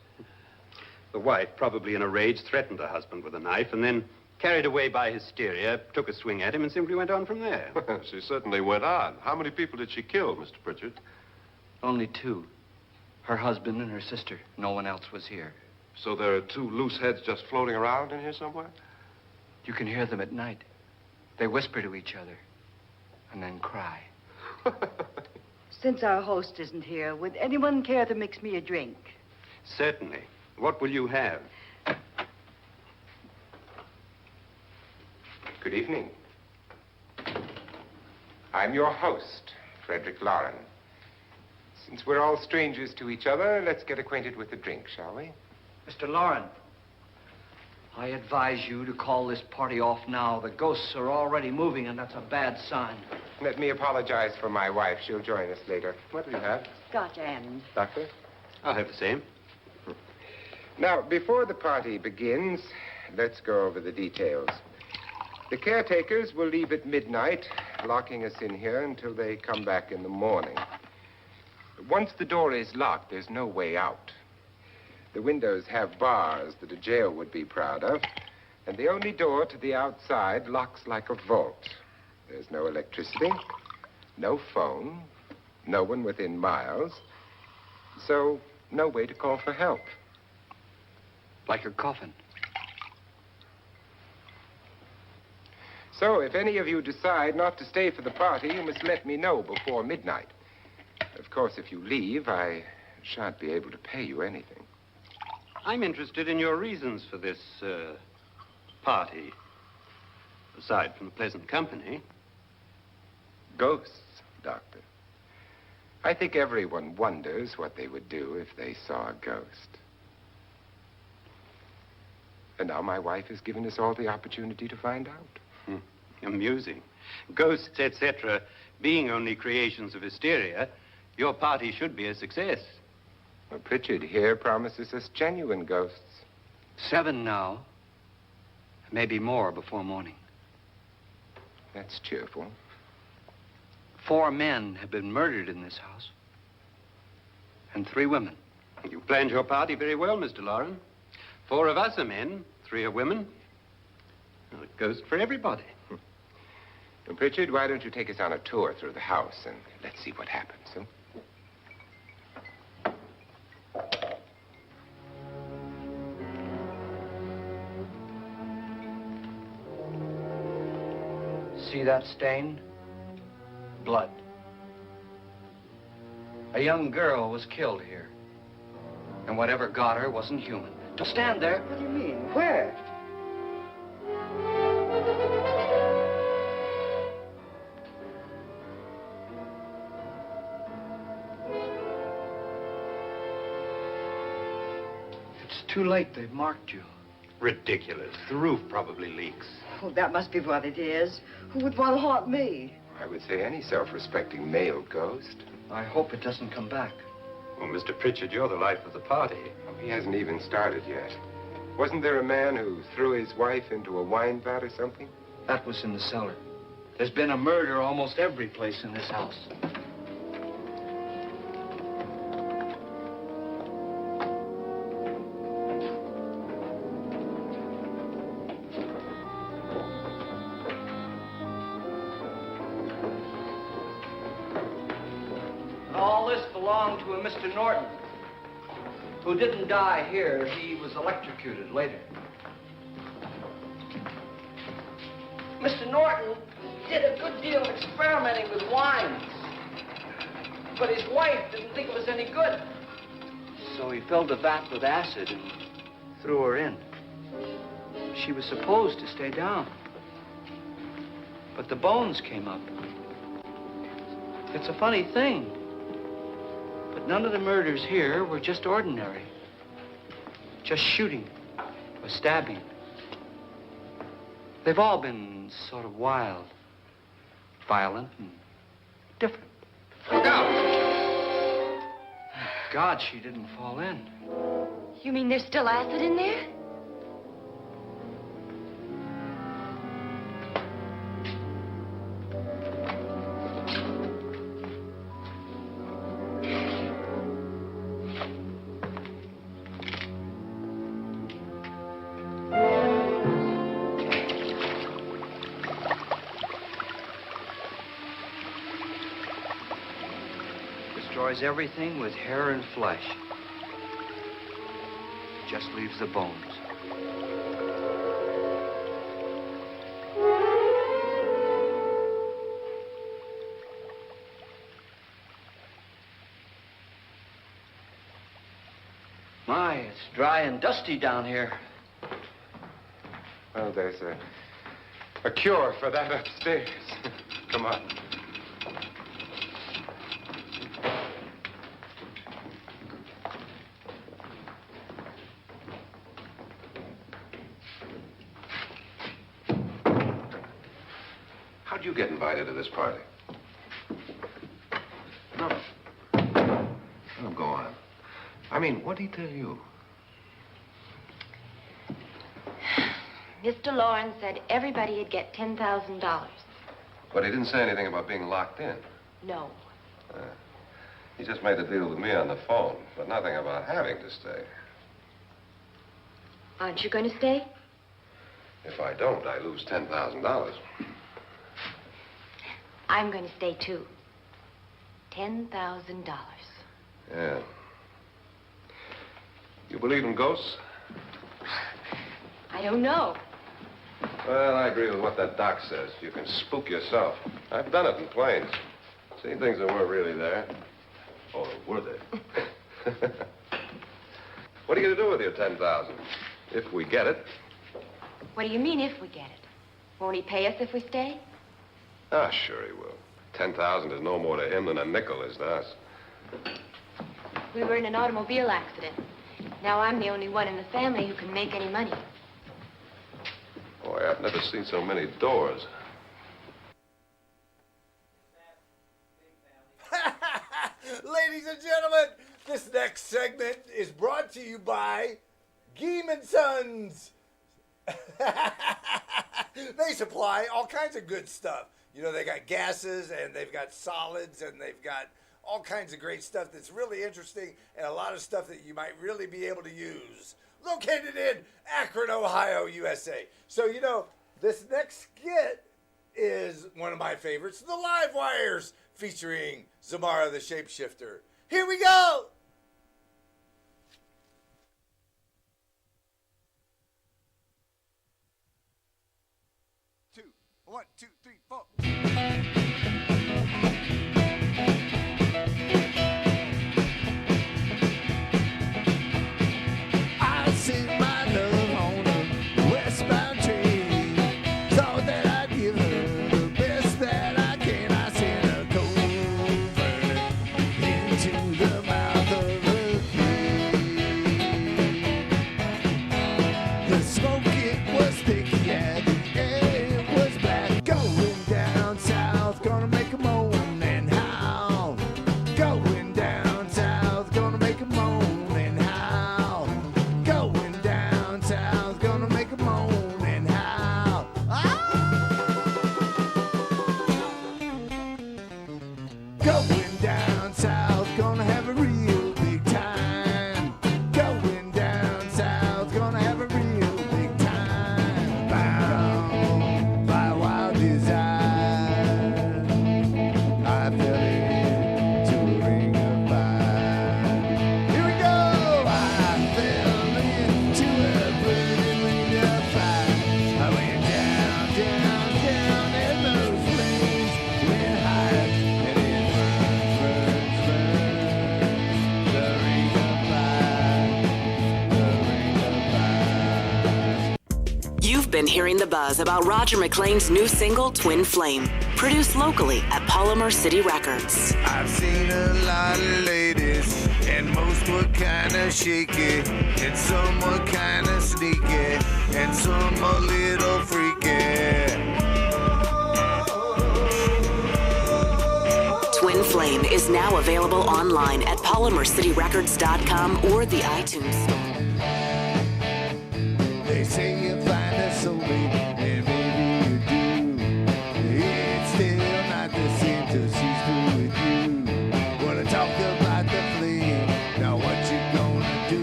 The wife, probably in a rage, threatened her husband with a knife and then, carried away by hysteria, took a swing at him and simply went on from there.
She certainly went on. How many people did she kill, Mr. Pritchard?
Only two. Her husband and her sister. No one else was here.
So there are two loose heads just floating around in here somewhere?
You can hear them at night. They whisper to each other and then cry.
Since our host isn't here, would anyone care to mix me a drink?
Certainly. What will you have?
Good evening. I'm your host, Frederick Lauren. Since we're all strangers to each other, let's get acquainted with a drink, shall we?
Mr. Lauren, I advise you to call this party off now. The ghosts are already moving, and that's a bad sign.
Let me apologize for my wife. She'll join us later. What will you have?
Scotch and...
Doctor?
I'll have the same.
Now, before the party begins, let's go over the details. The caretakers will leave at midnight, locking us in here until they come back in the morning. Once the door is locked, there's no way out. The windows have bars that a jail would be proud of, and the only door to the outside locks like a vault. There's no electricity, no phone, no one within miles, so no way to call for help.
Like a coffin.
So if any of you decide not to stay for the party, you must let me know before midnight. Of course, if you leave, I shan't be able to pay you anything.
I'm interested in your reasons for this, party. Aside from the pleasant company.
Ghosts, Doctor. I think everyone wonders what they would do if they saw a ghost. And now my wife has given us all the opportunity to find out.
Amusing. Ghosts, etc., being only creations of hysteria, your party should be a success.
Well, Pritchard here promises us genuine ghosts.
7 now. Maybe more before morning.
That's cheerful.
4 men have been murdered in this house. And 3 women.
You planned your party very well, Mr. Loren. 4 of us are men, 3 are women. Well, it goes for everybody.
Well, Pritchard, why don't you take us on a tour through the house and let's see what happens, huh?
See that stain? Blood. A young girl was killed here. And whatever got her wasn't human. Don't stand there.
What do you mean? Where?
It's too late. They've marked you.
Ridiculous. The roof probably leaks.
Oh, that must be what it is. Who would want to haunt me?
I would say any self-respecting male ghost.
I hope it doesn't come back.
Well, Mr. Pritchard, you're the life of the party.
Oh, he hasn't even started yet. Wasn't there a man who threw his wife into a wine vat or something?
That was in the cellar. There's been a murder almost every place in this house. All this belonged to a Mr. Norton, who didn't die here. He was electrocuted later. Mr. Norton did a good deal of experimenting with wines, but his wife didn't think it was any good. So he filled the vat with acid and threw her in. She was supposed to stay down, but the bones came up. It's a funny thing, but none of the murders here were just ordinary. Just shooting or stabbing. They've all been sort of wild, violent, and different. Look out! God, she didn't fall in.
You mean there's still acid in there?
Destroys everything with hair and flesh. Just leaves the bones. My, it's dry and dusty down here.
Well, there's a cure for that upstairs. Come on. How'd you get invited to this party? No. Oh, go on. I mean, what'd he tell you?
Mr. Lawrence said everybody'd get $10,000.
But he didn't say anything about being locked in.
No.
He just made a deal with me on the phone, but nothing about having to stay.
Aren't you going to stay?
If I don't, I lose $10,000.
I'm going to stay, too. $10,000.
Yeah. You believe in ghosts?
I don't know.
Well, I agree with what that doc says. You can spook yourself. I've done it in planes. Seen things that weren't really there. Or were they? What are you going to do with your $10,000? If we get it.
What do you mean, if we get it? Won't he pay us if we stay?
Ah, sure he will. 10,000 is no more to him than a nickel is to us.
We were in an automobile accident. Now I'm the only one in the family who can make any money.
Boy, I've never seen so many doors.
Ladies and gentlemen, this next segment is brought to you by Geem & Sons. They supply all kinds of good stuff. You know, they got gases and they've got solids and they've got all kinds of great stuff that's really interesting and a lot of stuff that you might really be able to use. Located in Akron, Ohio, USA. So, you know, this next skit is one of my favorites, The Live Wires, featuring Zamara the Shapeshifter. Here we go! 1, 2, 3, 4.
I sent my love on a westbound train. Thought that I'd give her the best that I can. I sent a cold burner into the mouth of a cave. The smoke, it was thick, yeah, the air was black. Going down south, gonna make a moan and howl. Going down south, gonna make a moan and howl. Going down south, gonna make a moan and howl. Going down south, gonna have a real big time. Going down south, gonna have a real big time. Bound by wild desire, I fell into a ring of fire. Here we go! I fell into a burning ring of fire. I went down, down, down, and those flames went higher. And it burns, burns, burns. The ring of fire, the ring of fire.
You've been hearing the buzz about Roger McClain's new single, Twin Flame, produced locally at Polymer City Records.
I've seen a lot of ladies, and most were kinda shaky, and some were kinda sneaky, and some a little freaky.
Twin Flame is now available online at polymercityrecords.com or the iTunes Store.
They say you find a soulmate, and maybe you do. It's still not the same till she's through with you. Wanna talk about the flame, now what you gonna do?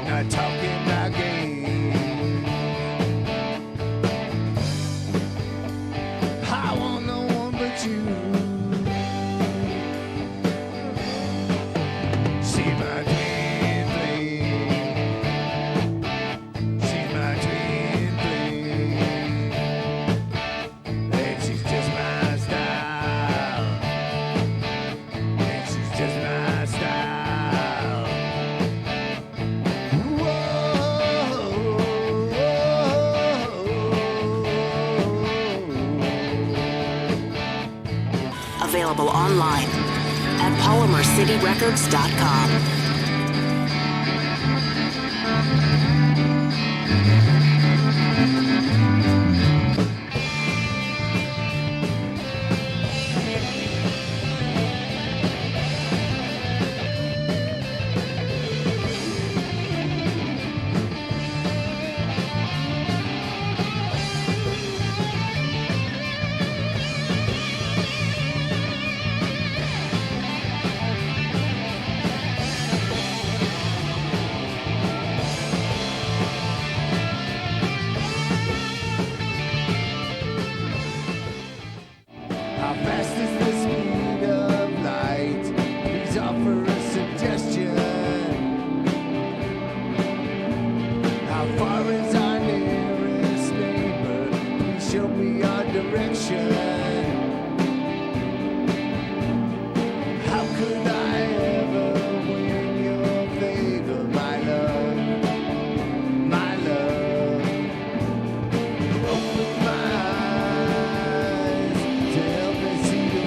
Not talking about game. I want no one but you. She's my twin flame. She's my twin flame. And she's just my style. And she's just my style.
Available online at polymercityrecords.com.
How fast is the speed of light? Please offer a suggestion. How far is our nearest neighbor? Please show me our direction. How could I ever win your favor, my love? My love. Open my eyes to help me see the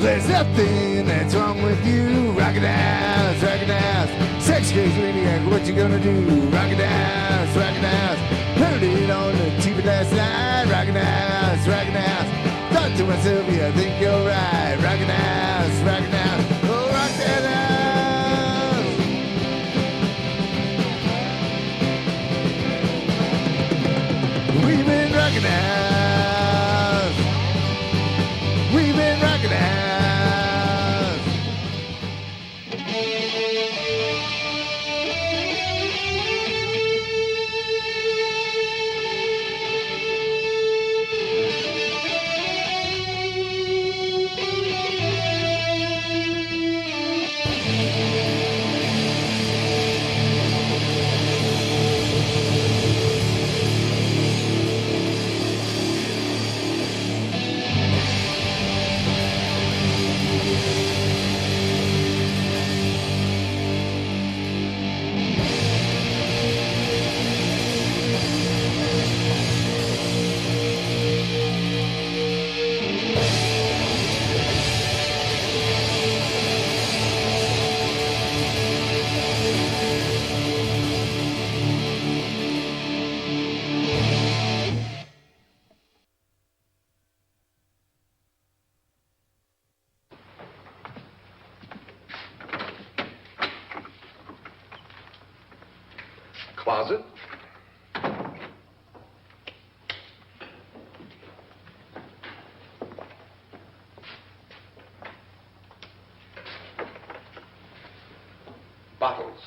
There's nothing that's wrong with you. Rock it dance, rock it dance. Sex crazy maniac, what you gonna do? Rock it dance, rock it dance. Heard it on the TV last night. Rock it dance, rock it dance. Thought to myself, yeah, I think you're right. Rock it dance, rock it dance. Oh, rock that dance. We've been rocking dance. We've been rocking dance.
Closet. Bottles.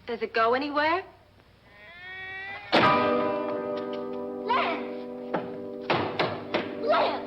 Does it go anywhere? Lance! Lance!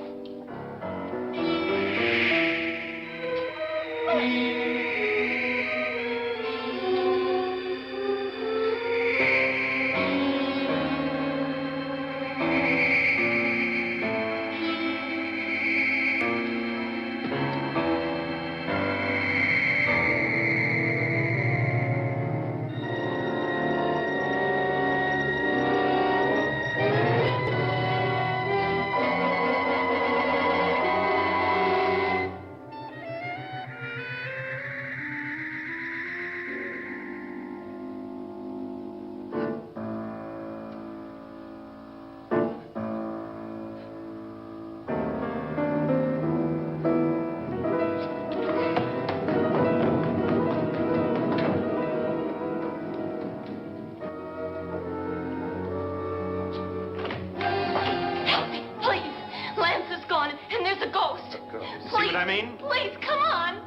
See what I mean?
Please, come on.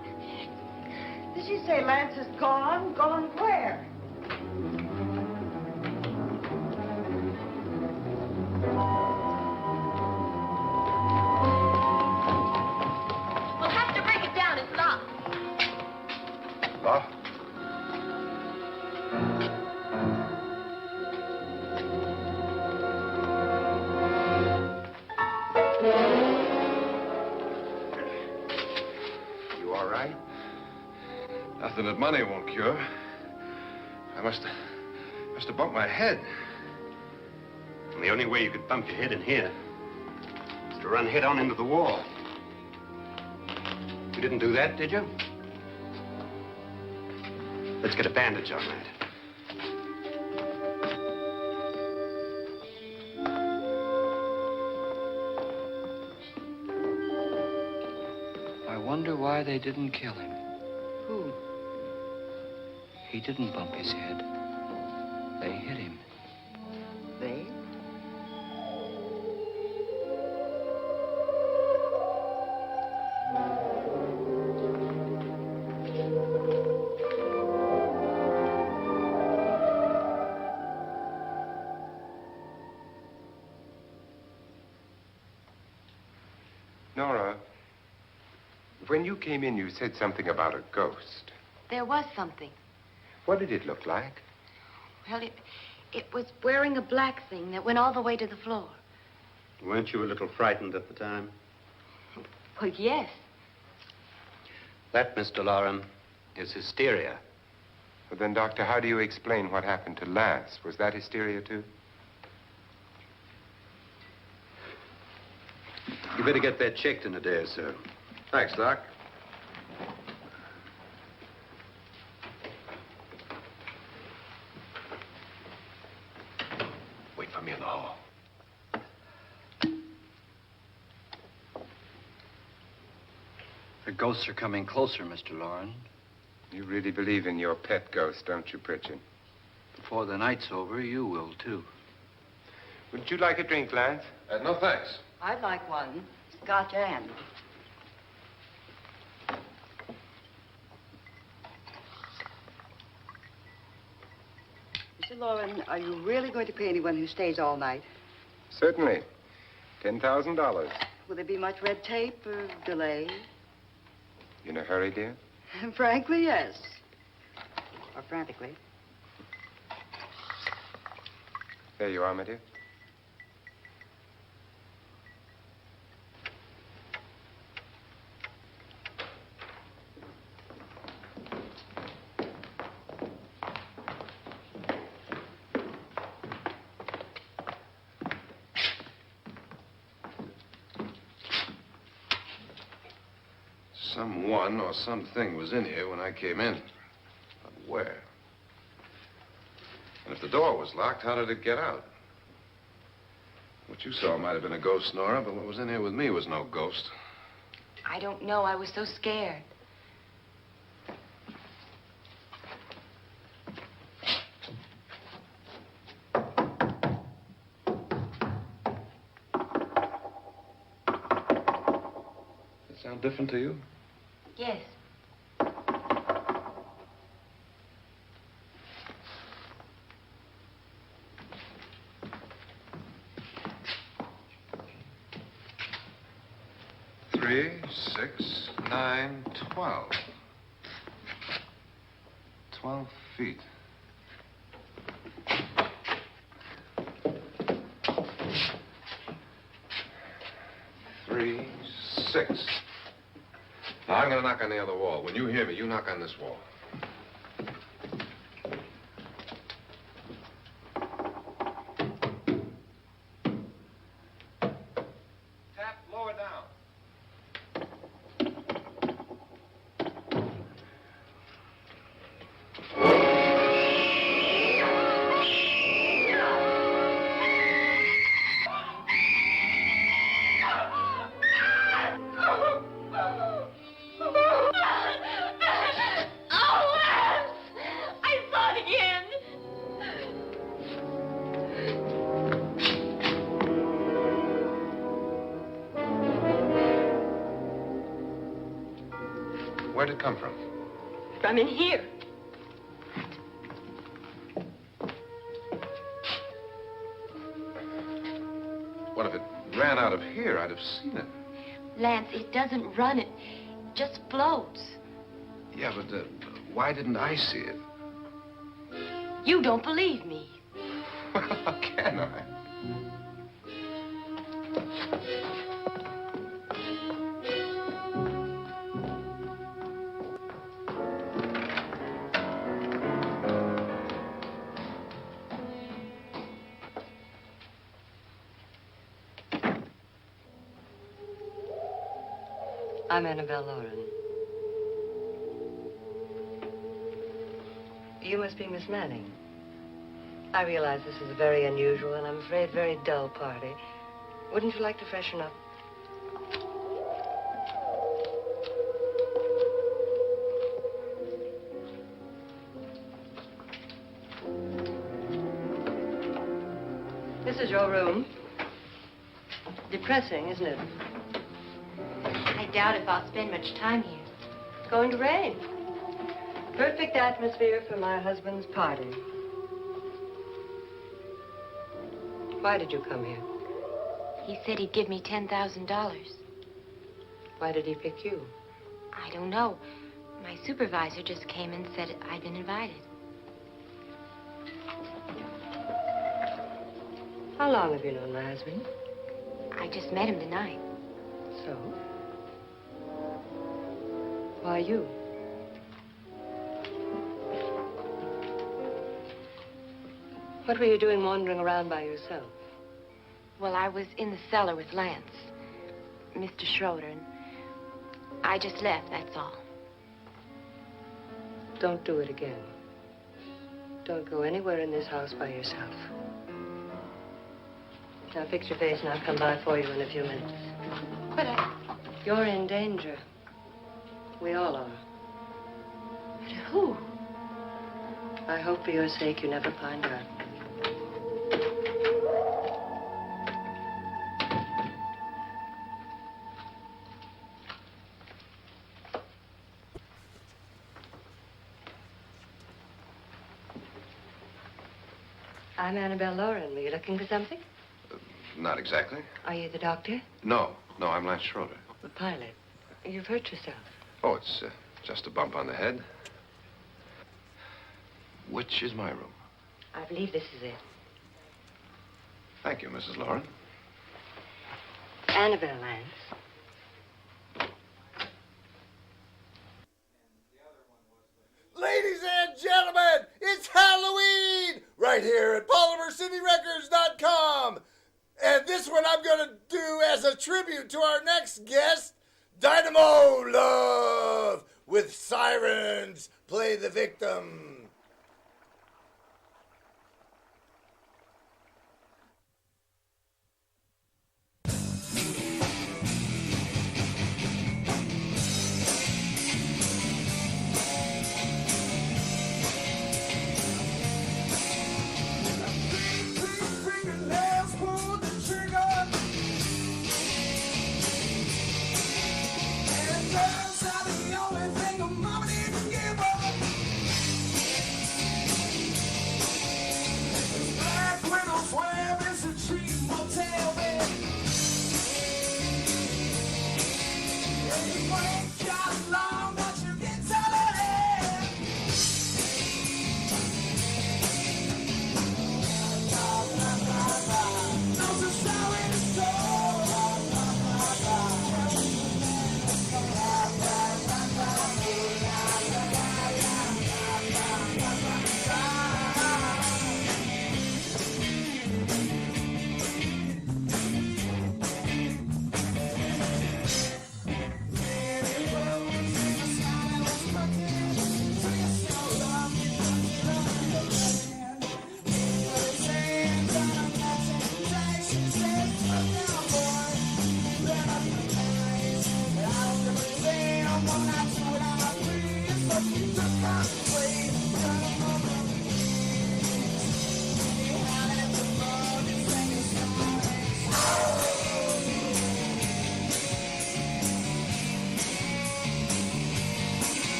Did she say Lance is gone? Gone where?
We'll have to break it down. It's locked.
Locked? You all right? Nothing that money won't cure. I must have bumped my head.
And the only way you could bump your head in here is to run head on into the wall. You didn't do that, did you? Let's get a bandage on that.
I wonder why they didn't kill him.
Who?
He didn't bump his head. They hit him.
They?
Nora, when you came in, you said something about a ghost.
There was something.
What did it look like?
Well, it was wearing a black thing that went all the way to the floor.
Weren't you a little frightened at the time?
Well, yes.
That, Mr. Loren, is hysteria.
Well, then, Doctor, how do you explain what happened to Lance? Was that hysteria, too?
You better get that checked in a day or so.
Thanks, Doc. Wait for me in the hall.
The ghosts are coming closer, Mr. Loren.
You really believe in your pet ghost, don't you, Pritchard?
Before the night's over, you will, too.
Wouldn't you like a drink, Lance?
No, thanks.
I'd like one. Scotch and. Mr. Loren, are you really going to pay anyone who stays all night?
Certainly. $10,000.
Will there be much red tape or delay?
You in a hurry, dear?
Frankly, yes. Or frantically.
There you are, my dear.
Someone or something was in here when I came in. But where? And if the door was locked, how did it get out? What you saw might have been a ghost, Nora, but what was in here with me was no ghost.
I don't know. I was so scared.
Does it sound different to you?
Yes.
Three, 6, 9, 12. 12 feet. Three, 6. Now, I'm going to knock on the other wall. When you hear me, you knock on this wall. Tap lower down. Where'd it come from?
From in here.
What if it ran out of here? I'd have seen it.
Lance, it doesn't run. It just floats.
Yeah, but why didn't I see it?
You don't believe me.
How can I?
I'm Annabelle Loren. You must be Miss Manning. I realize this is a very unusual and I'm afraid very dull party. Wouldn't you like to freshen up? This is your room. Depressing, isn't it?
I doubt if I'll spend much time here.
It's going to rain. Perfect atmosphere for my husband's party. Why did you come here?
He said he'd give me $10,000.
Why did he pick you?
I don't know. My supervisor just came and said I'd been invited.
How long have you known my husband?
I just met him tonight.
So? Why you? What were you doing wandering around by yourself?
Well, I was in the cellar with Lance, Mr. Schroeder, and I just left, that's all.
Don't do it again. Don't go anywhere in this house by yourself. Now fix your face and I'll come by for you in a few minutes.
But
You're in danger. We all are.
But who?
I hope for your sake you never find out. I'm Annabelle Lauren. Were you looking for something?
Not exactly.
Are you the doctor?
No, I'm Lance Schroeder.
The pilot. You've hurt yourself.
Oh, it's just a bump on the head. Which is my room?
I believe this is it.
Thank you, Mrs. Lauren.
Annabelle Lance.
Ladies and gentlemen, it's Halloween right here at PolymerCityRecords.com. And this one I'm going to do as a tribute to our next guest, Dynamo Love, with Sirens Play the Victim.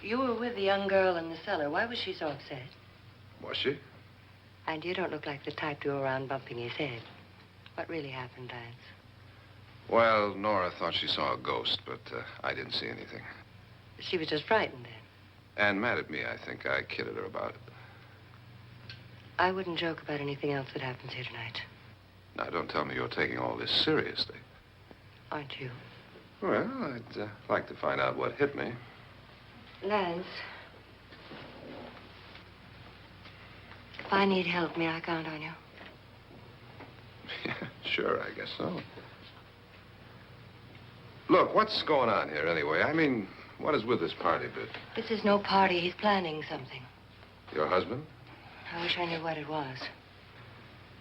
You were with the young girl in the cellar. Why was she so upset?
Was she?
And you don't look like the type to go around bumping his head. What really happened, Lance?
Well, Nora thought she saw a ghost, but I didn't see anything.
She was just frightened then.
And mad at me, I think. I kidded her about it.
I wouldn't joke about anything else that happens here tonight.
Now, don't tell me you're taking all this seriously.
Aren't you?
Well, I'd like to find out what hit me.
Lance. If I need help, may I count on you?
Yeah, sure, I guess so. Look, what's going on here anyway? I mean, what is with this party bit?
This is no party. He's planning something.
Your husband?
I wish I knew what it was.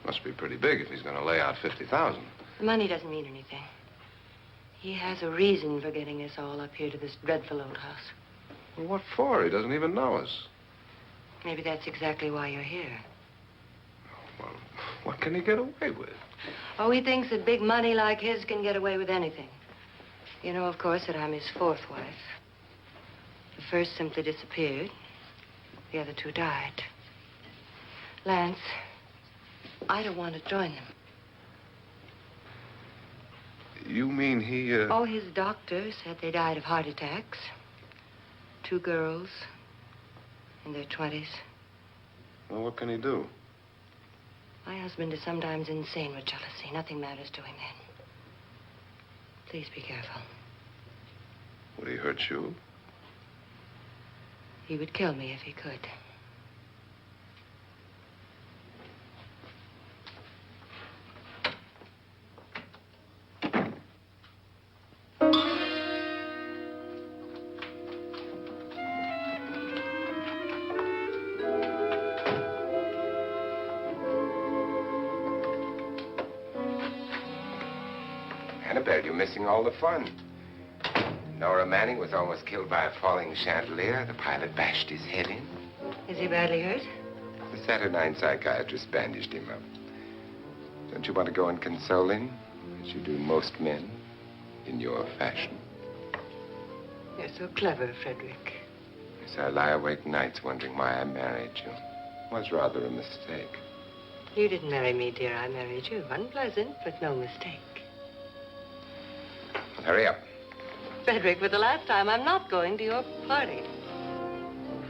Must be pretty big if he's going to lay out 50,000.
The money doesn't mean anything. He has a reason for getting us all up here to this dreadful old house.
Well, what for? He doesn't even know us.
Maybe that's exactly why you're here.
Well, what can he get away with?
Oh, he thinks that big money like his can get away with anything. You know, of course, that I'm his fourth wife. The first simply disappeared. The other two died. Lance, I don't want to join them.
You mean he,
Oh, his doctor said they died of heart attacks. 2 girls in their 20s.
Well, what can he do?
My husband is sometimes insane with jealousy. Nothing matters to him then. Please be careful.
Would he hurt you?
He would kill me if he could.
Annabelle, you're missing all the fun. Nora Manning was almost killed by a falling chandelier. The pilot bashed his head in.
Is he badly hurt?
The Saturnine psychiatrist bandaged him up. Don't you want to go and console him, as you do most men, in your fashion?
You're so clever, Frederick.
Yes, I lie awake nights wondering why I married you. It was rather a mistake.
You didn't marry me, dear. I married you. Unpleasant, but no mistake.
Hurry up.
Frederick, for the last time, I'm not going to your party.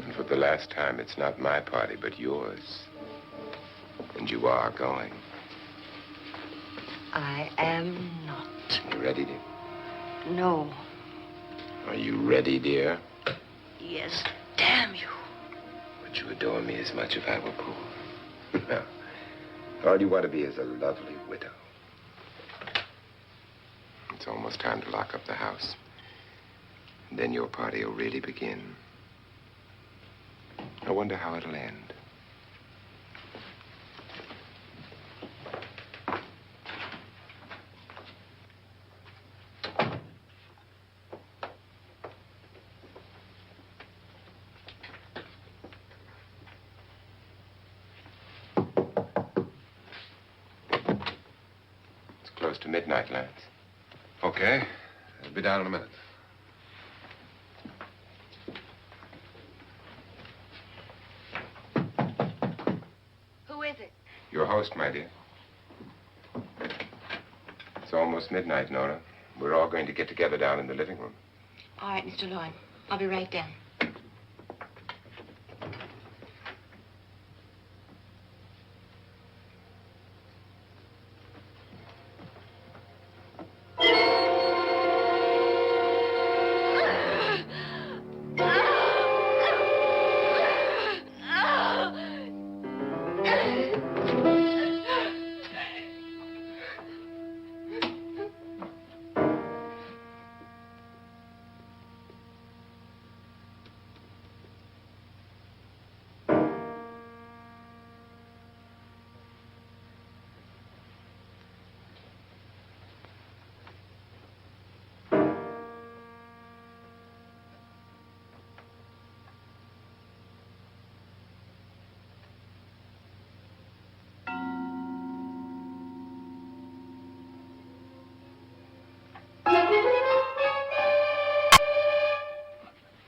And for the last time, it's not my party, but yours. And you are going.
I am not.
You ready, dear?
No.
Are you ready, dear?
Yes, damn you.
Would you adore me as much if I were poor? No. All you want to be is a lovely widow. It's almost time to lock up the house. And then your party will really begin. I wonder how it'll end. It's close to midnight, Lance.
Okay. I'll be down in a minute.
Who is it?
Your host, my dear. It's almost midnight, Nora. We're all going to get together down in the living room.
All right, Mr. Lloyd. I'll be right down.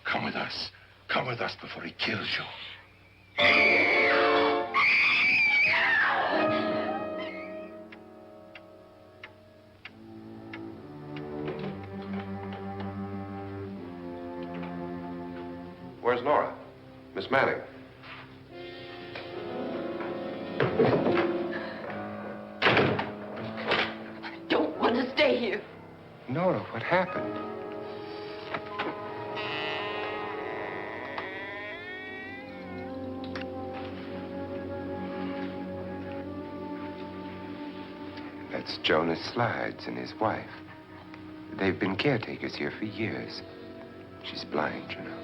Come with us. Come with us before he kills you. Where's Nora? Miss Manning.
I don't want to stay here.
Nora, what happened? That's Jonas Slides and his wife. They've been caretakers here for years. She's blind, you know.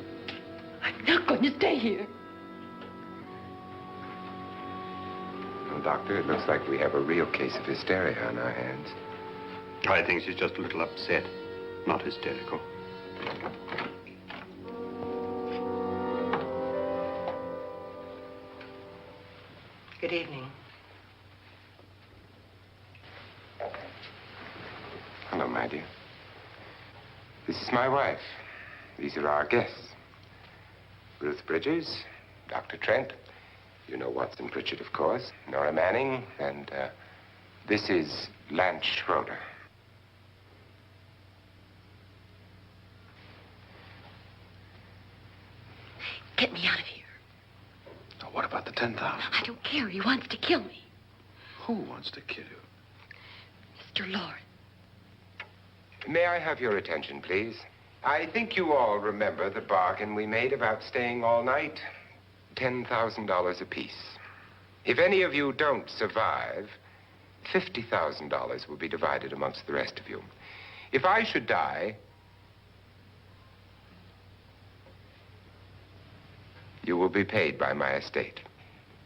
I'm not going to stay here.
Well, Doctor, it looks like we have a real case of hysteria on our hands.
I think she's just a little upset, not hysterical.
Good evening.
Hello, my dear. This is my wife. These are our guests. Ruth Bridges, Dr. Trent. You know Watson Pritchard, of course. Nora Manning, and this is Lance Schroeder.
Get me out of here.
Now, what about the 10,000.
I don't care. He wants to kill me.
Who wants to kill you?
Mr. Lawrence.
May I have your attention, please? I think you all remember the bargain we made about staying all night. $10,000 apiece. If any of you don't survive, $50,000 will be divided amongst the rest of you. If I should die, you will be paid by my estate.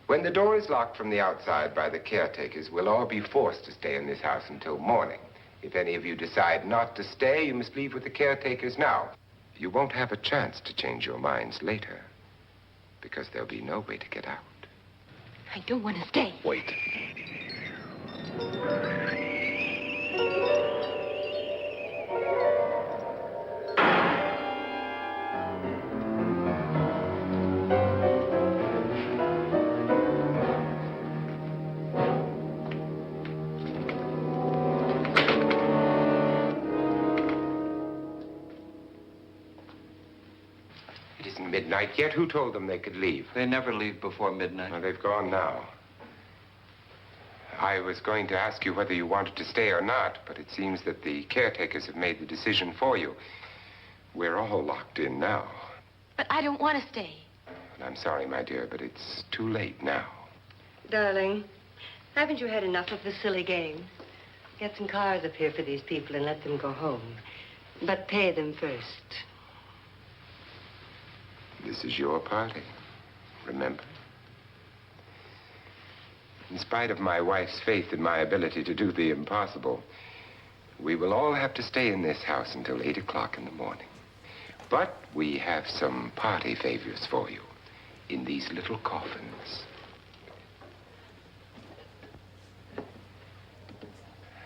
When the door is locked from the outside by the caretakers, we'll all be forced to stay in this house until morning. If any of you decide not to stay, you must leave with the caretakers now. You won't have a chance to change your minds later, because there'll be no way to get out.
I don't want to stay.
Wait.
It isn't midnight yet. Who told them they could leave?
They never leave before midnight.
Well, they've gone now. I was going to ask you whether you wanted to stay or not, but it seems that the caretakers have made the decision for you. We're all locked in now.
But I don't want to stay.
And I'm sorry, my dear, but it's too late now.
Darling, haven't you had enough of the silly game? Get some cars up here for these people and let them go home. But pay them first.
This is your party, remember? In spite of my wife's faith in my ability to do the impossible, we will all have to stay in this house until 8 o'clock in the morning. But we have some party favors for you in these little coffins.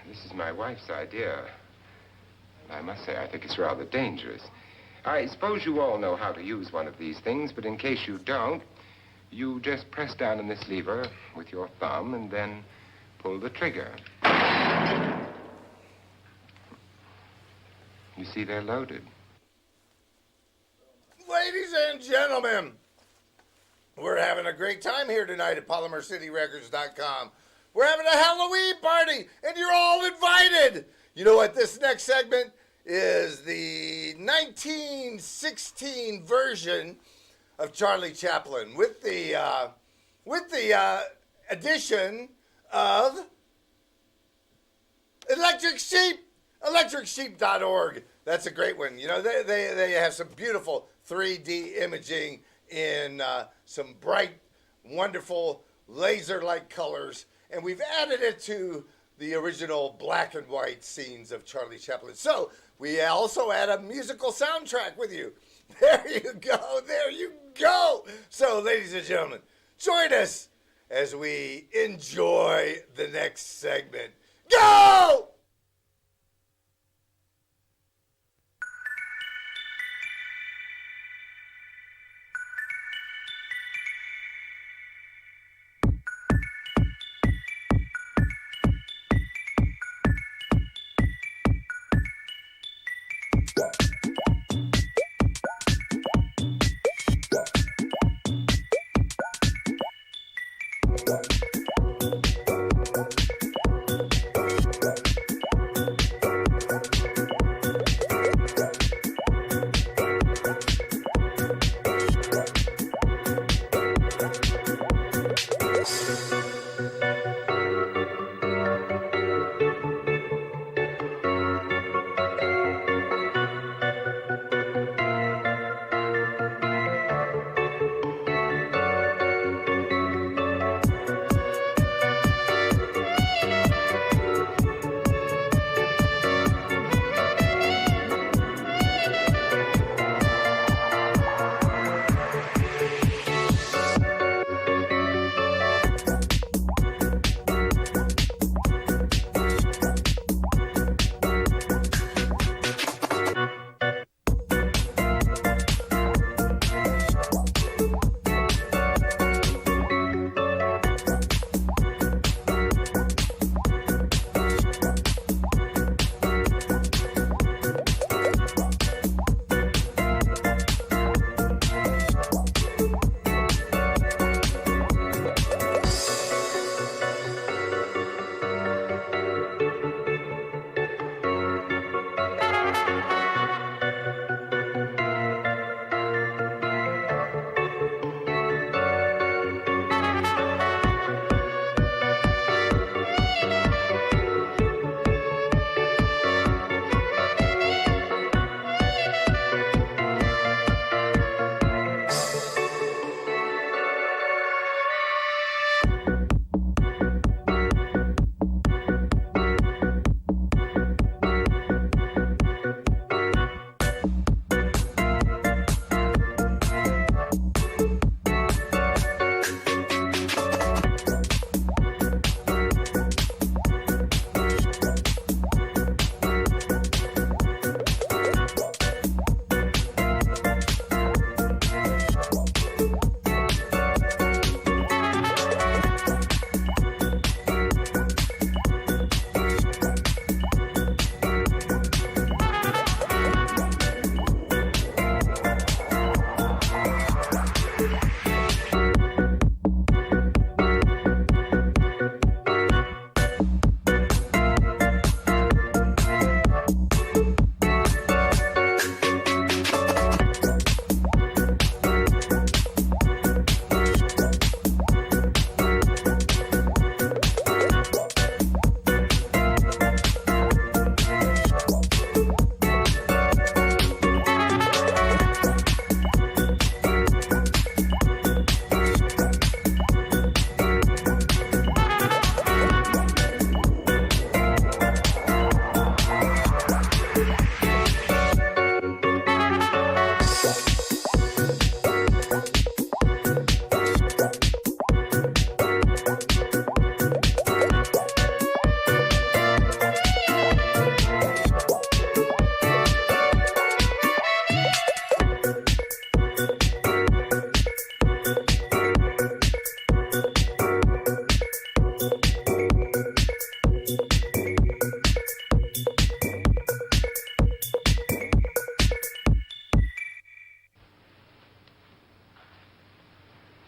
This is my wife's idea. I must say, I think it's rather dangerous. I suppose you all know how to use one of these things, but in case you don't, you just press down on this lever with your thumb and then pull the trigger. You see, they're loaded.
Ladies and gentlemen, we're having a great time here tonight at PolymerCityRecords.com. We're having a Halloween party, and you're all invited. You know what? This next segment is the 1916 version of Charlie Chaplin with the addition of Electric Sheep, electricsheep.org. That's a great one. You know, they have some beautiful 3D imaging in some bright, wonderful laser-like colors, and we've added it to the original black and white scenes of Charlie Chaplin. So we also add a musical soundtrack with you. There you go. There you go. So, ladies and gentlemen, join us as we enjoy the next segment. Go!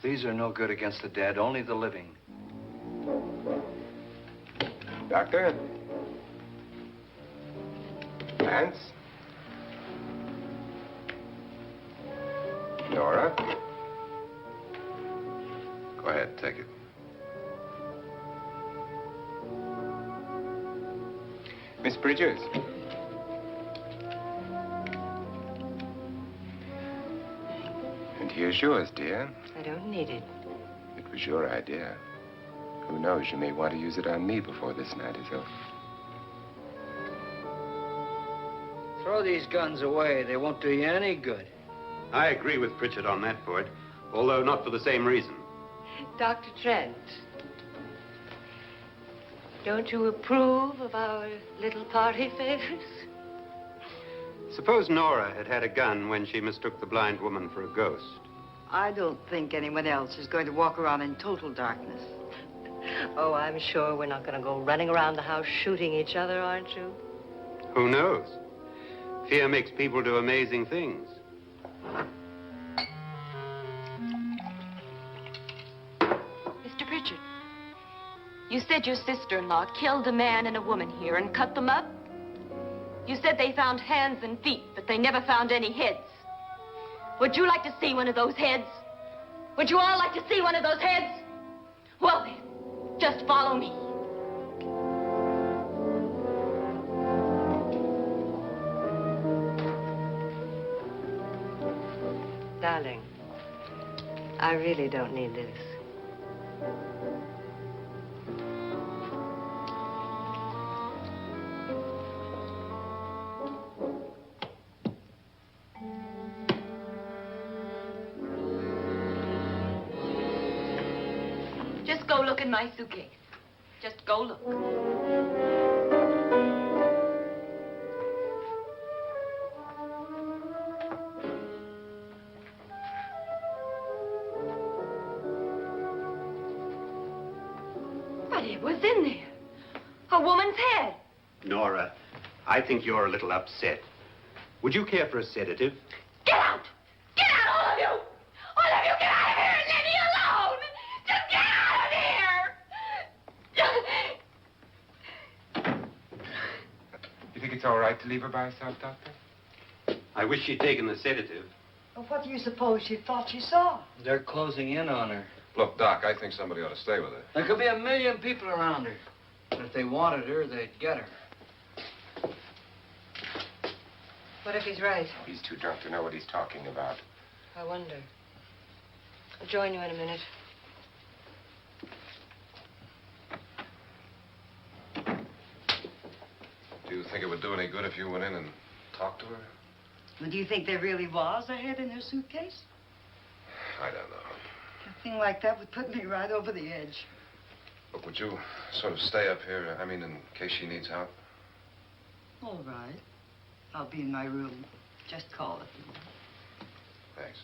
These are no good against the dead, only the living.
Doctor? Lance? Nora? Go ahead, take it. Miss Bridges? And here's yours, dear.
I don't need it.
It was your idea. Who knows, you may want to use it on me before this night is over.
Throw these guns away. They won't do you any good.
I agree with Pritchard on that point, although not for the same reason.
Dr. Trent, don't you approve of our little party favors?
Suppose Nora had had a gun when she mistook the blind woman for a ghost.
I don't think anyone else is going to walk around in total darkness.
Oh, I'm sure we're not going to go running around the house shooting each other, aren't you?
Who knows? Fear makes people do amazing things.
Mr. Pritchard, you said your sister-in-law killed a man and a woman here and cut them up? You said they found hands and feet, but they never found any heads. Would you like to see one of those heads? Would you all like to see one of those heads? Well then, just follow me.
Darling, I really don't need this.
Just go look in my suitcase. Just go look. But it was in there. A woman's head.
Nora, I think you're a little upset. Would you care for a sedative?
Get out! Get out, all of you! All of you, get out of here and leave me alone! Just get out of here!
You think it's all right to leave her by herself, Doctor?
I wish she'd taken the sedative.
Well, what do you suppose she thought she saw?
They're closing in on her.
Look, Doc, I think somebody ought to stay with her.
There could be 1 million people around her. But if they wanted her, they'd get her.
What if he's right?
He's too drunk to know what he's talking about.
I wonder. I'll join you in a minute.
think it would do any good if you went in and talked to her?
Well, do you think there really was a head in her suitcase?
I don't know.
A thing like that would put me right over the edge.
Look, would you sort of stay up here, I mean, in case she needs help?
All right. I'll be in my room. Just call it.
Thanks.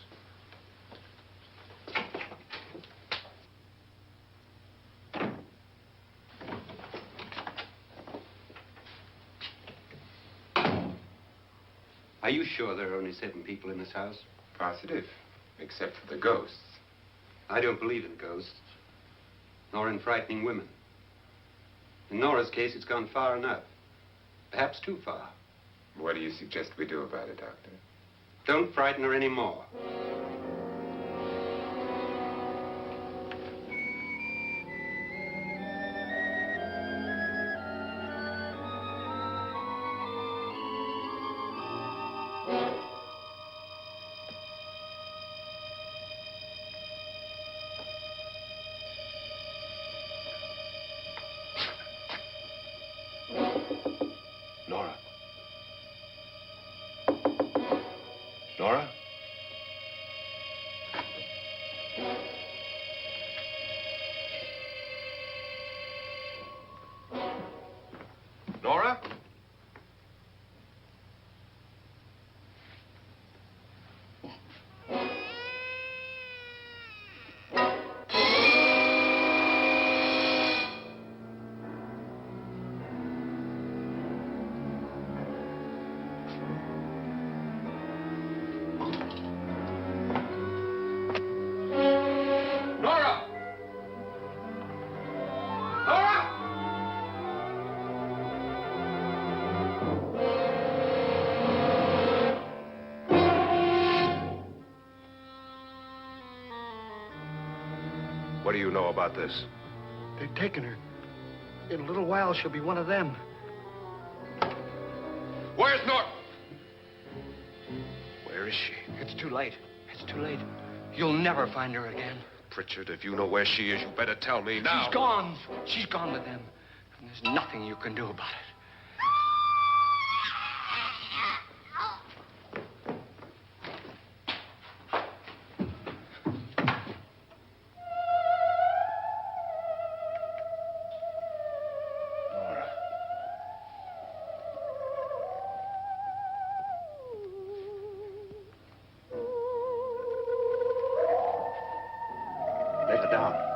Are you sure there are only 7 people in this house?
Positive, except for the ghosts.
I don't believe in ghosts, nor in frightening women. In Nora's case, it's gone far enough. Perhaps too far.
What do you suggest we do about it, Doctor?
Don't frighten her anymore.
Nora? Nora? Nora? Nora! Nora! What do you know about this?
They've taken her. In a little while, she'll be one of them.
Where's Nora?
Where is she? It's too late. It's too late. You'll never find her again.
Pritchard, if you know where she is, you better tell me now.
She's gone. She's gone with them. And there's nothing you can do about it.
Let her down.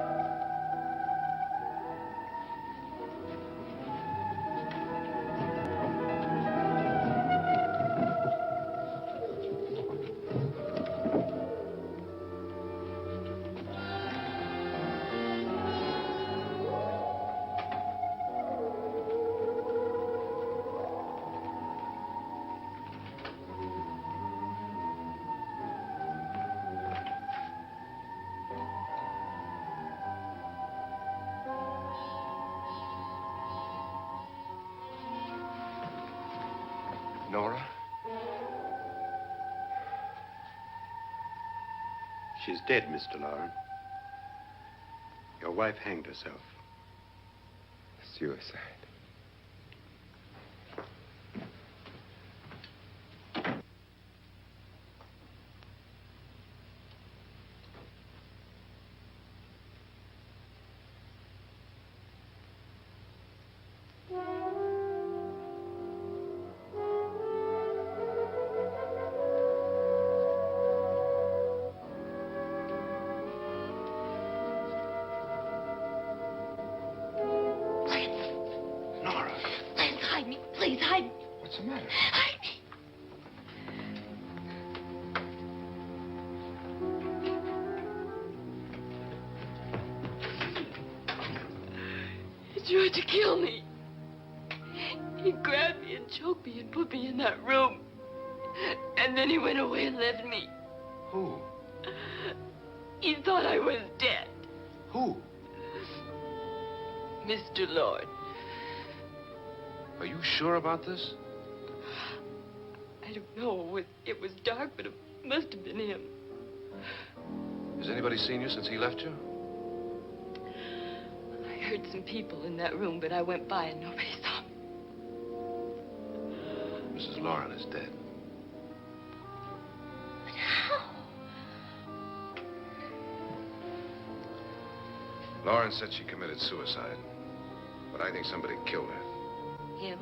Nora?
She's dead, Mr. Lauren. Your wife hanged herself.
Suicide.
Please hide me. Please hide me.
What's the matter?
Hide me. He tried to kill me. He grabbed me and choked me and put me in that room. And then he went away and left me.
Who?
He thought I was dead.
Who?
Mr. Lord.
Are you sure about this?
I don't know. It was dark, but it must have been him.
Has anybody seen you since he left you?
I heard some people in that room, but I went by and nobody saw me.
Lauren is dead. Lauren said she committed suicide, but I think somebody killed her.
Him?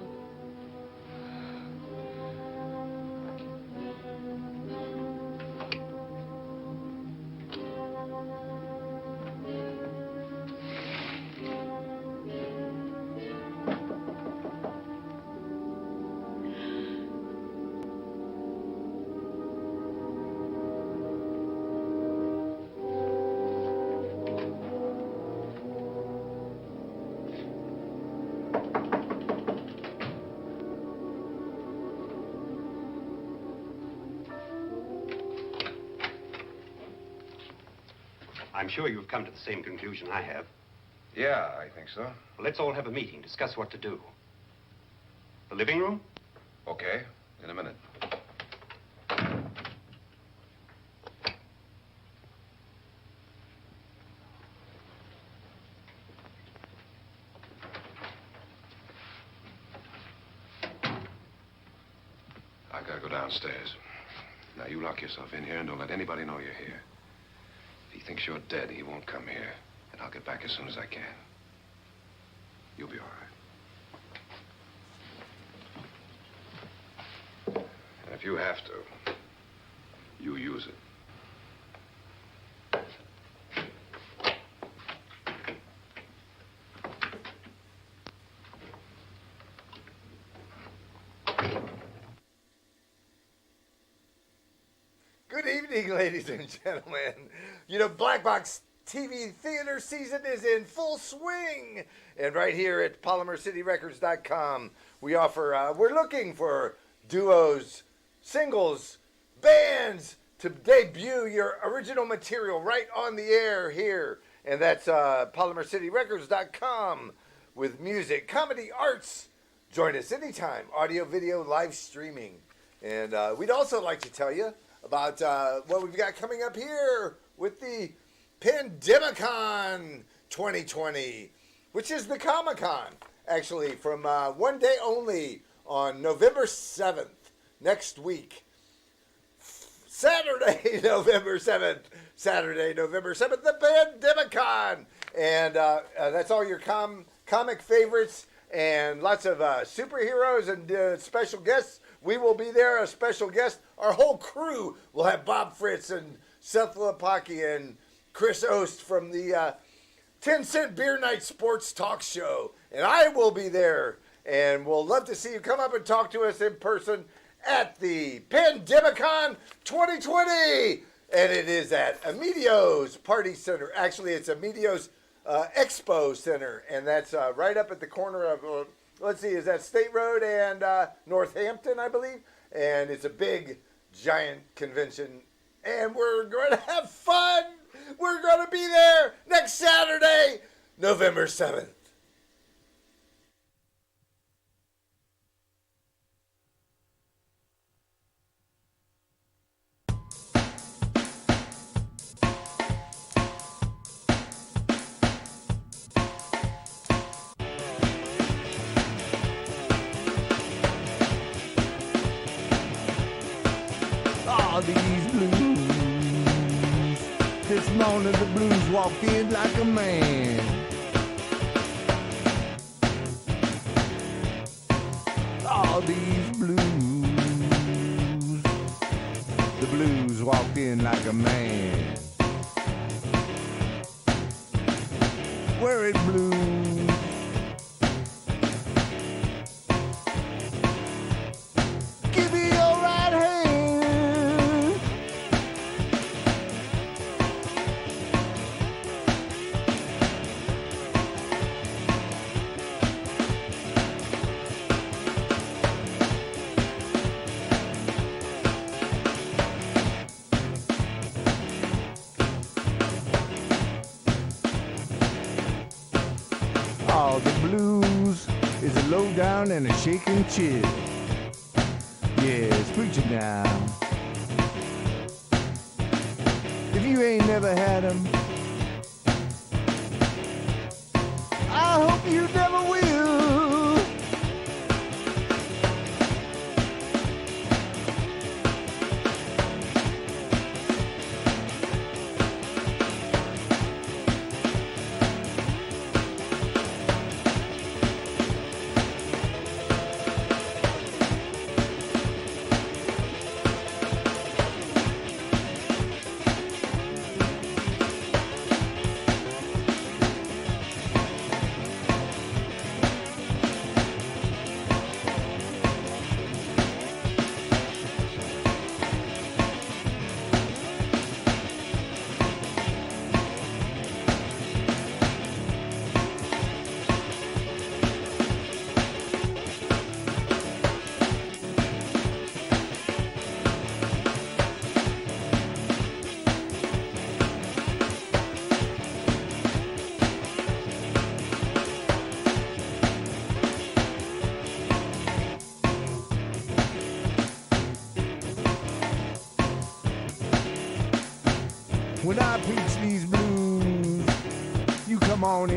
I'm sure you've come to the same conclusion I have.
Yeah, I think so.
Well, let's all have a meeting, discuss what to do. The living room?
Okay, in a minute. I gotta go downstairs. Now, you lock yourself in here and don't let anybody know you're here. If he thinks you're dead, he won't come here. And I'll get back as soon as I can. You'll be all right. And if you have to, you use it.
Good evening, ladies and gentlemen. You know, Black Box TV theater season is in full swing. And right here at PolymerCityRecords.com, we offer, we're looking for duos, singles, bands to debut your original material right on the air here. And that's PolymerCityRecords.com with music, comedy, arts. Join us anytime, audio, video, live streaming. And we'd also like to tell you about what we've got coming up here with the Pandemicon 2020, which is the Comic-Con, actually, from one day only on November 7th, next week. Saturday, November 7th, the Pandemicon. And that's all your comic favorites and lots of superheroes and special guests. We will be there, a special guest. Our whole crew will have Bob Fritz and Seth Lapaki and Chris Ost from the 10 Cent Beer Night Sports Talk Show. And I will be there. And we'll love to see you come up and talk to us in person at the Pandemicon 2020. And it is at Emilio's Party Center. Actually, it's Emilio's Expo Center. And that's right up at the corner of... let's see, is that State Road and Northampton, I believe? And it's a big, giant convention. And we're going to have fun. We're going to be there next Saturday, November 7th.
All these blues. This morning the blues walked in like a man. All these blues. The blues walked in like a man. Worried blues. Give me your right hand. All the blues is a low down and a shaking chill. Yes, preach it now. If you ain't never had 'em, I hope you never will.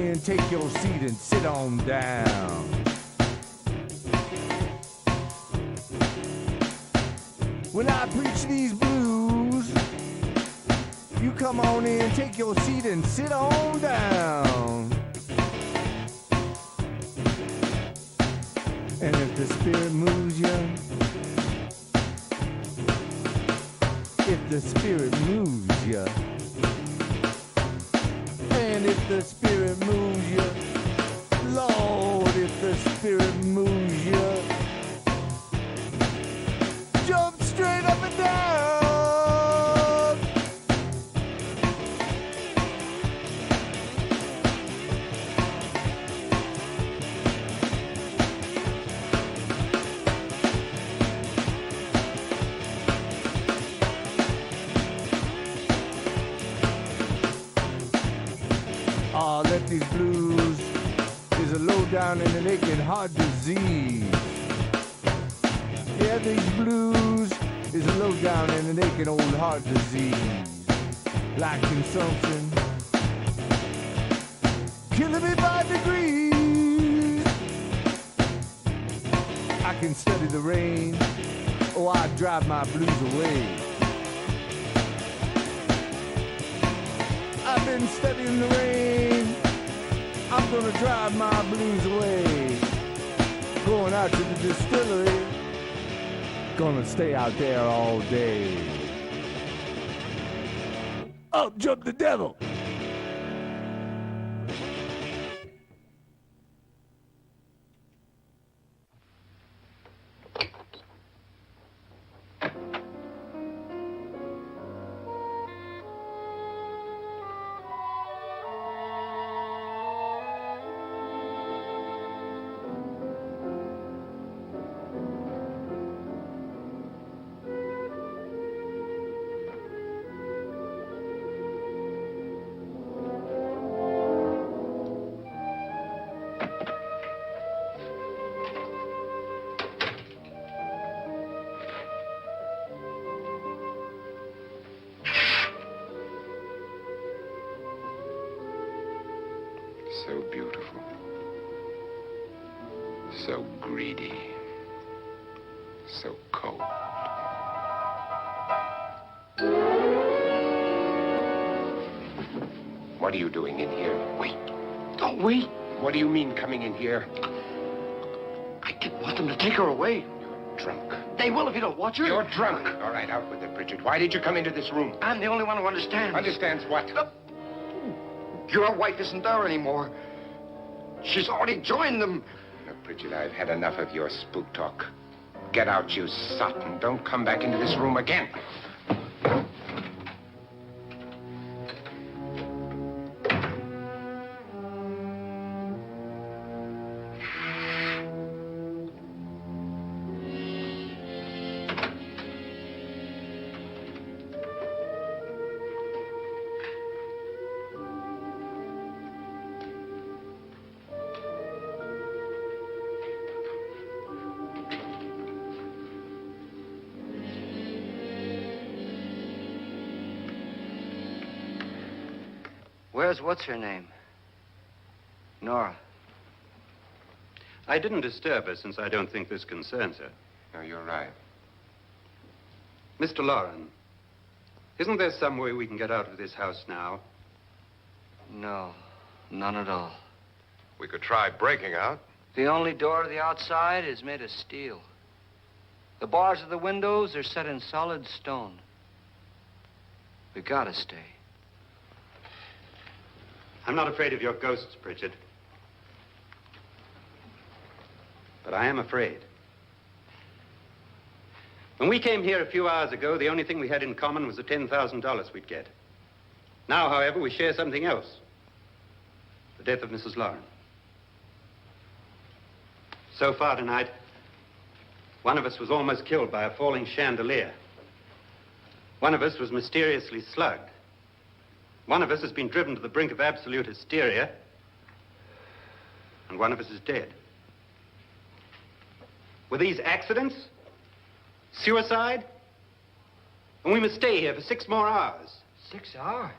in, take your seat and sit on down. When I preach these blues, you come on in, take your seat and sit on down. And if the spirit moves you, if the spirit moves you, and if the spirit moves you, Lord, if the spirit moves you, jump straight up and down. Let these blues is a low down and an aching heart disease. Yeah, these blues is a low down and an aching old heart disease. Like consumption, killing me by degrees. I can study the rain, oh, I drive my blues away. I've been studying the rain, I'm gonna drive my blues away. Going out to the distillery, gonna stay out there all day. Up jump the devil.
So beautiful. So greedy. So cold. What are you doing in here? Wait. Don't wait. What do you mean coming in here?
I didn't want them to take her away.
You're drunk.
They will if you don't watch her.
You're drunk. All right, out with it, Bridget. Why did you come into this room?
I'm the only one who understands.
Understands what?
Your wife isn't there anymore. She's already joined them.
Look, Bridget, I've had enough of your spook talk. Get out, you sot, and don't come back into this room again.
Where's what's-her-name? Nora.
I didn't disturb her since I don't think this concerns her.
No, you're right.
Mr. Loren, isn't there some way we can get out of this house now?
No, none at all.
We could try breaking out.
The only door to the outside is made of steel. The bars of the windows are set in solid stone. We gotta stay.
I'm not afraid of your ghosts, Pritchard. But I am afraid. When we came here a few hours ago, the only thing we had in common was the $10,000 we'd get. Now, however, we share something else. The death of Mrs. Loren. So far tonight, one of us was almost killed by a falling chandelier. One of us was mysteriously slugged. One of us has been driven to the brink of absolute hysteria, and one of us is dead. Were these accidents? Suicide? And we must stay here for 6 more hours.
6 hours?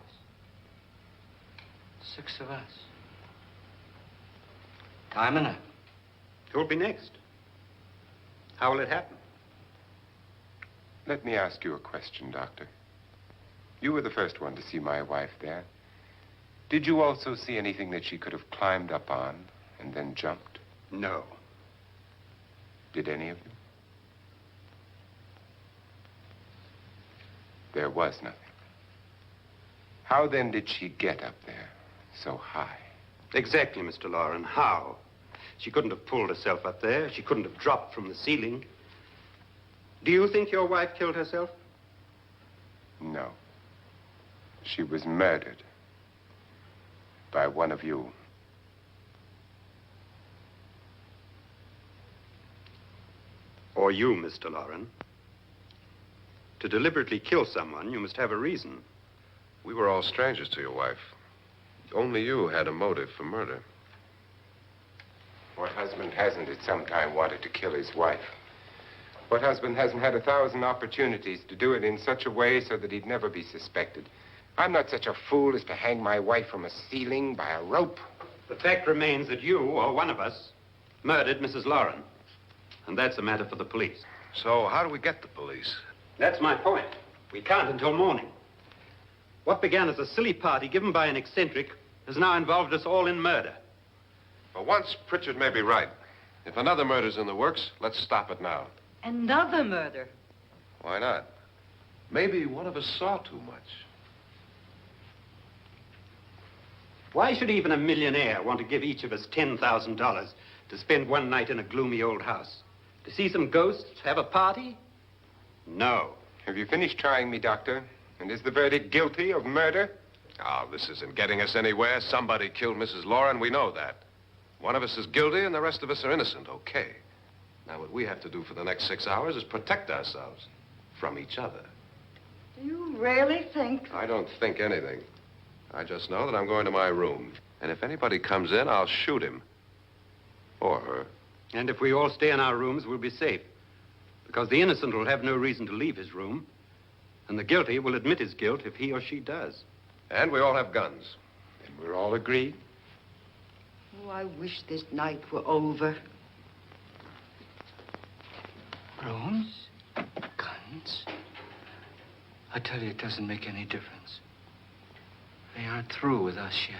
6 of us.
I'm in it. Who'll be next? How will it happen?
Let me ask you a question, Doctor. You were the first one to see my wife there. Did you also see anything that she could have climbed up on and then jumped?
No.
Did any of you? There was nothing. How then did she get up there so high?
Exactly, Mr. Loren. How? She couldn't have pulled herself up there. She couldn't have dropped from the ceiling. Do you think your wife killed herself?
No. She was murdered by one of you.
Or you, Mr. Loren. To deliberately kill someone, you must have a reason.
We were all strangers to your wife. Only you had a motive for murder.
What husband hasn't at some time wanted to kill his wife? What husband hasn't had 1,000 opportunities to do it in such a way so that he'd never be suspected? I'm not such a fool as to hang my wife from a ceiling by a rope.
The fact remains that you, or one of us, murdered Mrs. Loren. And that's a matter for the police.
So how do we get the police?
That's my point. We can't until morning. What began as a silly party given by an eccentric has now involved us all in murder.
For once, Pritchard may be right. If another murder's in the works, let's stop it now.
Another murder.
Why not? Maybe one of us saw too much.
Why should even a millionaire want to give each of us $10,000 to spend one night in a gloomy old house? To see some ghosts, have a party? No.
Have you finished trying me, Doctor? And is the verdict guilty of murder?
Oh, this isn't getting us anywhere. Somebody killed Mrs. Loren, we know that. One of us is guilty and the rest of us are innocent, okay. Now, what we have to do for the next 6 hours is protect ourselves from each other.
Do you really think?
I don't think anything. I just know that I'm going to my room. And if anybody comes in, I'll shoot him. Or her.
And if we all stay in our rooms, we'll be safe. Because the innocent will have no reason to leave his room. And the guilty will admit his guilt if he or she does.
And we all have guns.
And we're all agreed?
Oh, I wish this night were over.
Rooms? Guns? I tell you, it doesn't make any difference. They aren't through with us yet.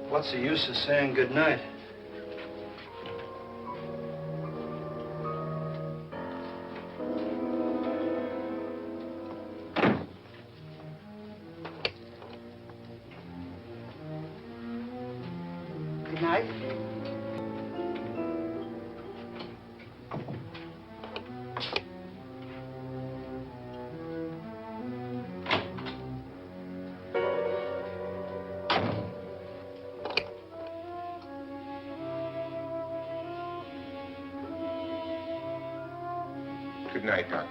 What's the use of saying good night?
Good night.
Good night, Doctor.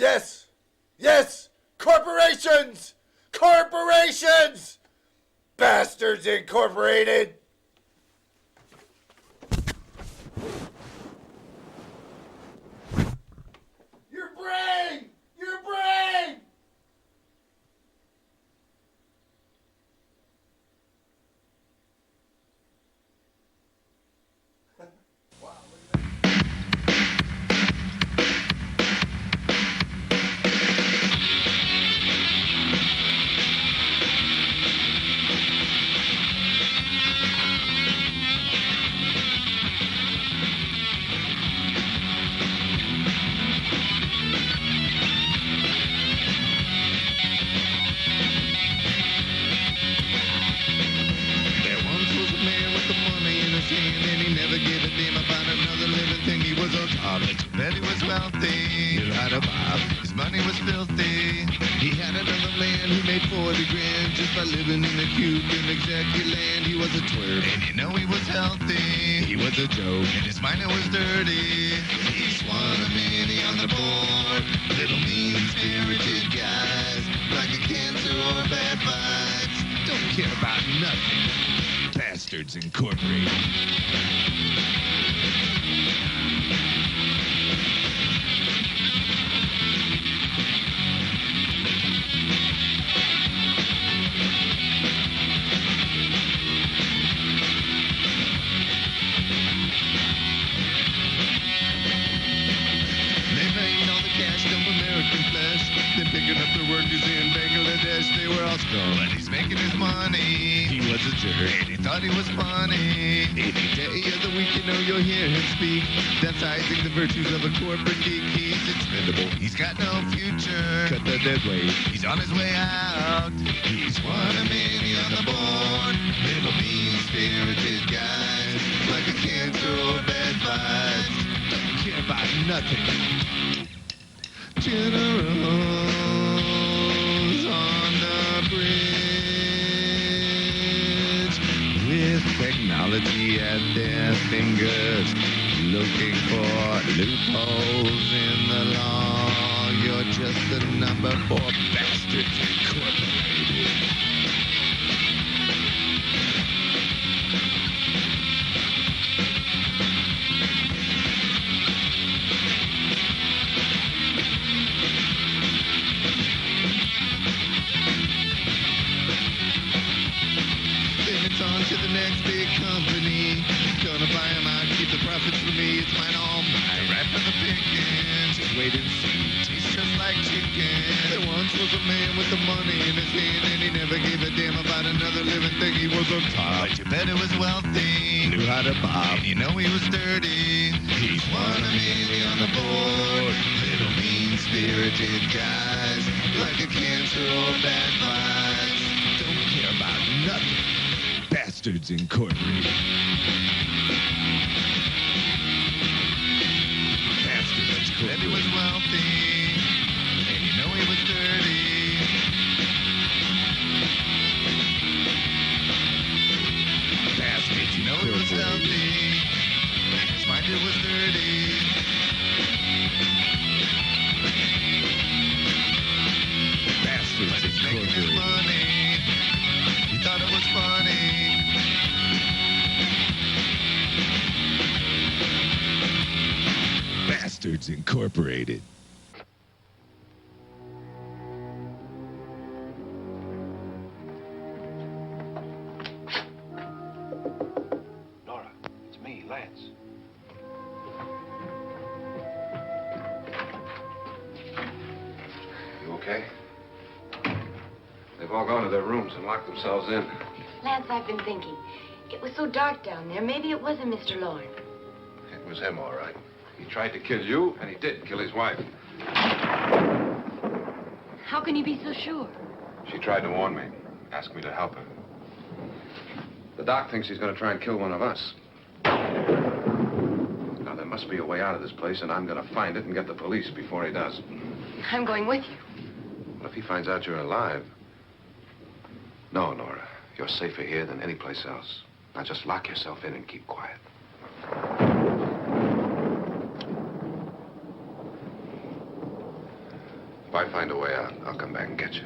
Yes! Yes! Corporations! Corporations! Bastards Incorporated! Your brain! Your brain!
There once was a man with the money in his hand, and he never gave a damn about another living thing. He was on top, but you bet he was wealthy. Knew how to bob, his money was filthy. He had another man who made 40 grand just by living in a cube in executive land. He was a twerp, and you know he was healthy. He was a joke, and his mind was dirty. He's one of many on the board, little mean-spirited guys, like a cancer or bad vibes. Don't care about nothing. Bastards Incorporated. They made all the cash from American flesh, then picking up the workers in Bangladesh. They were all strong, but he's making his money. He was a jerk, and he thought he was funny. Any day of the week, you know you'll hear him speak, emphasizing the virtues of a corporate geek. He's expendable, he's got no future. Cut the dead weight, he's on his way out. He's one of many on the board, little mean-spirited guys, like a cancer or bad vibes. Don't care about nothing. Generals on the bridge with technology at their fingers, looking for loopholes in the law. You're just a number for Bastards Incorporated. Then it's on to the next big company. Gonna buy 'em out, keep the profits for me. It's mine, all mine, right for the picking. Just wait and see, tastes just like chicken. There once was a man with the money in his hand, and he never gave a damn about another living thing. He was on top, but you bet he was wealthy. Knew how to bob, you know he was dirty. He's one of many on the board, little mean-spirited guys, like a cancer or bad vibes. Don't care about nothing. Bastards Incorporated. Bastards Incorporated. Said he was wealthy, and you know he was dirty. Bastards, you know he was healthy, and his mind was dirty. Bastards Incorporated. Money. He thought it was funny. Bastards Incorporated.
Nora, it's me, Lance. You okay? They've all gone to their rooms and locked themselves in.
Lance, I've been thinking. It was so dark down there. Maybe it wasn't Mr. Lorne.
It was him, all right. He tried to kill you, and he did kill his wife.
How can you be so sure?
She tried to warn me, asked me to help her. The doc thinks he's going to try and kill one of us. Now, there must be a way out of this place, and I'm going to find it and get the police before he does.
I'm going with you.
Well, if he finds out you're alive... No, Nora. You're safer here than any place else. Now, just lock yourself in and keep quiet. If I find a way out, I'll come back and get you.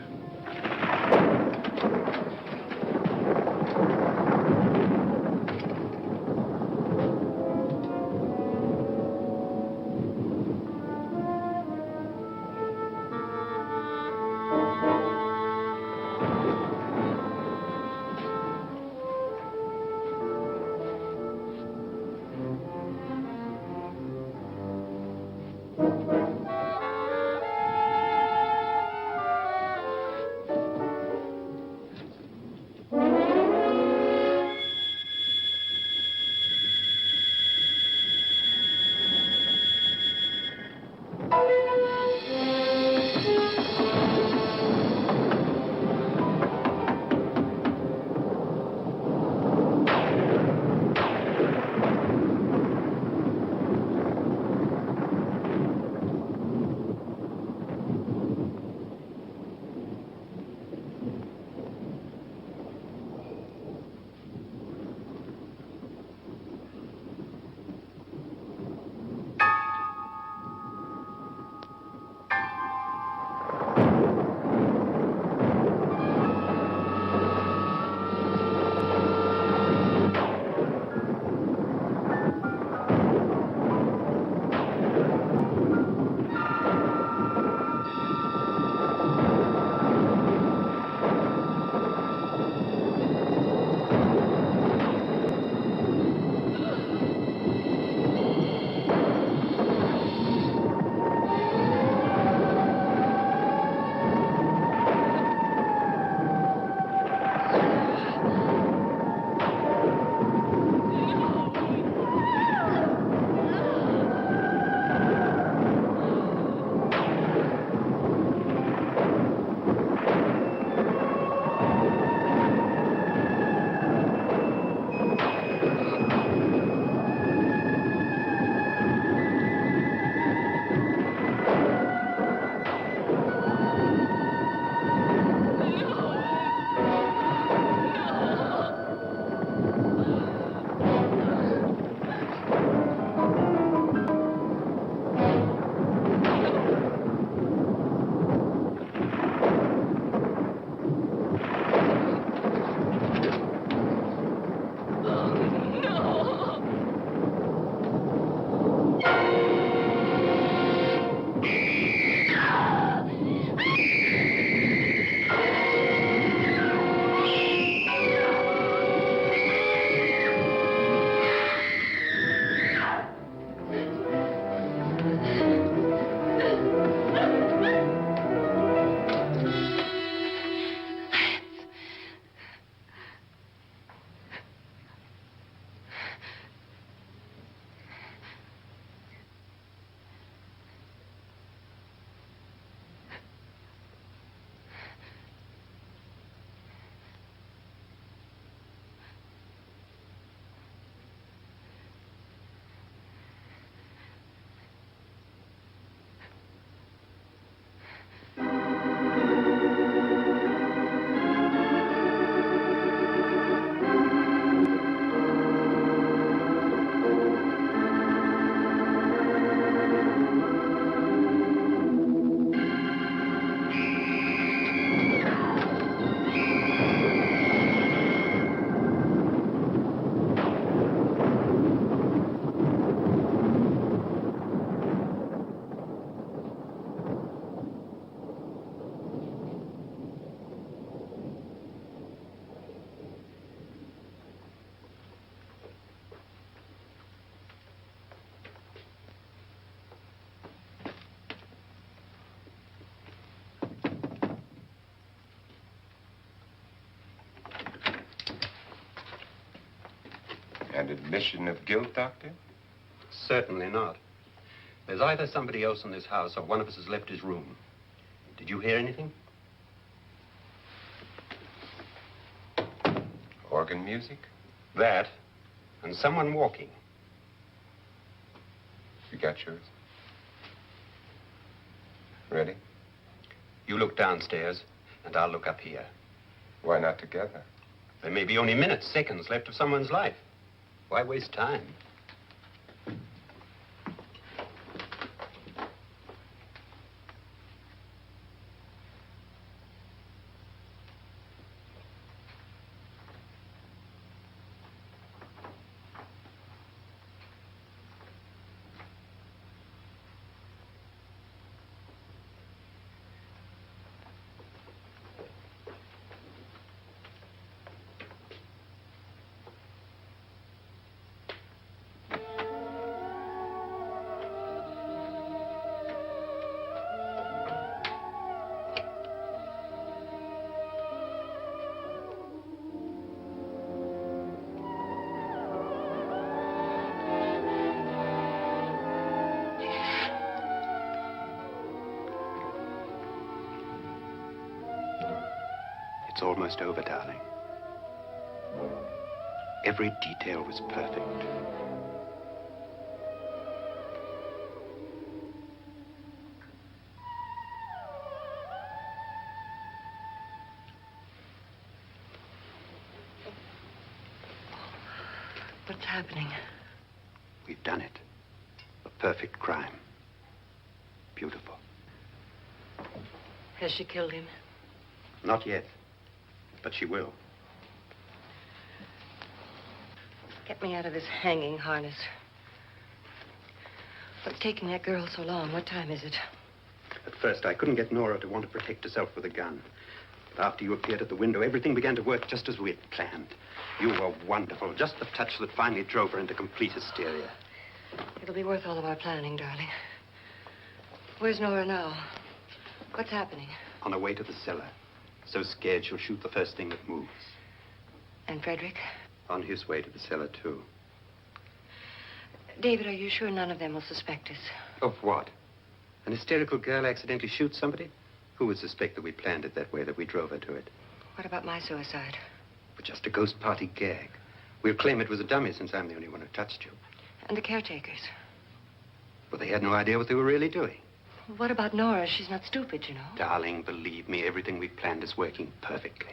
An admission of guilt, Doctor?
Certainly not. There's either somebody else in this house or one of us has left his room. Did you hear anything?
Organ music?
That, and someone walking.
You got yours? Ready?
You look downstairs, and I'll look up here.
Why not together?
There may be only minutes, seconds left of someone's life. Why waste time? It's almost over, darling. Every detail was perfect.
What's happening?
We've done it. A perfect crime. Beautiful.
Has she killed him?
Not yet, but she will.
Get me out of this hanging harness. What's taking that girl so long? What time is it?
At first, I couldn't get Nora to want to protect herself with a gun. But after you appeared at the window, everything began to work just as we had planned. You were wonderful. Just the touch that finally drove her into complete hysteria.
It'll be worth all of our planning, darling. Where's Nora now? What's happening?
On her way to the cellar. So scared she'll shoot the first thing that moves.
And Frederick?
On his way to the cellar, too.
David, are you sure none of them will suspect us?
Of what? An hysterical girl accidentally shoots somebody? Who would suspect that we planned it that way, that we drove her to it?
What about my suicide?
But just a ghost party gag. We'll claim it was a dummy since I'm the only one who touched you.
And the caretakers?
But they had no idea what they were really doing.
What about Nora? She's not stupid, you know.
Darling, believe me, everything we planned is working perfectly.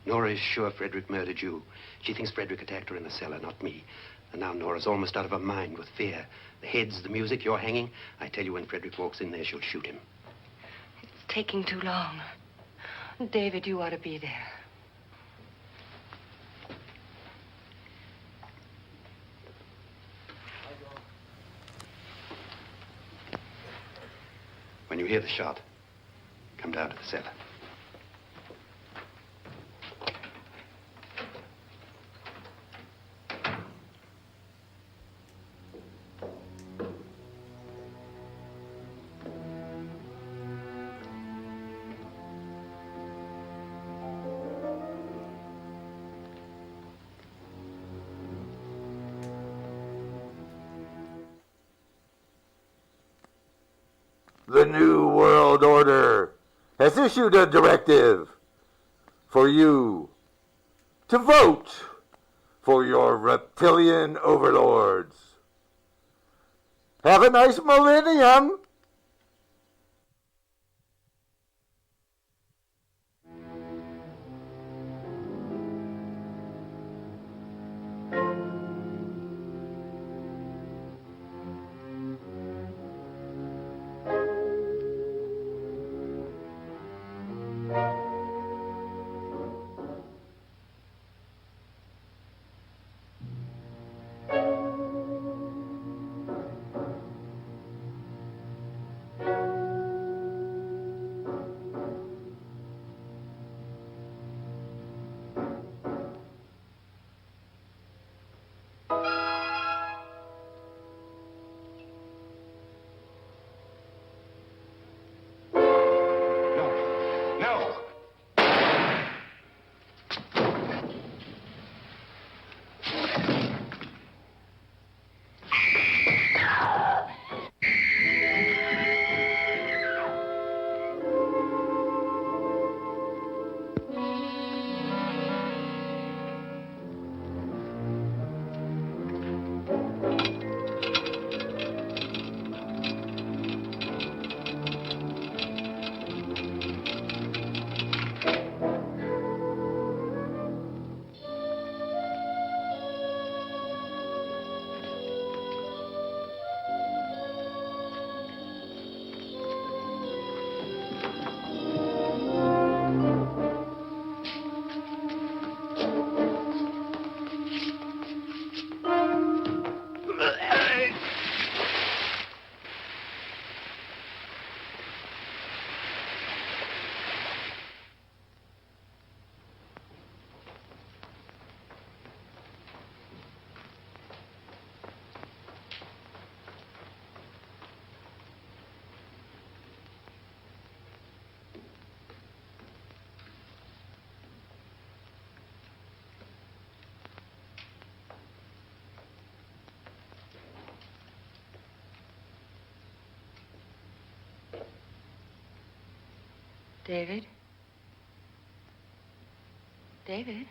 Nora is sure Frederick murdered you. She thinks Frederick attacked her in the cellar, not me. And now Nora's almost out of her mind with fear. The heads, the music, you're hanging. I tell you, when Frederick walks in there, she'll shoot him.
It's taking too long. David, you ought to be there.
When you hear the shot, come down to the cellar.
The New World Order has issued a directive for you to vote for your reptilian overlords. Have a nice millennium.
David?
David.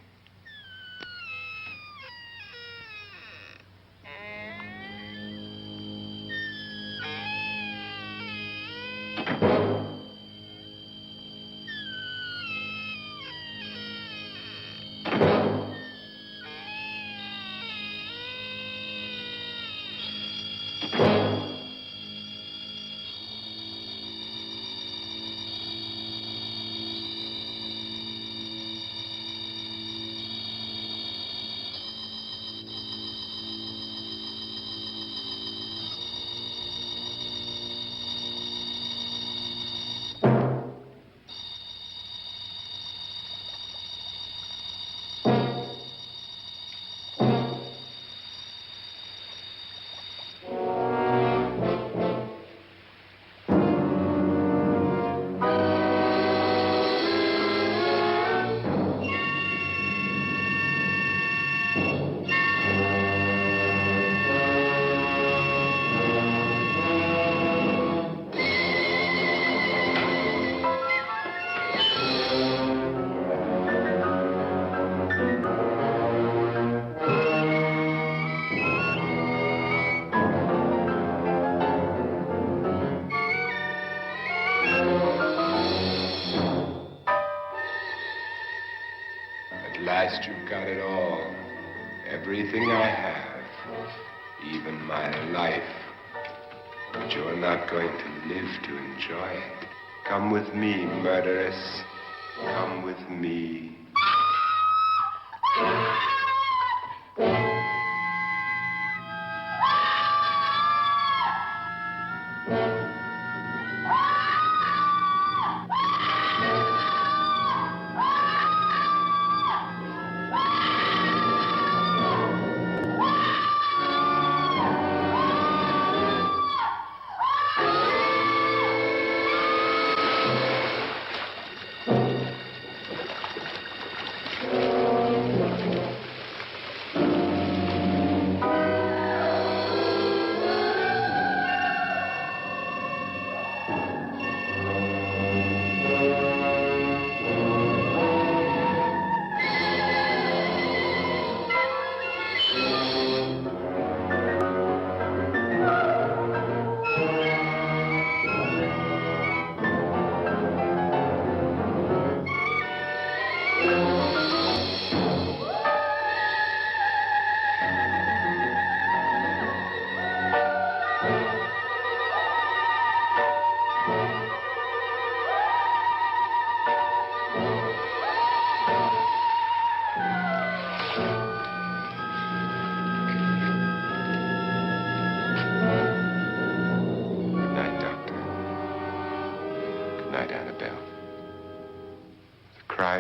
At last you've got it all. Everything I have. Even my life. But you're not going to live to enjoy it. Come with me, murderess. Come with me.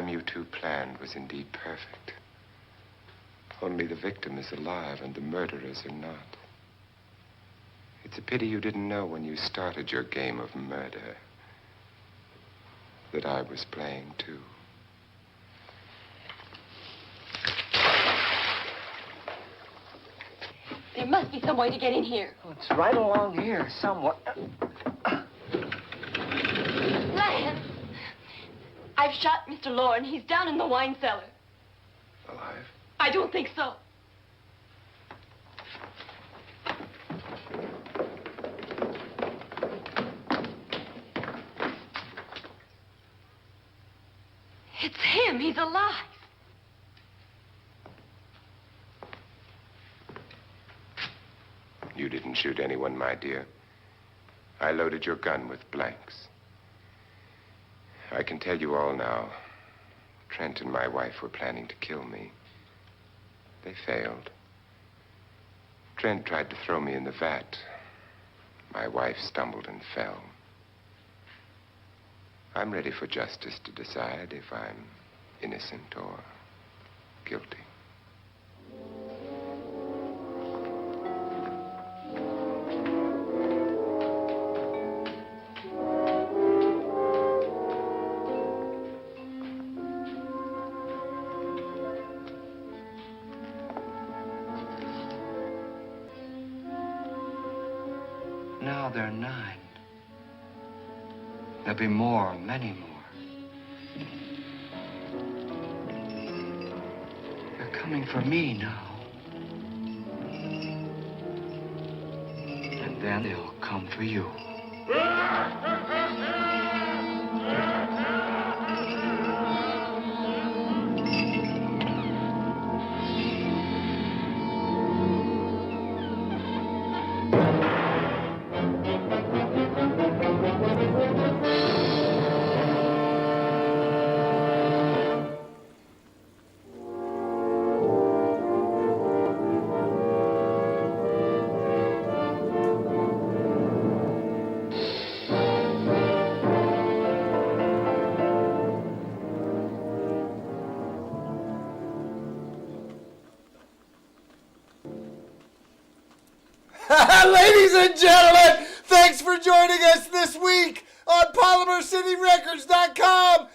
You two planned was indeed perfect. Only the victim is alive and the murderers are not. It's a pity you didn't know when you started your game of murder that I was playing too.
There must be some way to get in here.
Oh, it's right along here, somewhere.
Lance! I've shot Mr. Loren. He's down in the wine cellar.
Alive?
I don't think so. It's him. He's alive.
You didn't shoot anyone, my dear. I loaded your gun with blanks. I can tell you all now. Trent and my wife were planning to kill me. They failed. Trent tried to throw me in the vat. My wife stumbled and fell. I'm ready for justice to decide if I'm innocent or guilty.
Now there are 9. There'll be more, many more.
coming for me now. And then they'll come for you.
Ladies and gentlemen, thanks for joining us this week on PolymerCityRecords.com.